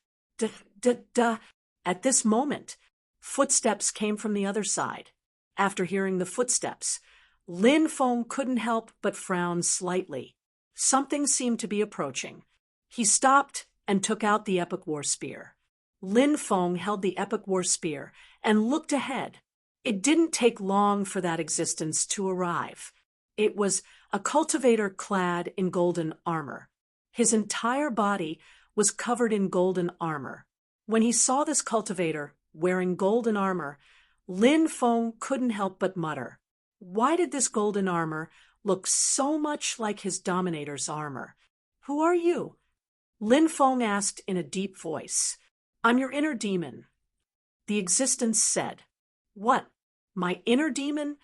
At this moment, footsteps came from the other side. After hearing the footsteps, Lin Feng couldn't help but frown slightly. Something seemed to be approaching. He stopped and took out the Epic War Spear. Lin Feng held the Epic War Spear and looked ahead. It didn't take long for that existence to arrive. It was a cultivator clad in golden armor. His entire body was covered in golden armor. When he saw this cultivator wearing golden armor, Lin Feng couldn't help but mutter, "Why did this golden armor look so much like his dominator's armor? Who are you?" Lin Feng asked in a deep voice. "I'm your inner demon." The existence said, "What? My inner demon?"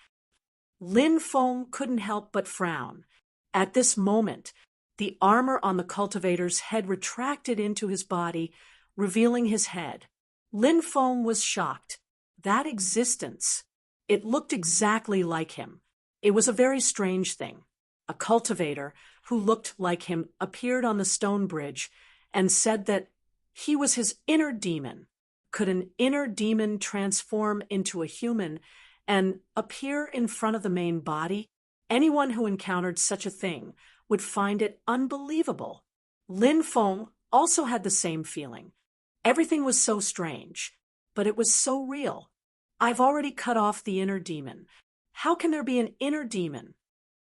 Lin Feng couldn't help but frown. At this moment, the armor on the cultivator's head retracted into his body, revealing his head. Lin Feng was shocked. That existence. It looked exactly like him. It was a very strange thing. A cultivator who looked like him appeared on the stone bridge and said that he was his inner demon. Could an inner demon transform into a human and appear in front of the main body? Anyone who encountered such a thing would find it unbelievable. Lin Feng also had the same feeling. Everything was so strange, but it was so real. I've already cut off the inner demon. How can there be an inner demon?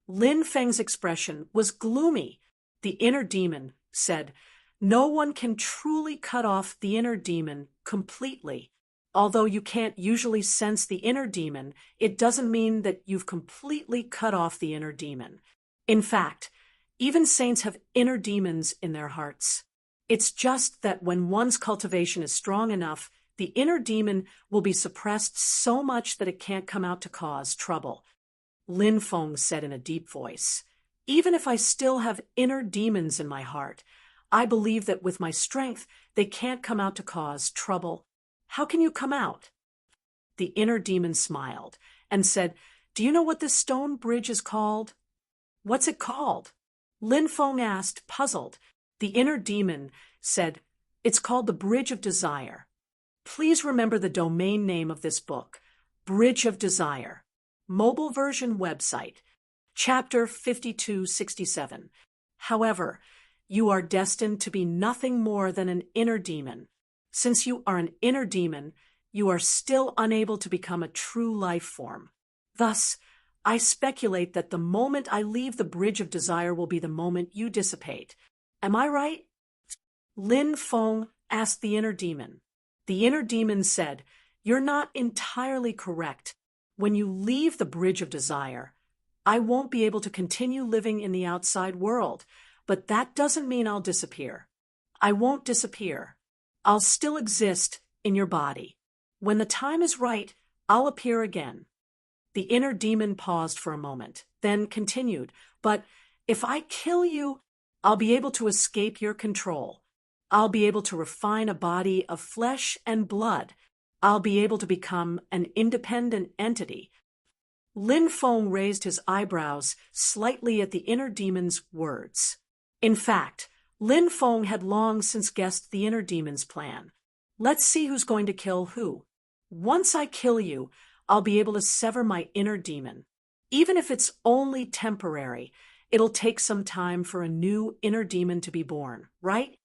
Lin Feng's expression was gloomy. The inner demon said, "No one can truly cut off the inner demon completely. Although you can't usually sense the inner demon, it doesn't mean that you've completely cut off the inner demon. In fact, even saints have inner demons in their hearts. It's just that when one's cultivation is strong enough, the inner demon will be suppressed so much that it can't come out to cause trouble." Lin Feng said in a deep voice, "Even if I still have inner demons in my heart, I believe that with my strength, they can't come out to cause trouble. How can you come out?" The inner demon smiled and said, "Do you know what this stone bridge is called?" "What's it called?" Lin Feng asked, puzzled. The inner demon said, "It's called the Bridge of Desire." Please remember the domain name of this book, Bridge of Desire. Mobile version website, chapter 5267. However, you are destined to be nothing more than an inner demon. Since you are an inner demon, you are still unable to become a true life form. Thus, I speculate that the moment I leave the Bridge of Desire will be the moment you dissipate. Am I right? Lin Feng asked the inner demon. The inner demon said, "You're not entirely correct. When you leave the Bridge of Desire, I won't be able to continue living in the outside world, but that doesn't mean I'll disappear. I won't disappear. I'll still exist in your body. When the time is right, I'll appear again. The inner demon paused for a moment, then continued, but if I kill you, I'll be able to escape your control. I'll be able to refine a body of flesh and blood. I'll be able to become an independent entity. Lin Feng raised his eyebrows slightly at the inner demon's words. In fact, Lin Feng had long since guessed the inner demon's plan. Let's see who's going to kill who. Once I kill you, I'll be able to sever my inner demon. Even if it's only temporary, it'll take some time for a new inner demon to be born, right?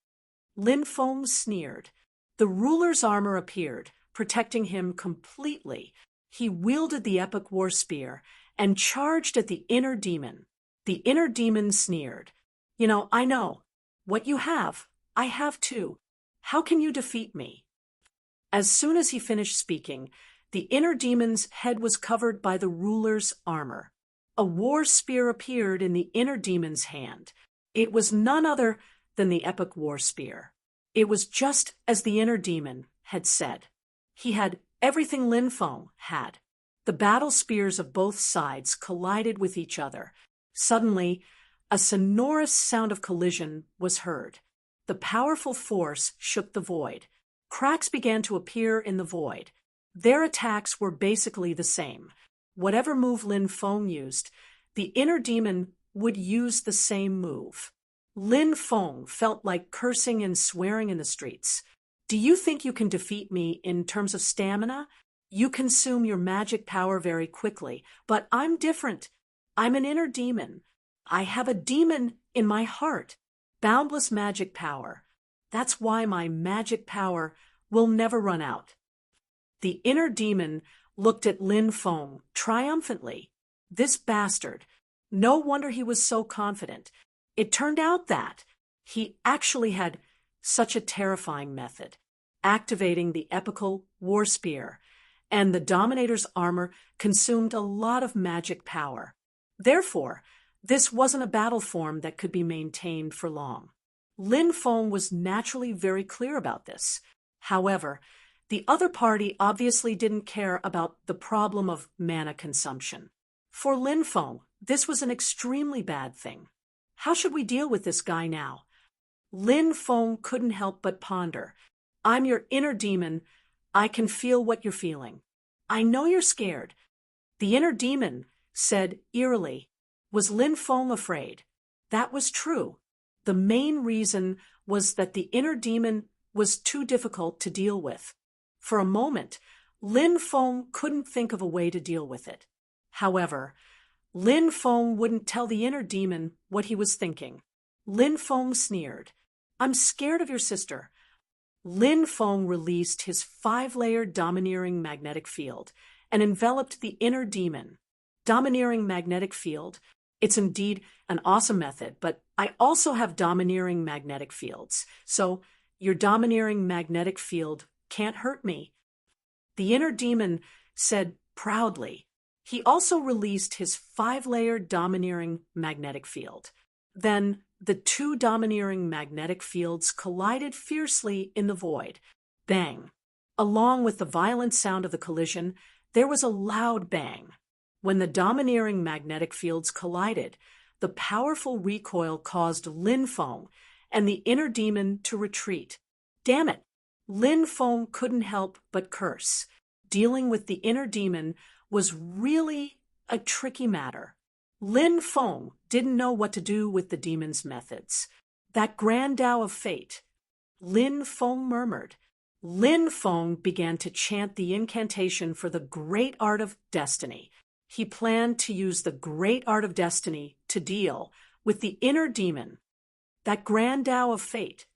Lin Feng sneered. The ruler's armor appeared, protecting him completely. He wielded the epic war spear and charged at the inner demon. The inner demon sneered. I know. What you have, I have too. How can you defeat me? As soon as he finished speaking, the inner demon's head was covered by the ruler's armor. A war spear appeared in the inner demon's hand. It was none other than the epic war spear. It was just as the inner demon had said. He had everything Lin Feng had. The battle spears of both sides collided with each other. Suddenly, a sonorous sound of collision was heard. The powerful force shook the void. Cracks began to appear in the void. Their attacks were basically the same. Whatever move Lin Feng used, the inner demon would use the same move. Lin Feng felt like cursing and swearing in the streets. Do you think you can defeat me in terms of stamina? You consume your magic power very quickly, but I'm different. I'm an inner demon. I have a demon in my heart. Boundless magic power. That's why my magic power will never run out. The inner demon looked at Lin Feng triumphantly. This bastard. No wonder he was so confident. It turned out that he actually had such a terrifying method, activating the epical war spear, and the Dominator's armor consumed a lot of magic power. Therefore, this wasn't a battle form that could be maintained for long. Lin Feng was naturally very clear about this. However, the other party obviously didn't care about the problem of mana consumption. For Lin Feng, this was an extremely bad thing. How should we deal with this guy now? Lin Feng couldn't help but ponder. I'm your inner demon. I can feel what you're feeling. I know you're scared. The inner demon said eerily. Was Lin Feng afraid? That was true. The main reason was that the inner demon was too difficult to deal with. For a moment, Lin Feng couldn't think of a way to deal with it. However, Lin Feng wouldn't tell the inner demon what he was thinking. Lin Feng sneered. I'm scared of your sister. Lin Feng released his 5-layered domineering magnetic field and enveloped the inner demon. Domineering magnetic field. It's indeed an awesome method, but I also have domineering magnetic fields. So your domineering magnetic field can't hurt me. The inner demon said proudly. He also released his 5-layered domineering magnetic field. Then the two domineering magnetic fields collided fiercely in the void. Bang! Along with the violent sound of the collision, there was a loud bang. When the domineering magnetic fields collided, the powerful recoil caused Lin Feng and the inner demon to retreat. Damn it! Lin Feng couldn't help but curse. Dealing with the inner demon was really a tricky matter. Lin Feng didn't know what to do with the demon's methods. That grand Tao of fate. Lin Feng murmured. Lin Feng began to chant the incantation for the great art of destiny. He planned to use the great art of destiny to deal with the inner demon. That grand Tao of fate.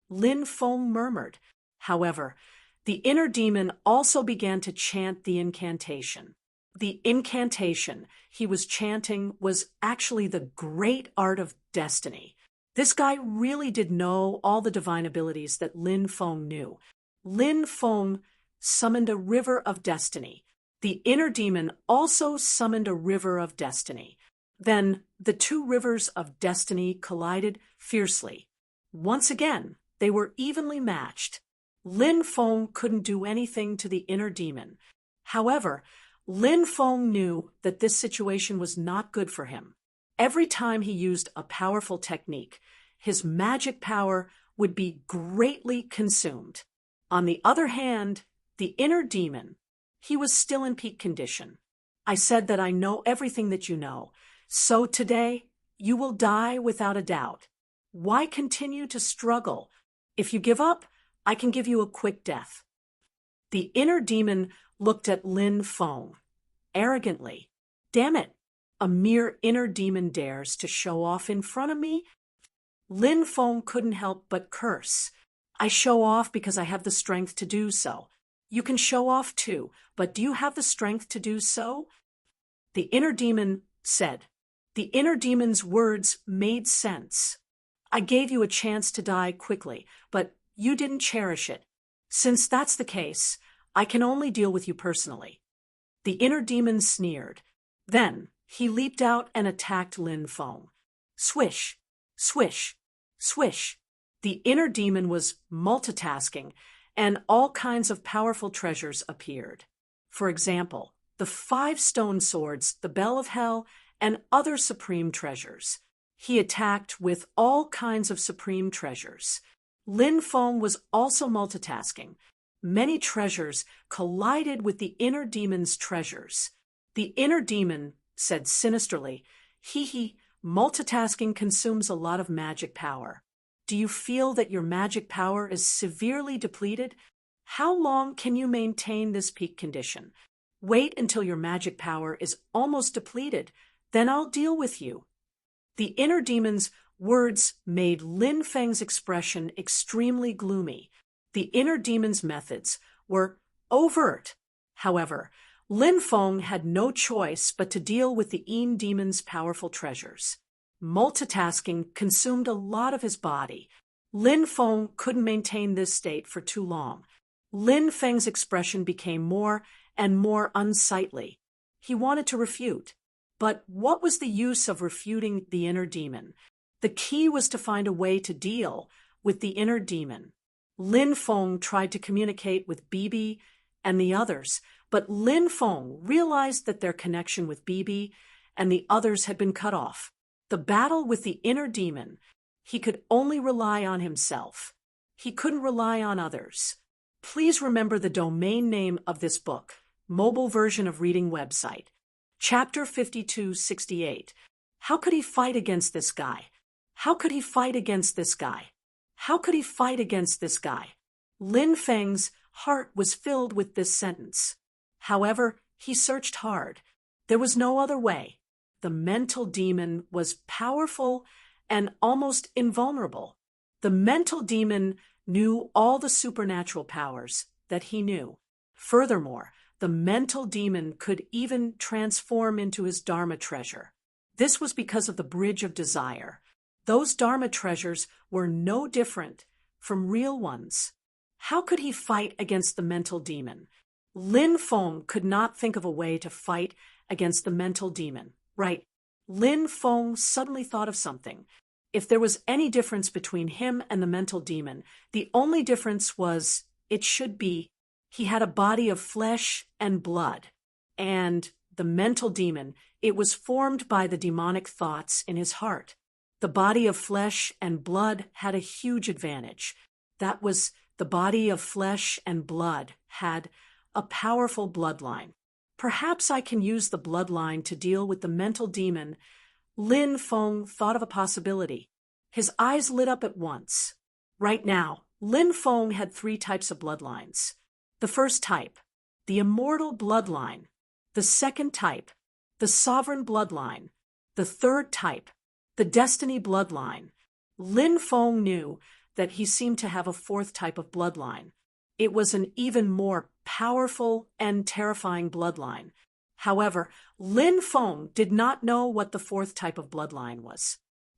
Lin Feng murmured. However, the inner demon also began to chant the incantation. The incantation he was chanting was actually the great art of destiny. This guy really did know all the divine abilities that Lin Feng knew. Lin Feng summoned a river of destiny. The inner demon also summoned a river of destiny. Then the two rivers of destiny collided fiercely. Once again, They were evenly matched. Lin Feng couldn't do anything to the inner demon. However, Lin Feng knew that this situation was not good for him. Every time he used a powerful technique, his magic power would be greatly consumed. On the other hand, the inner demon, he was still in peak condition. I said that I know everything that you know, so today you will die without a doubt. Why continue to struggle? If you give up, I can give you a quick death. The inner demon looked at Lin Feng arrogantly. Damn it, a mere inner demon dares to show off in front of me? Lin Feng couldn't help but curse. I show off because I have the strength to do so. You can show off too, but do you have the strength to do so? The inner demon said. The inner demon's words made sense. I gave you a chance to die quickly, but you didn't cherish it. Since that's the case, I can only deal with you personally. The inner demon sneered. Then he leaped out and attacked Lin Feng. Swish, swish, swish. The inner demon was multitasking, and all kinds of powerful treasures appeared. For example, the 5 stone swords, the bell of hell, and other supreme treasures. He attacked with all kinds of supreme treasures. Lin Feng was also multitasking. Many treasures collided with the inner demon's treasures. The inner demon said sinisterly, "Hee, multitasking consumes a lot of magic power. Do you feel that your magic power is severely depleted? How long can you maintain this peak condition? Wait until your magic power is almost depleted, then I'll deal with you." The inner demon's words made Lin Feng's expression extremely gloomy. The inner demon's methods were overt. However, Lin Feng had no choice but to deal with the inner demon's powerful treasures. Multitasking consumed a lot of his body. Lin Feng couldn't maintain this state for too long. Lin Feng's expression became more and more unsightly. He wanted to refute. But what was the use of refuting the inner demon? The key was to find a way to deal with the inner demon. Lin Feng tried to communicate with Bibi and the others, but Lin Feng realized that their connection with Bibi and the others had been cut off. The battle with the inner demon, he could only rely on himself. He couldn't rely on others. Please remember the domain name of this book, mobile version of reading website. Chapter 5268. How could he fight against this guy? How could he fight against this guy? How could he fight against this guy? Lin Feng's heart was filled with this sentence. However, he searched hard. There was no other way. The mental demon was powerful and almost invulnerable. The mental demon knew all the supernatural powers that he knew. Furthermore, the mental demon could even transform into his Dharma treasure. This was because of the bridge of desire. Those Dharma treasures were no different from real ones. How could he fight against the mental demon? Lin Feng could not think of a way to fight against the mental demon. Right. Lin Feng suddenly thought of something. If there was any difference between him and the mental demon, the only difference was, it should be, he had a body of flesh and blood. And the mental demon, it was formed by the demonic thoughts in his heart. The body of flesh and blood had a huge advantage. That was, the body of flesh and blood had a powerful bloodline. Perhaps I can use the bloodline to deal with the mental demon. Lin Feng thought of a possibility. His eyes lit up at once. Right now, Lin Feng had 3 types of bloodlines. The first type, the immortal bloodline. The second type, the sovereign bloodline. The third type, the destiny bloodline. Lin Feng knew that he seemed to have a 4th type of bloodline. It was an even more powerful and terrifying bloodline. However, Lin Feng did not know what the 4th type of bloodline was.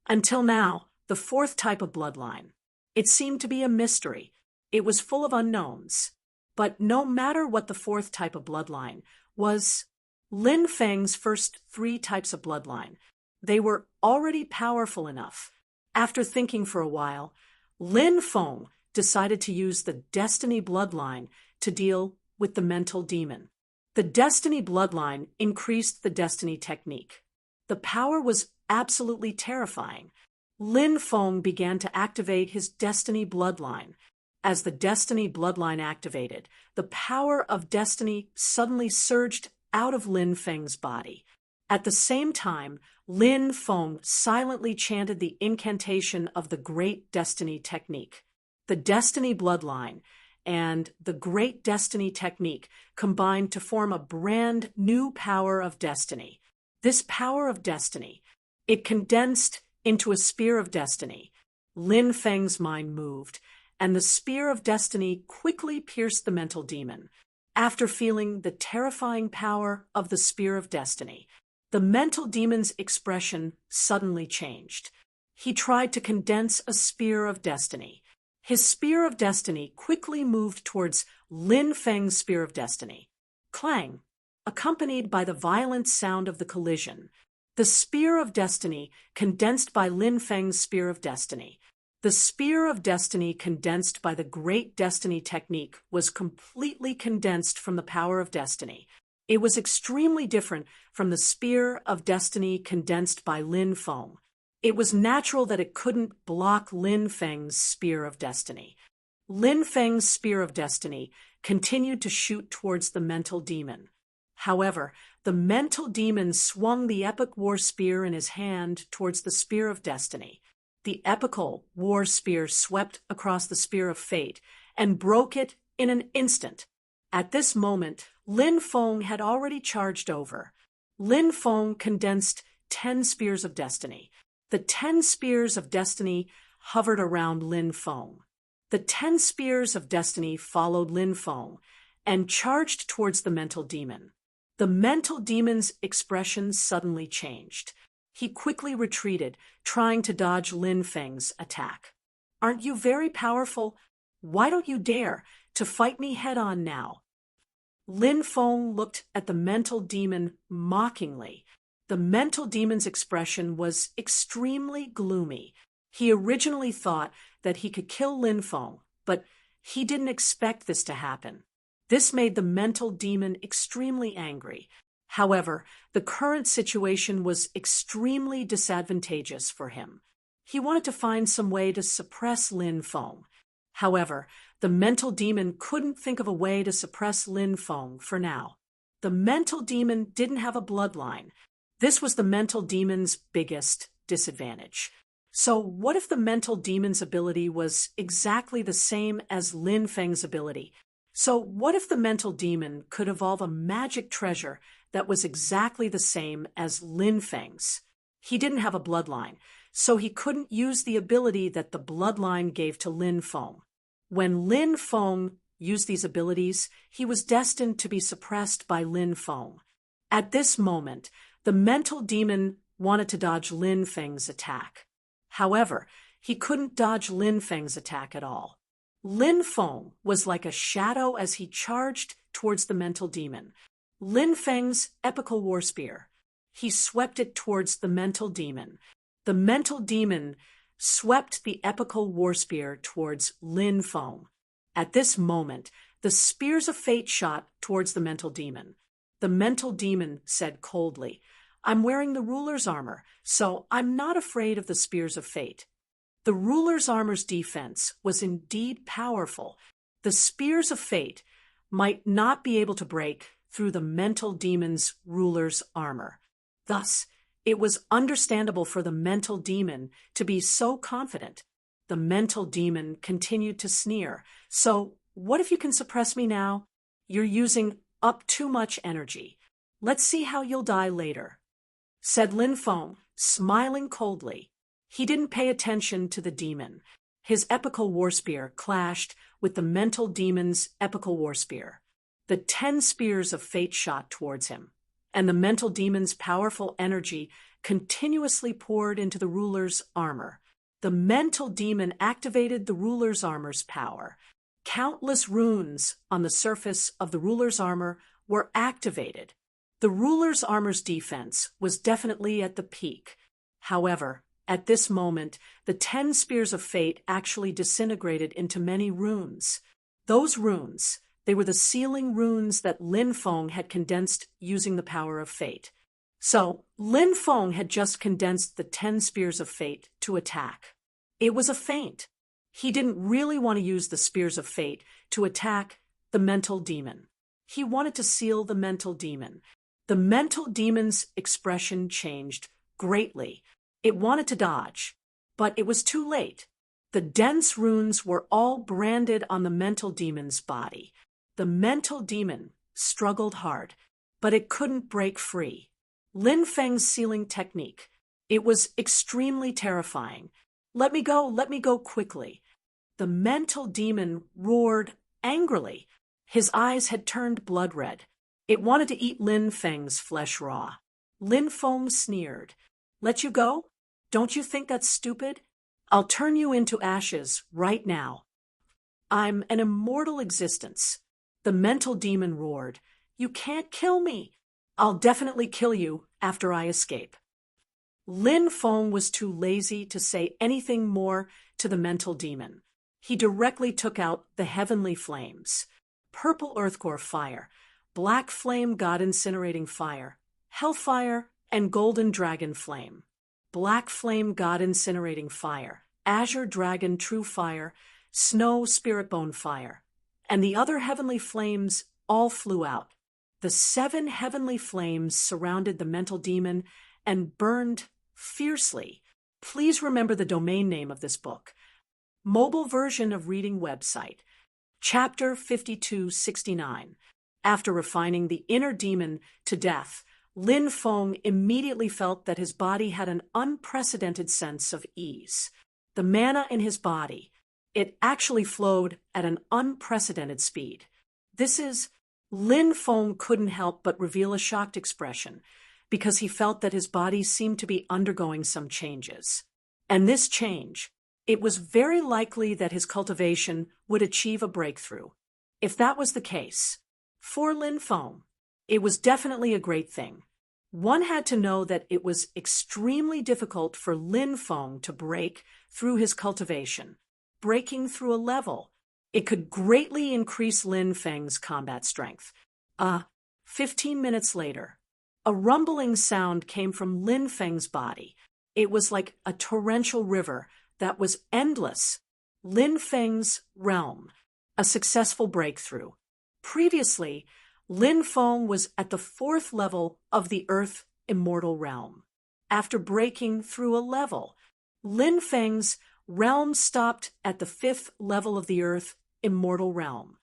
Until now, the 4th type of bloodline. It seemed to be a mystery. It was full of unknowns. But no matter what the 4th type of bloodline was, Lin Feng's first 3 types of bloodline, they were already powerful enough. After thinking for a while, Lin Feng decided to use the Destiny Bloodline to deal with the mental demon. The Destiny Bloodline increased the Destiny technique. The power was absolutely terrifying. Lin Feng began to activate his Destiny Bloodline. As the Destiny Bloodline activated, the power of Destiny suddenly surged out of Lin Feng's body. At the same time, Lin Feng silently chanted the incantation of the Great Destiny Technique. The Destiny Bloodline and the Great Destiny Technique combined to form a brand new power of destiny. This power of destiny, it condensed into a spear of destiny. Lin Feng's mind moved, and the spear of destiny quickly pierced the mental demon. After feeling the terrifying power of the spear of destiny, the mental demon's expression suddenly changed. He tried to condense a spear of destiny. His spear of destiny quickly moved towards Lin Feng's spear of destiny. Clang! Accompanied by the violent sound of the collision, the spear of destiny condensed by Lin Feng's spear of destiny. The spear of destiny condensed by the Great Destiny Technique was completely condensed from the power of destiny. It was extremely different from the spear of destiny condensed by Lin Feng. It was natural that it couldn't block Lin Feng's spear of destiny. Lin Feng's spear of destiny continued to shoot towards the mental demon. However, the mental demon swung the epic war spear in his hand towards the spear of destiny. The epical war spear swept across the spear of fate and broke it in an instant. At this moment, Lin Feng had already charged over. Lin Feng condensed 10 spears of destiny. The 10 spears of destiny hovered around Lin Feng. The 10 spears of destiny followed Lin Feng and charged towards the mental demon. The mental demon's expression suddenly changed. He quickly retreated, trying to dodge Lin Feng's attack. "Aren't you very powerful? Why don't you dare to fight me head-on now?" Lin Feng looked at the mental demon mockingly. The mental demon's expression was extremely gloomy. He originally thought that he could kill Lin Feng, but he didn't expect this to happen. This made the mental demon extremely angry. However, the current situation was extremely disadvantageous for him. He wanted to find some way to suppress Lin Feng. However, the mental demon couldn't think of a way to suppress Lin Feng for now. The mental demon didn't have a bloodline. This was the mental demon's biggest disadvantage. So what if the mental demon's ability was exactly the same as Lin Feng's ability? So what if the mental demon could evolve a magic treasure that was exactly the same as Lin Feng's? He didn't have a bloodline, so he couldn't use the ability that the bloodline gave to Lin Feng. When Lin Feng used these abilities, he was destined to be suppressed by Lin Feng. At this moment, the mental demon wanted to dodge Lin Feng's attack. However, he couldn't dodge Lin Feng's attack at all. Lin Feng was like a shadow as he charged towards the mental demon. Lin Feng's epical war spear. He swept it towards the mental demon. The mental demon swept the epical war spear towards Lin Feng. At this moment, the spears of fate shot towards the mental demon. The mental demon said coldly, "I'm wearing the ruler's armor, so I'm not afraid of the spears of fate." The ruler's armor's defense was indeed powerful. The spears of fate might not be able to break through the mental demon's ruler's armor. Thus, it was understandable for the mental demon to be so confident. The mental demon continued to sneer. "So, what if you can suppress me now? You're using up too much energy. Let's see how you'll die later," said Lin Feng, smiling coldly. He didn't pay attention to the demon. His epical war spear clashed with the mental demon's epical war spear. The 10 spears of fate shot towards him, and the mental demon's powerful energy continuously poured into the ruler's armor. The mental demon activated the ruler's armor's power. Countless runes on the surface of the ruler's armor were activated. The ruler's armor's defense was definitely at the peak. However, At this moment, the 10 spears of fate actually disintegrated into many runes. Those runes, they were the sealing runes that Lin Feng had condensed using the power of fate. So, Lin Feng had just condensed the 10 spears of fate to attack. It was a feint. He didn't really want to use the spears of fate to attack the mental demon. He wanted to seal the mental demon. The mental demon's expression changed greatly. It wanted to dodge, but it was too late. The dense runes were all branded on the mental demon's body. The mental demon struggled hard, but it couldn't break free. Lin Feng's sealing technique. It was extremely terrifying. Let me go quickly. The mental demon roared angrily. His eyes had turned blood red. It wanted to eat Lin Feng's flesh raw. Lin Feng sneered. Let you go? Don't you think that's stupid? I'll turn you into ashes right now. I'm an immortal existence. The mental demon roared. You can't kill me. I'll definitely kill you after I escape. Lin Feng was too lazy to say anything more to the mental demon. He directly took out the heavenly flames. Purple earthcore fire, black flame god incinerating fire, hellfire, and golden dragon flame. Black flame god incinerating fire, azure dragon true fire, snow spirit bone fire. And the other heavenly flames all flew out. The 7 heavenly flames surrounded the mental demon and burned fiercely. Please remember the domain name of this book. Mobile version of reading website. Chapter 5269. After refining the inner demon to death, Lin Feng immediately felt that his body had an unprecedented sense of ease. The mana in his body, it actually flowed at an unprecedented speed. Lin Feng couldn't help but reveal a shocked expression, because he felt that his body seemed to be undergoing some changes. And this change, it was very likely that his cultivation would achieve a breakthrough. If that was the case, for Lin Feng, it was definitely a great thing. One had to know that it was extremely difficult for Lin Feng to break through his cultivation. Breaking through a level, it could greatly increase Lin Feng's combat strength. 15 minutes later, a rumbling sound came from Lin Feng's body. It was like a torrential river that was endless. Lin Feng's realm, a successful breakthrough. Previously, Lin Feng was at the 4th level of the Earth Immortal Realm. After breaking through a level, Lin Feng's realm stopped at the 5th level of the Earth Immortal Realm.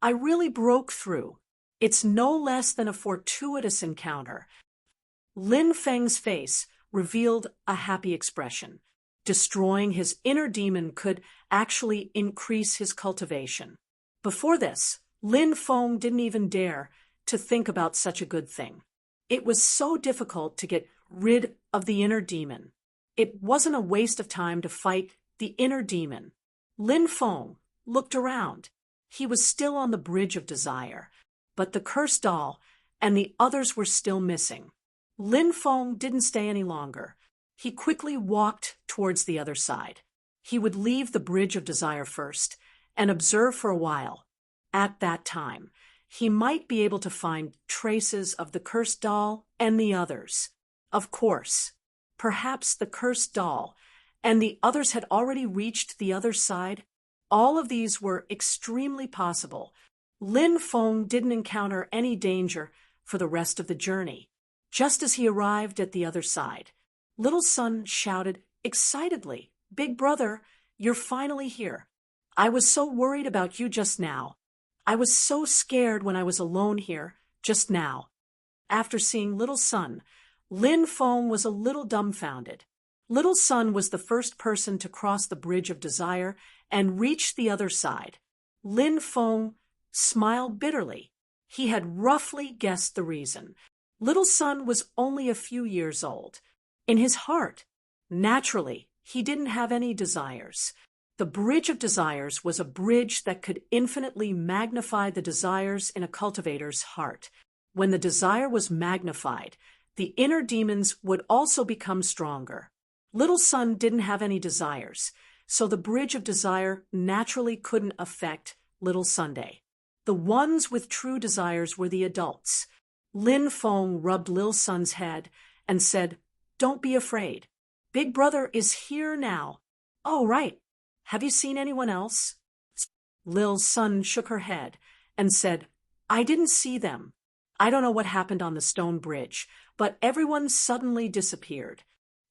I really broke through. It's no less than a fortuitous encounter. Lin Feng's face revealed a happy expression. Destroying his inner demon could actually increase his cultivation. Before this, Lin Feng didn't even dare to think about such a good thing. It was so difficult to get rid of the inner demon. It wasn't a waste of time to fight the inner demon. Lin Feng looked around. He was still on the bridge of desire, but the cursed doll and the others were still missing. Lin Feng didn't stay any longer. He quickly walked towards the other side. He would leave the bridge of desire first and observe for a while. At that time, he might be able to find traces of the cursed doll and the others. Of course, perhaps the cursed doll and the others had already reached the other side. All of these were extremely possible. Lin Feng didn't encounter any danger for the rest of the journey. Just as he arrived at the other side, Little Son shouted excitedly, "Big brother, you're finally here. I was so worried about you just now. I was so scared when I was alone here just now." After seeing Little Son, Lin Feng was a little dumbfounded. Little Son was the first person to cross the bridge of desire and reach the other side. Lin Feng smiled bitterly. He had roughly guessed the reason. Little Son was only a few years old. In his heart, naturally, he didn't have any desires. The bridge of desires was a bridge that could infinitely magnify the desires in a cultivator's heart. When the desire was magnified, the inner demons would also become stronger. Little Sun didn't have any desires, so the Bridge of Desire naturally couldn't affect Little Sunday. The ones with true desires were the adults. Lin Feng rubbed Lil Sun's head and said, "Don't be afraid. Big Brother is here now." "Oh, right. Have you seen anyone else?" Lil Sun shook her head and said, "I didn't see them. I don't know what happened on the stone bridge, but everyone suddenly disappeared.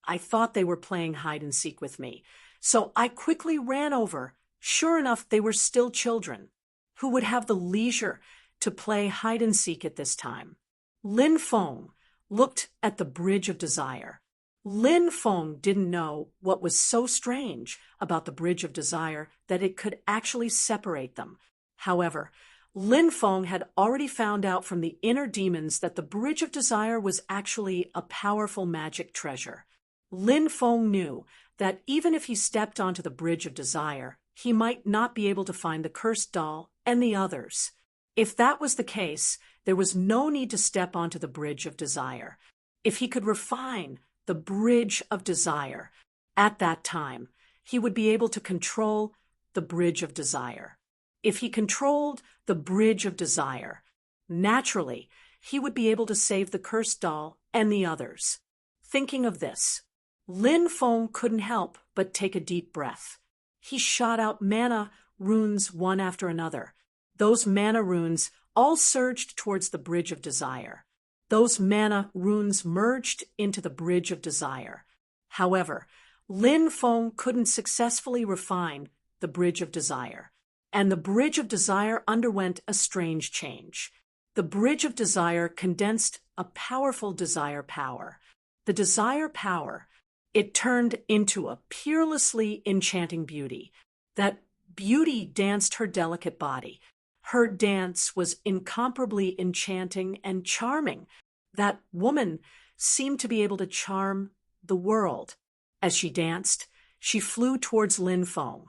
I thought they were playing hide and seek with me, so I quickly ran over. Sure enough, they were still children. Who would have the leisure to play hide and seek at this time?" Lin Feng looked at the Bridge of Desire. Lin Feng didn't know what was so strange about the Bridge of Desire that it could actually separate them. However, Lin Feng had already found out from the inner demons that the Bridge of Desire was actually a powerful magic treasure. Lin Feng knew that even if he stepped onto the Bridge of Desire, he might not be able to find the cursed doll and the others. If that was the case, there was no need to step onto the Bridge of Desire. If he could refine the Bridge of Desire, at that time, he would be able to control the Bridge of Desire. If he controlled the Bridge of Desire, naturally, he would be able to save the cursed doll and the others. Thinking of this, Lin Feng couldn't help but take a deep breath. He shot out mana runes one after another. Those mana runes all surged towards the Bridge of Desire. Those mana runes merged into the Bridge of Desire. However, Lin Feng couldn't successfully refine the Bridge of Desire, and the Bridge of Desire underwent a strange change. The Bridge of Desire condensed a powerful desire power. The desire power, it turned into a peerlessly enchanting beauty. That beauty danced her delicate body. Her dance was incomparably enchanting and charming. That woman seemed to be able to charm the world. As she danced, she flew towards Lin Feng.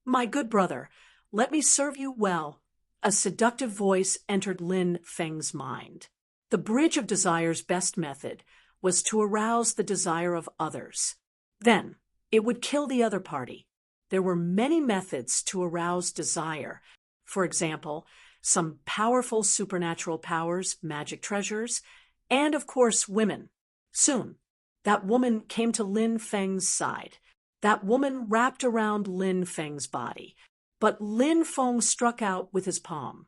"My good brother, let me serve you well." A seductive voice entered Lin Feng's mind. The Bridge of Desire's best method was to arouse the desire of others. Then it would kill the other party. There were many methods to arouse desire. For example, some powerful supernatural powers, magic treasures, and of course women. Soon, that woman came to Lin Feng's side. That woman wrapped around Lin Feng's body. But Lin Feng struck out with his palm.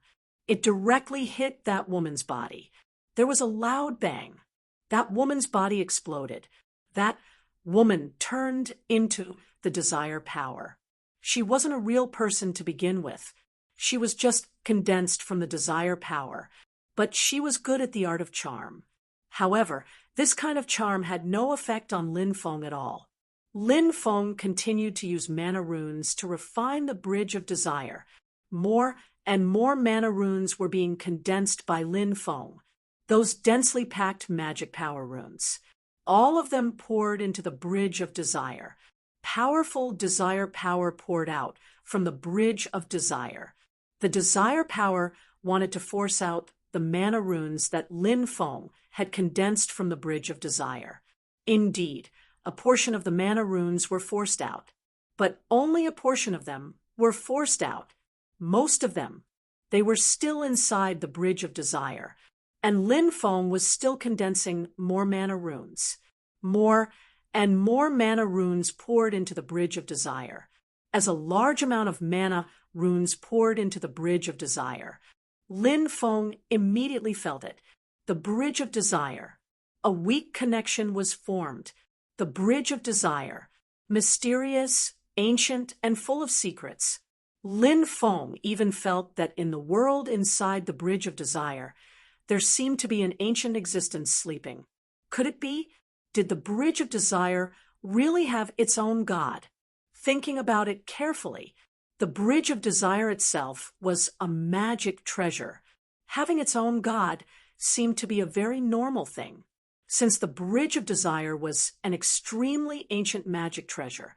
It directly hit that woman's body. There was a loud bang. That woman's body exploded. That woman turned into the desire power. She wasn't a real person to begin with. She was just condensed from the desire power, but she was good at the art of charm. However, this kind of charm had no effect on Lin Feng at all. Lin Feng continued to use mana runes to refine the Bridge of Desire. More and more mana runes were being condensed by Lin Feng, those densely packed magic power runes. All of them poured into the Bridge of Desire. Powerful desire power poured out from the Bridge of Desire. The desire power wanted to force out the mana runes that Lin Feng had condensed from the Bridge of Desire. Indeed, a portion of the mana runes were forced out, but only a portion of them were forced out. Most of them, they were still inside the Bridge of Desire, and Lin Feng was still condensing more mana runes. More and more mana runes poured into the Bridge of Desire. As a large amount of mana runes poured into the Bridge of Desire, Lin Feng immediately felt it. The Bridge of Desire. A weak connection was formed. The Bridge of Desire. Mysterious, ancient, and full of secrets. Lin Feng even felt that in the world inside the Bridge of Desire, there seemed to be an ancient existence sleeping. Could it be? Did the Bridge of Desire really have its own god? Thinking about it carefully, the Bridge of Desire itself was a magic treasure. Having its own god seemed to be a very normal thing. Since the Bridge of Desire was an extremely ancient magic treasure,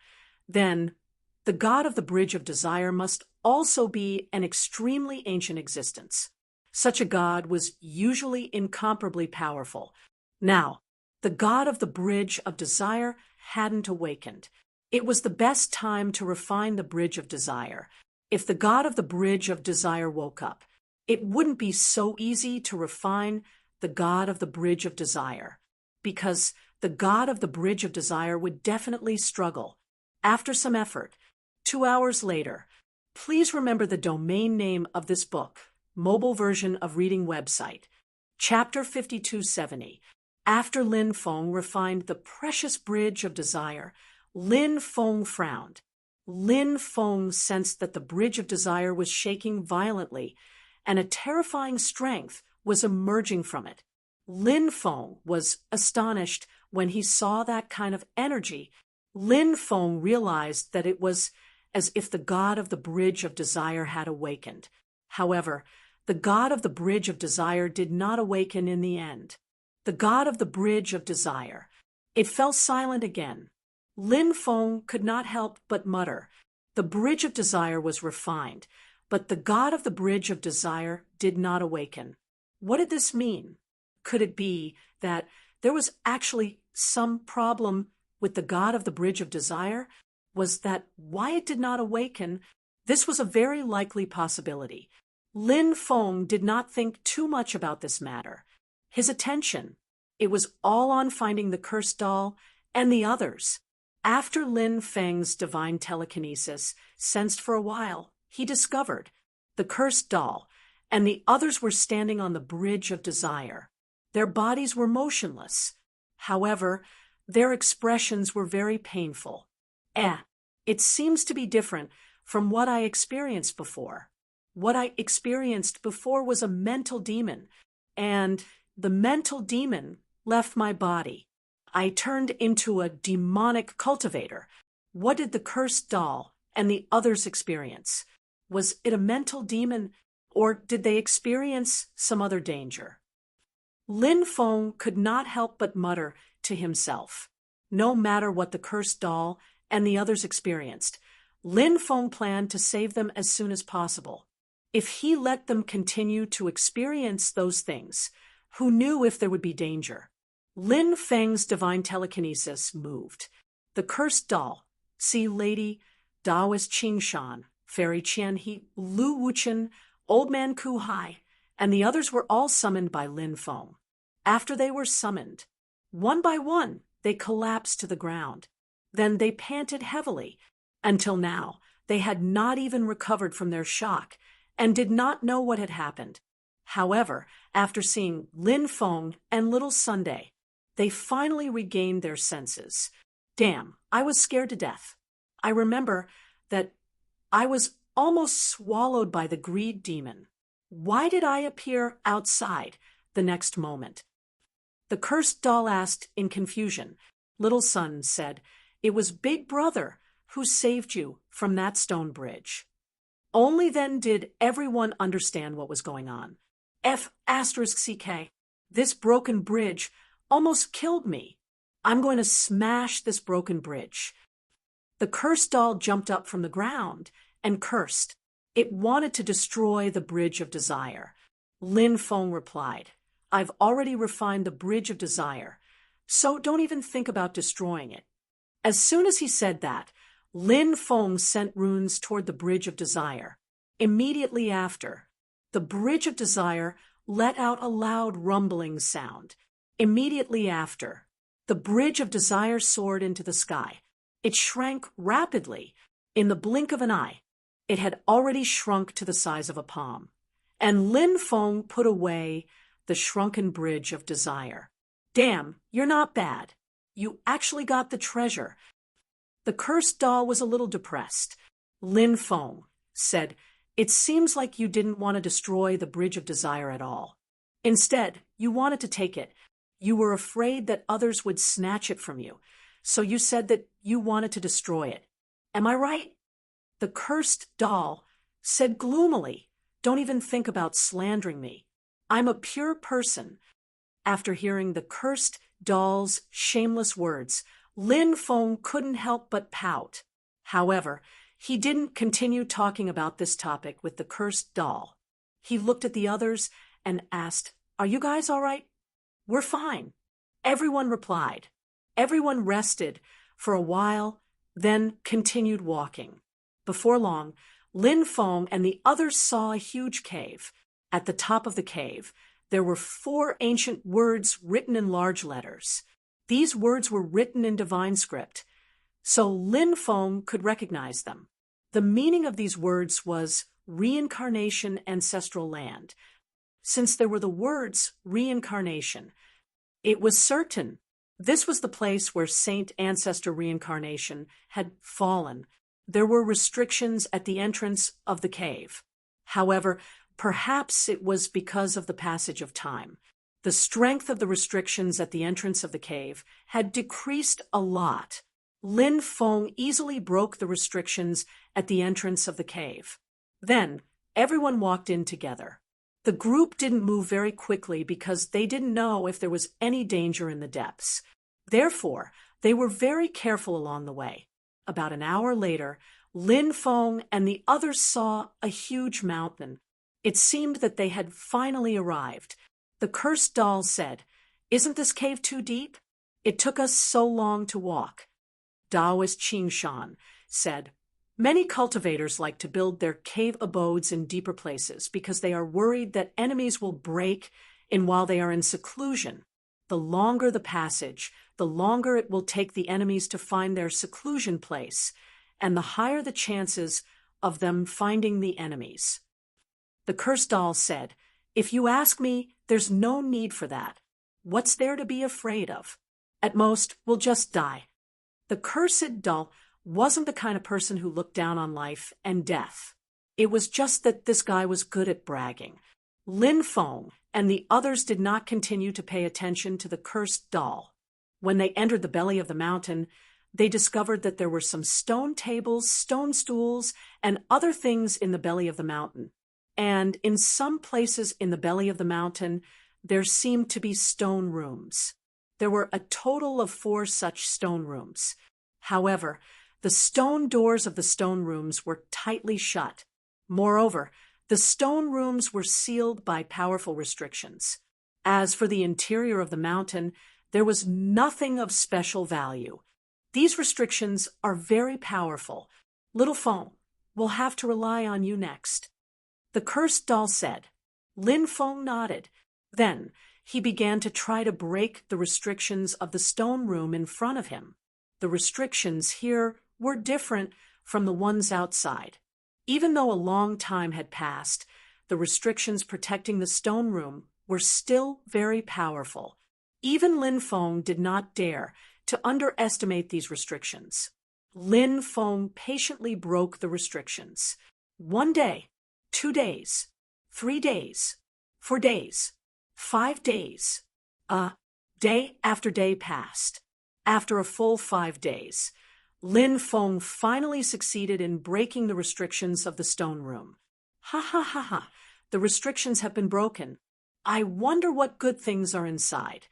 then the god of the Bridge of Desire must also be an extremely ancient existence. Such a god was usually incomparably powerful. Now, the god of the Bridge of Desire hadn't awakened. It was the best time to refine the Bridge of Desire. If the god of the Bridge of Desire woke up, it wouldn't be so easy to refine the god of the Bridge of Desire, because the god of the Bridge of Desire would definitely struggle. After some effort, 2 hours later, please remember the domain name of this book, mobile version of reading website, Chapter 5270. After Lin Feng refined the precious Bridge of Desire, Lin Feng frowned. Lin Feng sensed that the Bridge of Desire was shaking violently, and a terrifying strength was emerging from it. Lin Feng was astonished when he saw that kind of energy. Lin Feng realized that it was as if the god of the Bridge of Desire had awakened. However, the god of the Bridge of Desire did not awaken in the end. The god of the Bridge of Desire. It fell silent again. Lin Feng could not help but mutter. The Bridge of Desire was refined, but the god of the Bridge of Desire did not awaken. What did this mean? Could it be that there was actually some problem with the god of the Bridge of Desire? Was that why it did not awaken? This was a very likely possibility. Lin Feng did not think too much about this matter. His attention, it was all on finding the cursed doll and the others. After Lin Feng's divine telekinesis sensed for a while, he discovered the cursed doll and the others were standing on the Bridge of Desire. Their bodies were motionless. However, their expressions were very painful. It seems to be different from what I experienced before. What I experienced before was a mental demon, and the mental demon left my body. I turned into a demonic cultivator. What did the cursed doll and the others experience? Was it a mental demon, or did they experience some other danger? Lin Feng could not help but mutter to himself. No matter what the cursed doll and the others experienced, Lin Feng planned to save them as soon as possible. If he let them continue to experience those things, who knew if there would be danger? Lin Feng's divine telekinesis moved. The cursed doll, see Lady, Taoist Qing Shan, Fairy Qian He, Lu Wuchen, Old Man Ku Hai, and the others were all summoned by Lin Feng. After they were summoned, one by one, they collapsed to the ground. Then they panted heavily. Until now, they had not even recovered from their shock and did not know what had happened. However, after seeing Lin Feng and Little Sunday, they finally regained their senses. Damn, I was scared to death. I remember that I was almost swallowed by the greed demon. Why did I appear outside the next moment? The cursed doll asked in confusion. Little Sun said, "It was Big Brother who saved you from that stone bridge." Only then did everyone understand what was going on. F***CK. This broken bridge almost killed me. I'm going to smash this broken bridge. The cursed doll jumped up from the ground and cursed. It wanted to destroy the Bridge of Desire. Lin Feng replied, "I've already refined the Bridge of Desire, so don't even think about destroying it." As soon as he said that, Lin Feng sent runes toward the Bridge of Desire. Immediately after, the Bridge of Desire let out a loud rumbling sound. Immediately after, the Bridge of Desire soared into the sky. It shrank rapidly. In the blink of an eye, it had already shrunk to the size of a palm. And Lin Feng put away the shrunken Bridge of Desire. Damn, you're not bad. You actually got the treasure. The cursed doll was a little depressed. Lin Feng said, "It seems like you didn't want to destroy the Bridge of Desire at all. Instead, you wanted to take it. You were afraid that others would snatch it from you, so you said that you wanted to destroy it. Am I right?" The cursed doll said gloomily, "Don't even think about slandering me. I'm a pure person." After hearing the cursed doll's shameless words, Lin Feng couldn't help but pout. However, he didn't continue talking about this topic with the cursed doll. He looked at the others and asked, "Are you guys all right?" "We're fine." Everyone replied. Everyone rested for a while, then continued walking. Before long, Lin Feng and the others saw a huge cave. At the top of the cave, there were 4 ancient words written in large letters. These words were written in divine script, so Lin Feng could recognize them. The meaning of these words was reincarnation, ancestral land. Since there were the words reincarnation, it was certain this was the place where Saint Ancestor Reincarnation had fallen. There were restrictions at the entrance of the cave. However, perhaps it was because of the passage of time. The strength of the restrictions at the entrance of the cave had decreased a lot. Lin Feng easily broke the restrictions at the entrance of the cave. Then, everyone walked in together. The group didn't move very quickly because they didn't know if there was any danger in the depths. Therefore, they were very careful along the way. About an hour later, Lin Feng and the others saw a huge mountain. It seemed that they had finally arrived. The cursed doll said, "Isn't this cave too deep? It took us so long to walk." Taoist Qing Shan said, "Many cultivators like to build their cave abodes in deeper places because they are worried that enemies will break in while they are in seclusion. The longer the passage, the longer it will take the enemies to find their seclusion place, and the higher the chances of them finding the enemies." The cursed doll said, "If you ask me, there's no need for that. What's there to be afraid of? At most, we'll just die." The cursed doll wasn't the kind of person who looked down on life and death. It was just that this guy was good at bragging. Lin Feng and the others did not continue to pay attention to the cursed doll. When they entered the belly of the mountain, they discovered that there were some stone tables, stone stools, and other things in the belly of the mountain. And in some places in the belly of the mountain, there seemed to be stone rooms. There were a total of 4 such stone rooms. However, the stone doors of the stone rooms were tightly shut. Moreover, the stone rooms were sealed by powerful restrictions. As for the interior of the mountain, there was nothing of special value. These restrictions are very powerful. Little Feng, we'll have to rely on you next." The cursed doll said. Lin Feng nodded. Then he began to try to break the restrictions of the stone room in front of him. The restrictions here were different from the ones outside. Even though a long time had passed, the restrictions protecting the stone room were still very powerful. Even Lin Feng did not dare to underestimate these restrictions. Lin Feng patiently broke the restrictions. 1 day, 2 days, 3 days, 4 days, 5 days. Day after day passed. After a full 5 days, Lin Feng finally succeeded in breaking the restrictions of the stone room. "Ha ha ha ha, the restrictions have been broken. I wonder what good things are inside."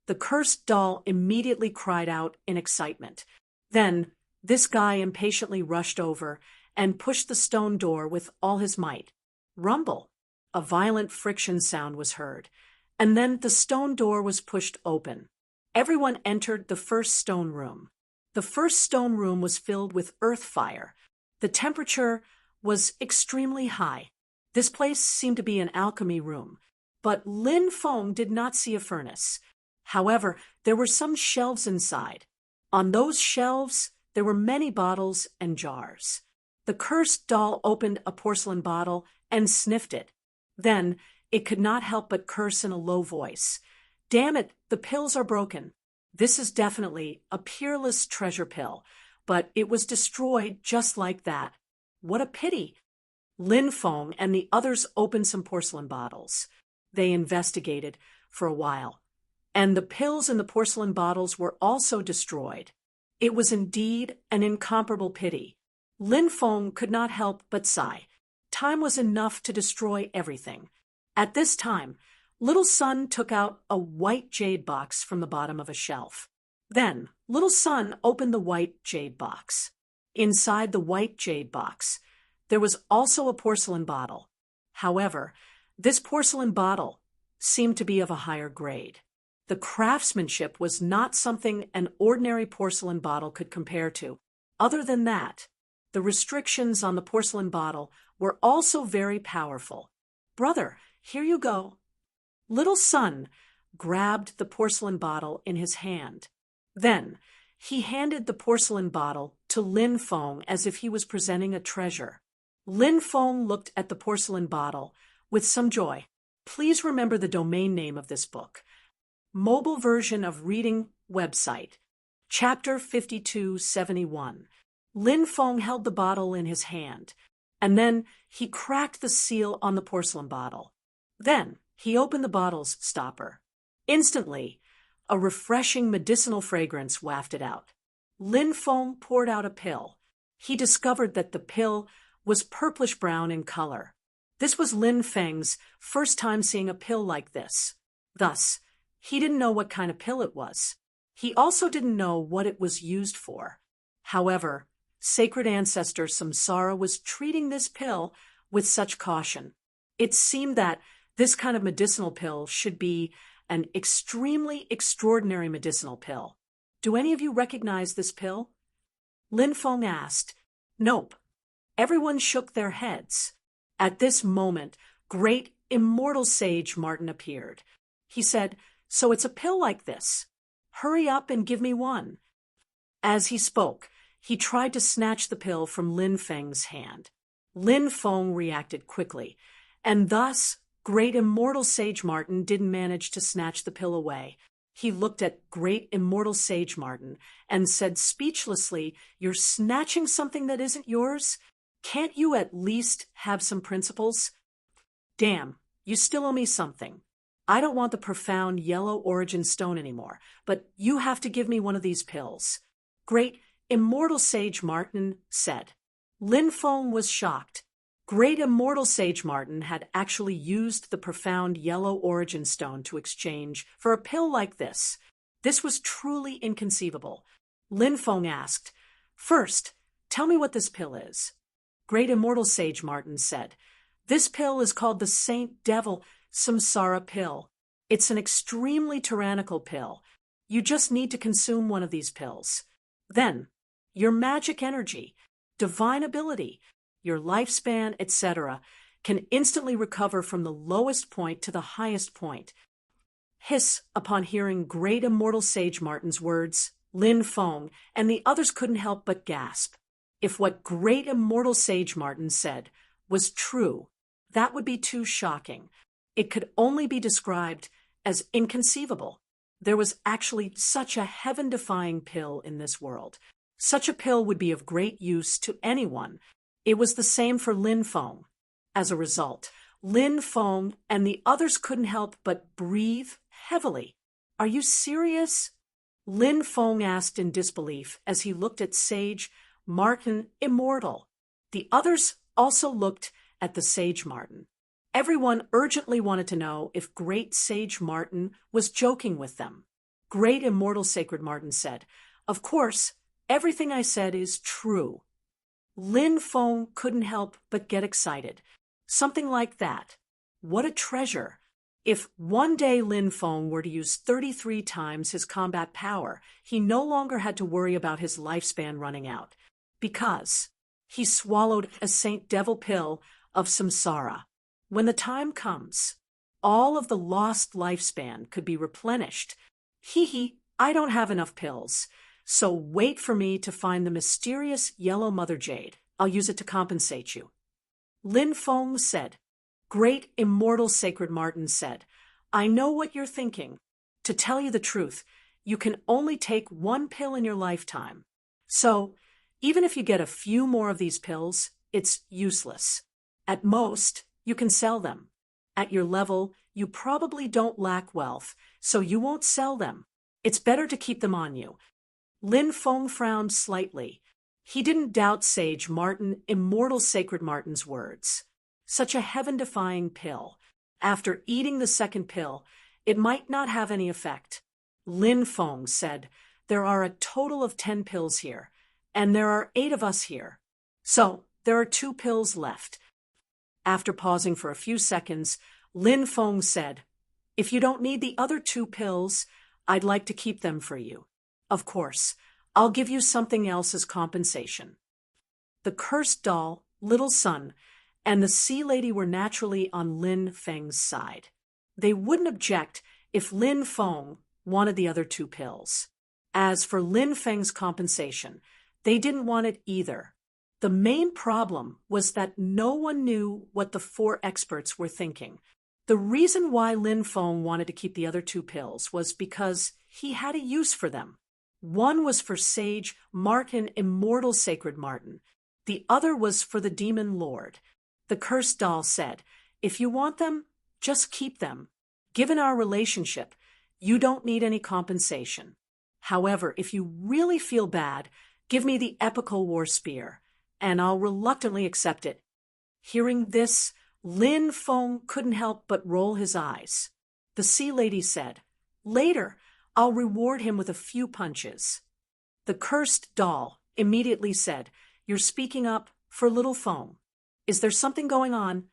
The cursed doll immediately cried out in excitement. Then this guy impatiently rushed over and pushed the stone door with all his might. Rumble! A violent friction sound was heard, and then the stone door was pushed open. Everyone entered the first stone room. The first stone room was filled with earth fire. The temperature was extremely high. This place seemed to be an alchemy room, but Lin Feng did not see a furnace. However, there were some shelves inside. On those shelves, there were many bottles and jars. The cursed doll opened a porcelain bottle and sniffed it. Then it could not help but curse in a low voice. "Damn it, the pills are broken. This is definitely a peerless treasure pill, but it was destroyed just like that. What a pity." Lin Feng and the others opened some porcelain bottles. They investigated for a while, and the pills in the porcelain bottles were also destroyed. It was indeed an incomparable pity. Lin Feng could not help but sigh. Time was enough to destroy everything. At this time, Little Sun took out a white jade box from the bottom of a shelf. Then, Little Sun opened the white jade box. Inside the white jade box, there was also a porcelain bottle. However, this porcelain bottle seemed to be of a higher grade. The craftsmanship was not something an ordinary porcelain bottle could compare to. Other than that, the restrictions on the porcelain bottle were also very powerful. "Brother, here you go." Little Sun grabbed the porcelain bottle in his hand. Then, he handed the porcelain bottle to Lin Feng as if he was presenting a treasure. Lin Feng looked at the porcelain bottle with some joy. Please remember the domain name of this book. Mobile version of reading website. Chapter 5271. Lin Feng held the bottle in his hand, and then he cracked the seal on the porcelain bottle. Then he opened the bottle's stopper. Instantly, a refreshing medicinal fragrance wafted out. Lin Feng poured out a pill. He discovered that the pill was purplish-brown in color. This was Lin Feng's first time seeing a pill like this. Thus, he didn't know what kind of pill it was. He also didn't know what it was used for. However, sacred ancestor Samsara was treating this pill with such caution. It seemed that this kind of medicinal pill should be an extremely extraordinary medicinal pill. "Do any of you recognize this pill?" Lin Feng asked. "Nope." Everyone shook their heads. At this moment, great immortal sage Martin appeared. He said, "So it's a pill like this. Hurry up and give me one." As he spoke, he tried to snatch the pill from Lin Feng's hand. Lin Feng reacted quickly, and thus great immortal sage Martin didn't manage to snatch the pill away. He looked at great immortal sage Martin and said speechlessly, "You're snatching something that isn't yours? Can't you at least have some principles?" "Damn, you still owe me something. I don't want the profound yellow origin stone anymore, but you have to give me one of these pills," great immortal sage Martin said. Lin Feng was shocked. Great immortal sage Martin had actually used the profound yellow origin stone to exchange for a pill like this. This was truly inconceivable. Lin Feng asked, "First, tell me what this pill is." Great immortal sage Martin said, "This pill is called the Saint Devil Samsara pill. It's an extremely tyrannical pill. You just need to consume one of these pills. Then, your magic energy, divine ability, your lifespan, etc., can instantly recover from the lowest point to the highest point." Hiss, upon hearing great immortal sage Martin's words, Lin Feng and the others couldn't help but gasp. If what great immortal sage Martin said was true, that would be too shocking. It could only be described as inconceivable. There was actually such a heaven-defying pill in this world. Such a pill would be of great use to anyone. It was the same for Lin Feng. As a result, Lin Feng and the others couldn't help but breathe heavily. "Are you serious?" Lin Feng asked in disbelief as he looked at Sage Martin Immortal. The others also looked at the Sage Martin. Everyone urgently wanted to know if Great Sage Martin was joking with them. Great Immortal Sacred Martin said, "Of course, everything I said is true." Lin Feng couldn't help but get excited. Something like that. What a treasure. If one day Lin Feng were to use 33 times his combat power, he no longer had to worry about his lifespan running out, because he swallowed a Saint Devil pill of Samsara. When the time comes, all of the lost lifespan could be replenished. Hee, I don't have enough pills. So wait for me to find the mysterious yellow mother jade. I'll use it to compensate you." Lin Feng said. Great immortal sacred Martin said, "I know what you're thinking. To tell you the truth, you can only take one pill in your lifetime. So even if you get a few more of these pills, it's useless. At most, you can sell them. At your level, you probably don't lack wealth, so you won't sell them. It's better to keep them on you." Lin Feng frowned slightly. He didn't doubt Sage Martin, Immortal Sacred Martin's words. Such a heaven-defying pill. After eating the second pill, it might not have any effect. Lin Feng said, "There are a total of 10 pills here, and there are 8 of us here. So there are 2 pills left." After pausing for a few seconds, Lin Feng said, If you don't need the other 2 pills, I'd like to keep them for you. Of course, I'll give you something else as compensation. The cursed doll, little son, and the sea lady were naturally on Lin Feng's side. They wouldn't object if Lin Feng wanted the other 2 pills. As for Lin Feng's compensation, they didn't want it either. The main problem was that no one knew what the 4 experts were thinking. The reason why Lin Feng wanted to keep the other 2 pills was because he had a use for them. One was for Sage Martin, Immortal Sacred Martin. The other was for the Demon Lord. The cursed doll said, "If you want them, just keep them. Given our relationship, you don't need any compensation. However, if you really feel bad, give me the epical war spear, and I'll reluctantly accept it." Hearing this, Lin Feng couldn't help but roll his eyes. The sea lady said, "Later, I'll reward him with a few punches." The cursed doll immediately said, "You're speaking up for little Feng. Is there something going on?"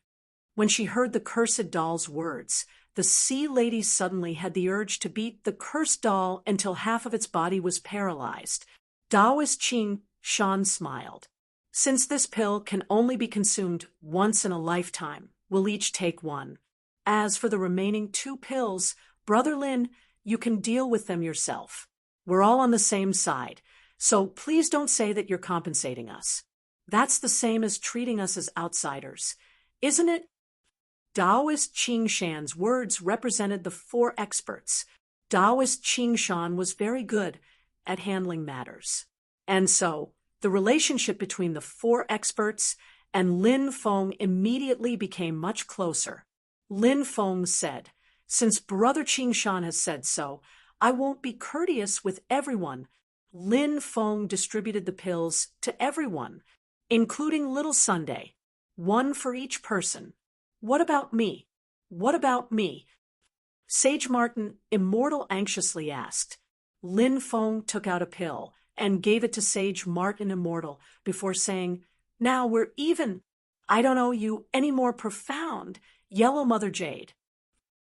When she heard the cursed doll's words, the sea lady suddenly had the urge to beat the cursed doll until half of its body was paralyzed. Taoist Qing Shan smiled. "Since this pill can only be consumed once in a lifetime, we'll each take one. As for the remaining 2 pills, Brother Lin, you can deal with them yourself. We're all on the same side, so please don't say that you're compensating us. That's the same as treating us as outsiders, isn't it?" Taoist Qing Shan's words represented the 4 experts. Taoist Qing Shan was very good at handling matters. And so, the relationship between the 4 experts and Lin Feng immediately became much closer. Lin Feng said, "Since Brother Qing Shan has said so, I won't be courteous with everyone." Lin Feng distributed the pills to everyone, including Little Sunday, 1 for each person. "What about me? What about me?" Sage Martin, Immortal, anxiously asked. Lin Feng took out a pill and gave it to Sage Martin, Immortal, before saying, "Now we're even. I don't owe you any more profound, Yellow Mother Jade."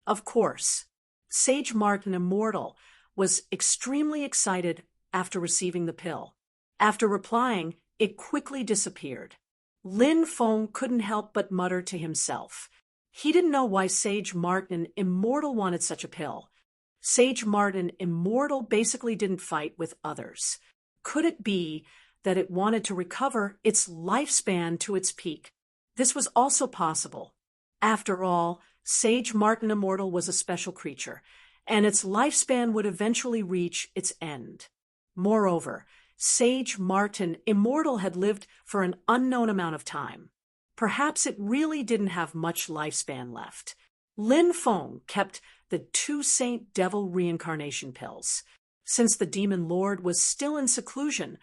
Of course, Sage Martin, Immortal, was extremely excited after receiving the pill. After replying, it quickly disappeared. Lin Feng couldn't help but mutter to himself. He didn't know why Sage Martin, Immortal, wanted such a pill. Sage Martin, Immortal, basically didn't fight with others. Could it be that it wanted to recover its lifespan to its peak? This was also possible. After all, Sage Martin, Immortal, was a special creature, and its lifespan would eventually reach its end. Moreover, Sage Martin, Immortal, had lived for an unknown amount of time. Perhaps it really didn't have much lifespan left. Lin Feng kept the 2 Saint Devil reincarnation pills. Since the Demon Lord was still in seclusion,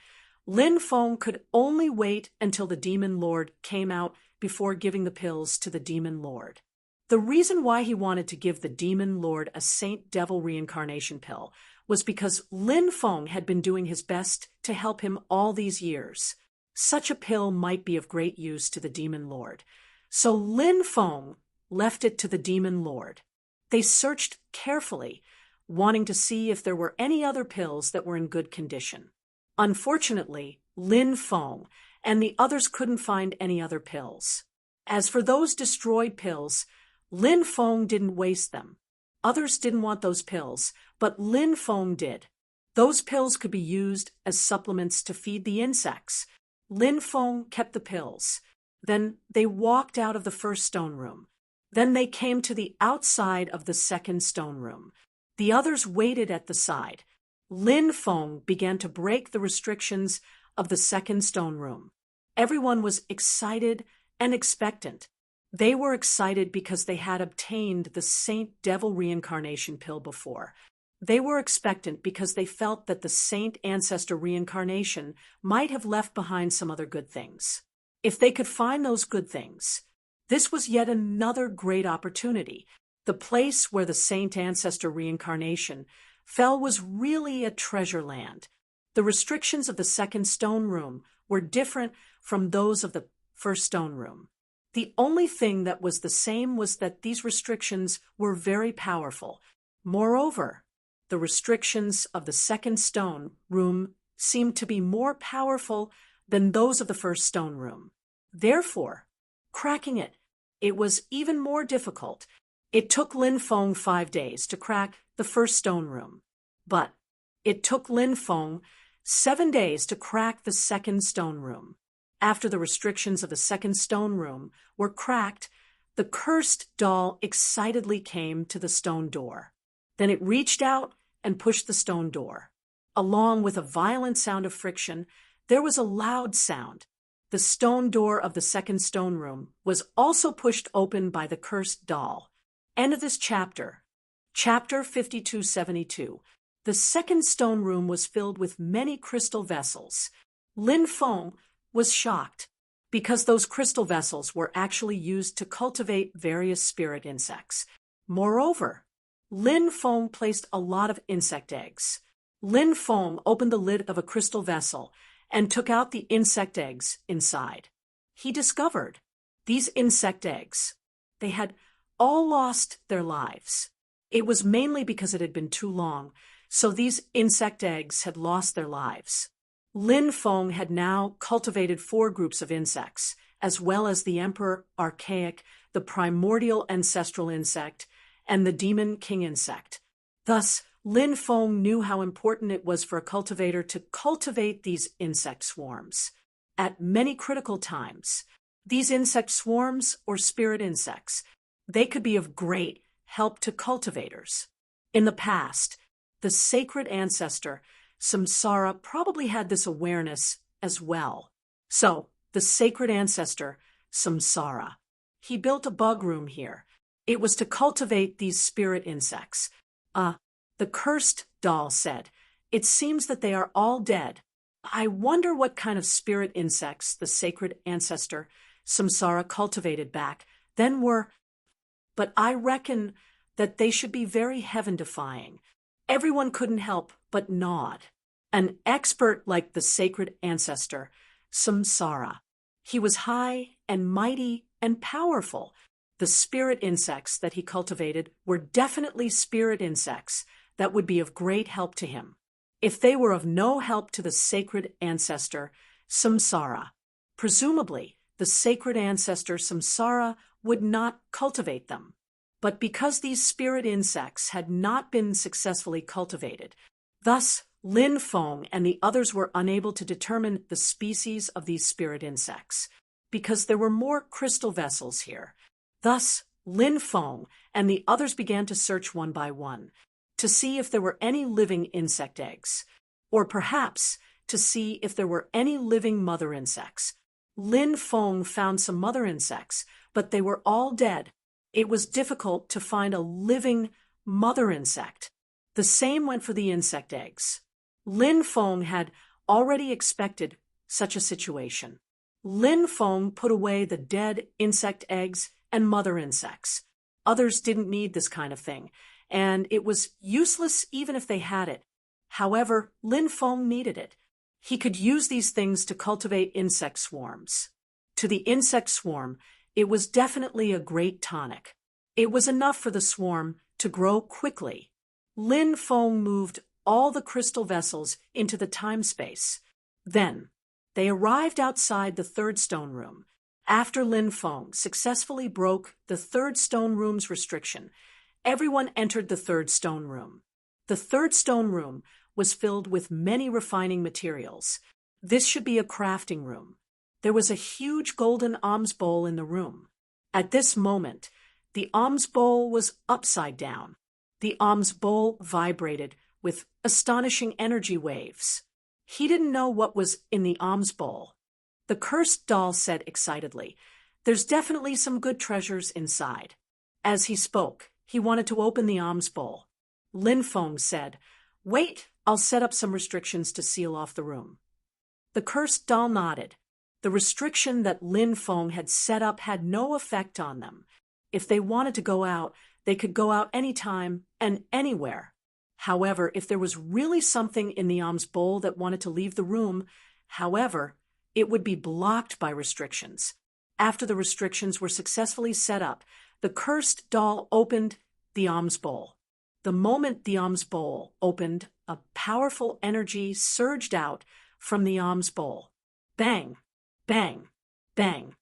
Lin Feng could only wait until the Demon Lord came out before giving the pills to the Demon Lord. The reason why he wanted to give the Demon Lord a Saint Devil reincarnation pill was because Lin Feng had been doing his best to help him all these years. Such a pill might be of great use to the Demon Lord. So Lin Feng left it to the Demon Lord. They searched carefully, wanting to see if there were any other pills that were in good condition. Unfortunately, Lin Feng and the others couldn't find any other pills. As for those destroyed pills, Lin Feng didn't waste them. Others didn't want those pills, but Lin Feng did. Those pills could be used as supplements to feed the insects. Lin Feng kept the pills. Then they walked out of the first stone room. Then they came to the outside of the second stone room. The others waited at the side. Lin Feng began to break the restrictions of the second stone room. Everyone was excited and expectant. They were excited because they had obtained the Saint Devil reincarnation pill before. They were expectant because they felt that the Saint Ancestor reincarnation might have left behind some other good things. If they could find those good things, this was yet another great opportunity. The place where the Saint Ancestor reincarnation fell was really a treasure land. The restrictions of the second stone room were different from those of the first stone room. The only thing that was the same was that these restrictions were very powerful. Moreover, the restrictions of the second stone room seemed to be more powerful than those of the first stone room. Therefore, cracking it was even more difficult. It took Lin Feng 5 days to crack the first stone room, but it took Lin Feng 7 days to crack the second stone room. After the restrictions of the second stone room were cracked, the cursed doll excitedly came to the stone door. Then it reached out and pushed the stone door. Along with a violent sound of friction, there was a loud sound. The stone door of the second stone room was also pushed open by the cursed doll. End of this chapter. Chapter 5272. The second stone room was filled with many crystal vessels. Lin Feng was shocked because those crystal vessels were actually used to cultivate various spirit insects. Moreover, Lin Feng placed a lot of insect eggs. Lin Feng opened the lid of a crystal vessel and took out the insect eggs inside. He discovered these insect eggs. They had all lost their lives. It was mainly because it had been too long, so these insect eggs had lost their lives. Lin Feng had now cultivated 4 groups of insects, as well as the Emperor Archaic, the Primordial Ancestral Insect, and the Demon King Insect. Thus, Lin Feng knew how important it was for a cultivator to cultivate these insect swarms. At many critical times, these insect swarms, or spirit insects, they could be of great help to cultivators. In the past, the sacred ancestor, Samsara, probably had this awareness as well. So, the sacred ancestor, Samsara, he built a bug room here. It was to cultivate these spirit insects. The cursed doll said, "It seems that they are all dead. I wonder what kind of spirit insects the sacred ancestor, Samsara, cultivated back then were, but I reckon that they should be very heaven-defying." Everyone couldn't help but nod. An expert like the sacred ancestor, Samsara. He was high and mighty and powerful. The spirit insects that he cultivated were definitely spirit insects that would be of great help to him. If they were of no help to the sacred ancestor, Samsara, presumably the sacred ancestor Samsara would not cultivate them. But because these spirit insects had not been successfully cultivated, thus Lin Feng and the others were unable to determine the species of these spirit insects, because there were more crystal vessels here. Thus, Lin Feng and the others began to search one by one, to see if there were any living insect eggs, or perhaps to see if there were any living mother insects. Lin Feng found some mother insects, but they were all dead. It was difficult to find a living mother insect. The same went for the insect eggs. Lin Feng had already expected such a situation. Lin Feng put away the dead insect eggs and mother insects. Others didn't need this kind of thing, and it was useless even if they had it. However, Lin Feng needed it. He could use these things to cultivate insect swarms. To the insect swarm, it was definitely a great tonic. It was enough for the swarm to grow quickly. Lin Feng moved all the crystal vessels into the time-space. Then, they arrived outside the third stone room. After Lin Feng successfully broke the third stone room's restriction, everyone entered the third stone room. The third stone room was filled with many refining materials. This should be a crafting room. There was a huge golden alms bowl in the room. At this moment, the alms bowl was upside down. The alms bowl vibrated with astonishing energy waves. He didn't know what was in the alms bowl. The cursed doll said excitedly, "There's definitely some good treasures inside." As he spoke, he wanted to open the alms bowl. Lin Feng said, "Wait, I'll set up some restrictions to seal off the room." The cursed doll nodded. The restriction that Lin Feng had set up had no effect on them. If they wanted to go out, they could go out anytime and anywhere. However, if there was really something in the alms bowl that wanted to leave the room, however, it would be blocked by restrictions. after the restrictions were successfully set up, the cursed doll opened the alms bowl. The moment the alms bowl opened, a powerful energy surged out from the alms bowl. Bang, bang, bang.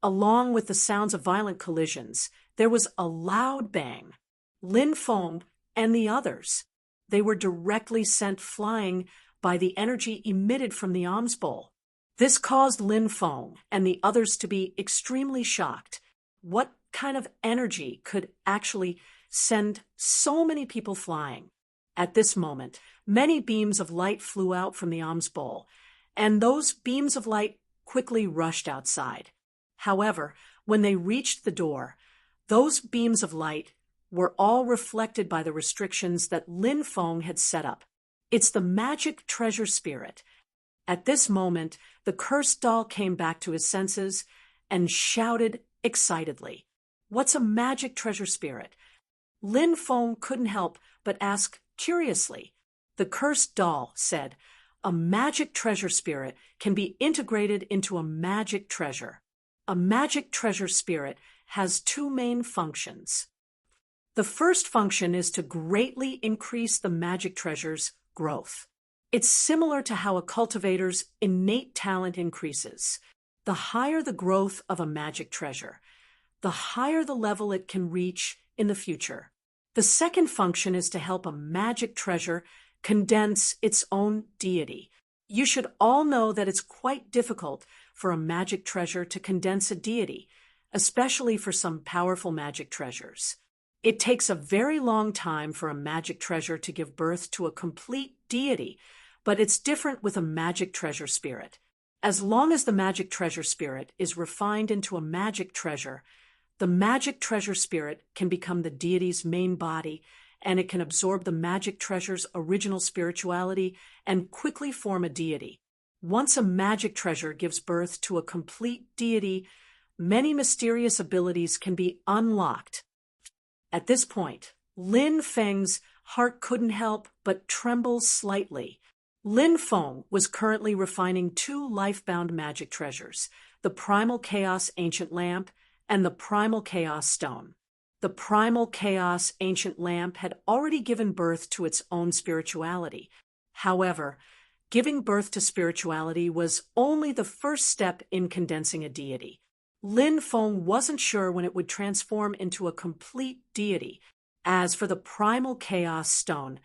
Along with the sounds of violent collisions, there was a loud bang. Lin Feng and the others, they were directly sent flying by the energy emitted from the alms bowl. This caused Lin Feng and the others to be extremely shocked. What kind of energy could actually send so many people flying? At this moment, many beams of light flew out from the alms bowl, and those beams of light quickly rushed outside. However, when they reached the door, those beams of light were all reflected by the restrictions that Lin Feng had set up. It's the magic treasure spirit. At this moment, the cursed doll came back to his senses and shouted excitedly, "What's a magic treasure spirit?" Lin Feng couldn't help but ask curiously. The cursed doll said, "A magic treasure spirit can be integrated into a magic treasure. A magic treasure spirit has two main functions. The first function is to greatly increase the magic treasure's growth. It's similar to how a cultivator's innate talent increases. The higher the growth of a magic treasure, the higher the level it can reach in the future. The second function is to help a magic treasure condense its own deity. You should all know that it's quite difficult for a magic treasure to condense a deity, especially for some powerful magic treasures. It takes a very long time for a magic treasure to give birth to a complete deity, but it's different with a magic treasure spirit. As long as the magic treasure spirit is refined into a magic treasure, the magic treasure spirit can become the deity's main body, and it can absorb the magic treasure's original spirituality and quickly form a deity. Once a magic treasure gives birth to a complete deity, many mysterious abilities can be unlocked. At this point, Lin Feng's heart couldn't help but tremble slightly. Lin Feng was currently refining two life-bound magic treasures, the Primal Chaos Ancient Lamp and the Primal Chaos Stone. The Primal Chaos Ancient Lamp had already given birth to its own spirituality. However, giving birth to spirituality was only the first step in condensing a deity. Lin Feng wasn't sure when it would transform into a complete deity. As for the Primal Chaos Stone,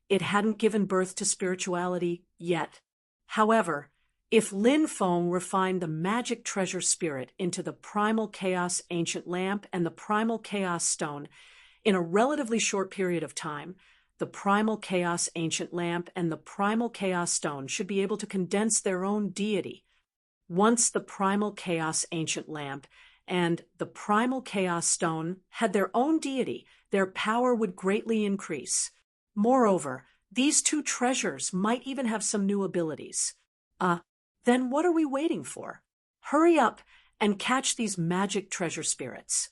it hadn't given birth to spirituality yet. However, if Lin Feng refined the magic treasure spirit into the Primal Chaos Ancient Lamp and the Primal Chaos Stone in a relatively short period of time, the Primal Chaos Ancient Lamp and the Primal Chaos Stone should be able to condense their own deity. Once the Primal Chaos Ancient Lamp and the Primal Chaos Stone had their own deity, their power would greatly increase. Moreover, these two treasures might even have some new abilities. Then what are we waiting for? Hurry up and catch these magic treasure spirits.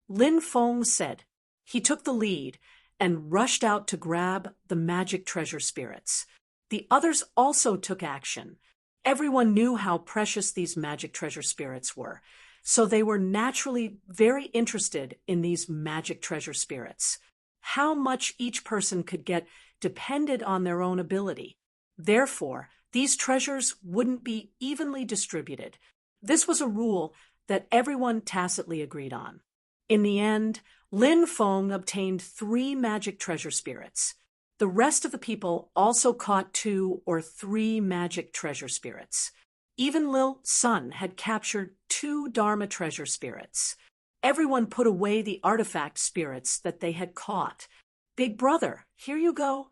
Lin Feng said. He took the lead and rushed out to grab the magic treasure spirits. The others also took action. Everyone knew how precious these magic treasure spirits were, so they were naturally very interested in these magic treasure spirits. How much each person could get depended on their own ability. Therefore, these treasures wouldn't be evenly distributed. This was a rule that everyone tacitly agreed on. In the end, Lin Feng obtained 3 magic treasure spirits. The rest of the people also caught 2 or 3 magic treasure spirits. Even Lil Sun had captured 2 Dharma treasure spirits. Everyone put away the artifact spirits that they had caught. "Big brother, here you go."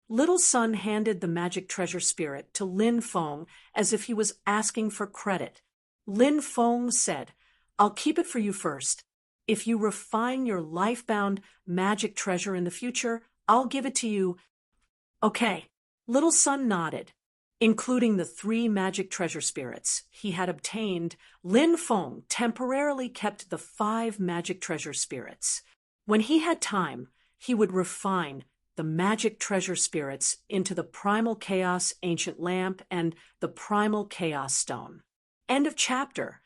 Little Sun handed the magic treasure spirit to Lin Feng as if he was asking for credit. Lin Feng said, "I'll keep it for you first. If you refine your life-bound magic treasure in the future, I'll give it to you." "Okay." Little Sun nodded. Including the 3 magic treasure spirits he had obtained, Lin Feng temporarily kept the 5 magic treasure spirits. When he had time, he would refine the magic treasure spirits into the Primal Chaos Ancient Lamp and the Primal Chaos Stone. End of chapter.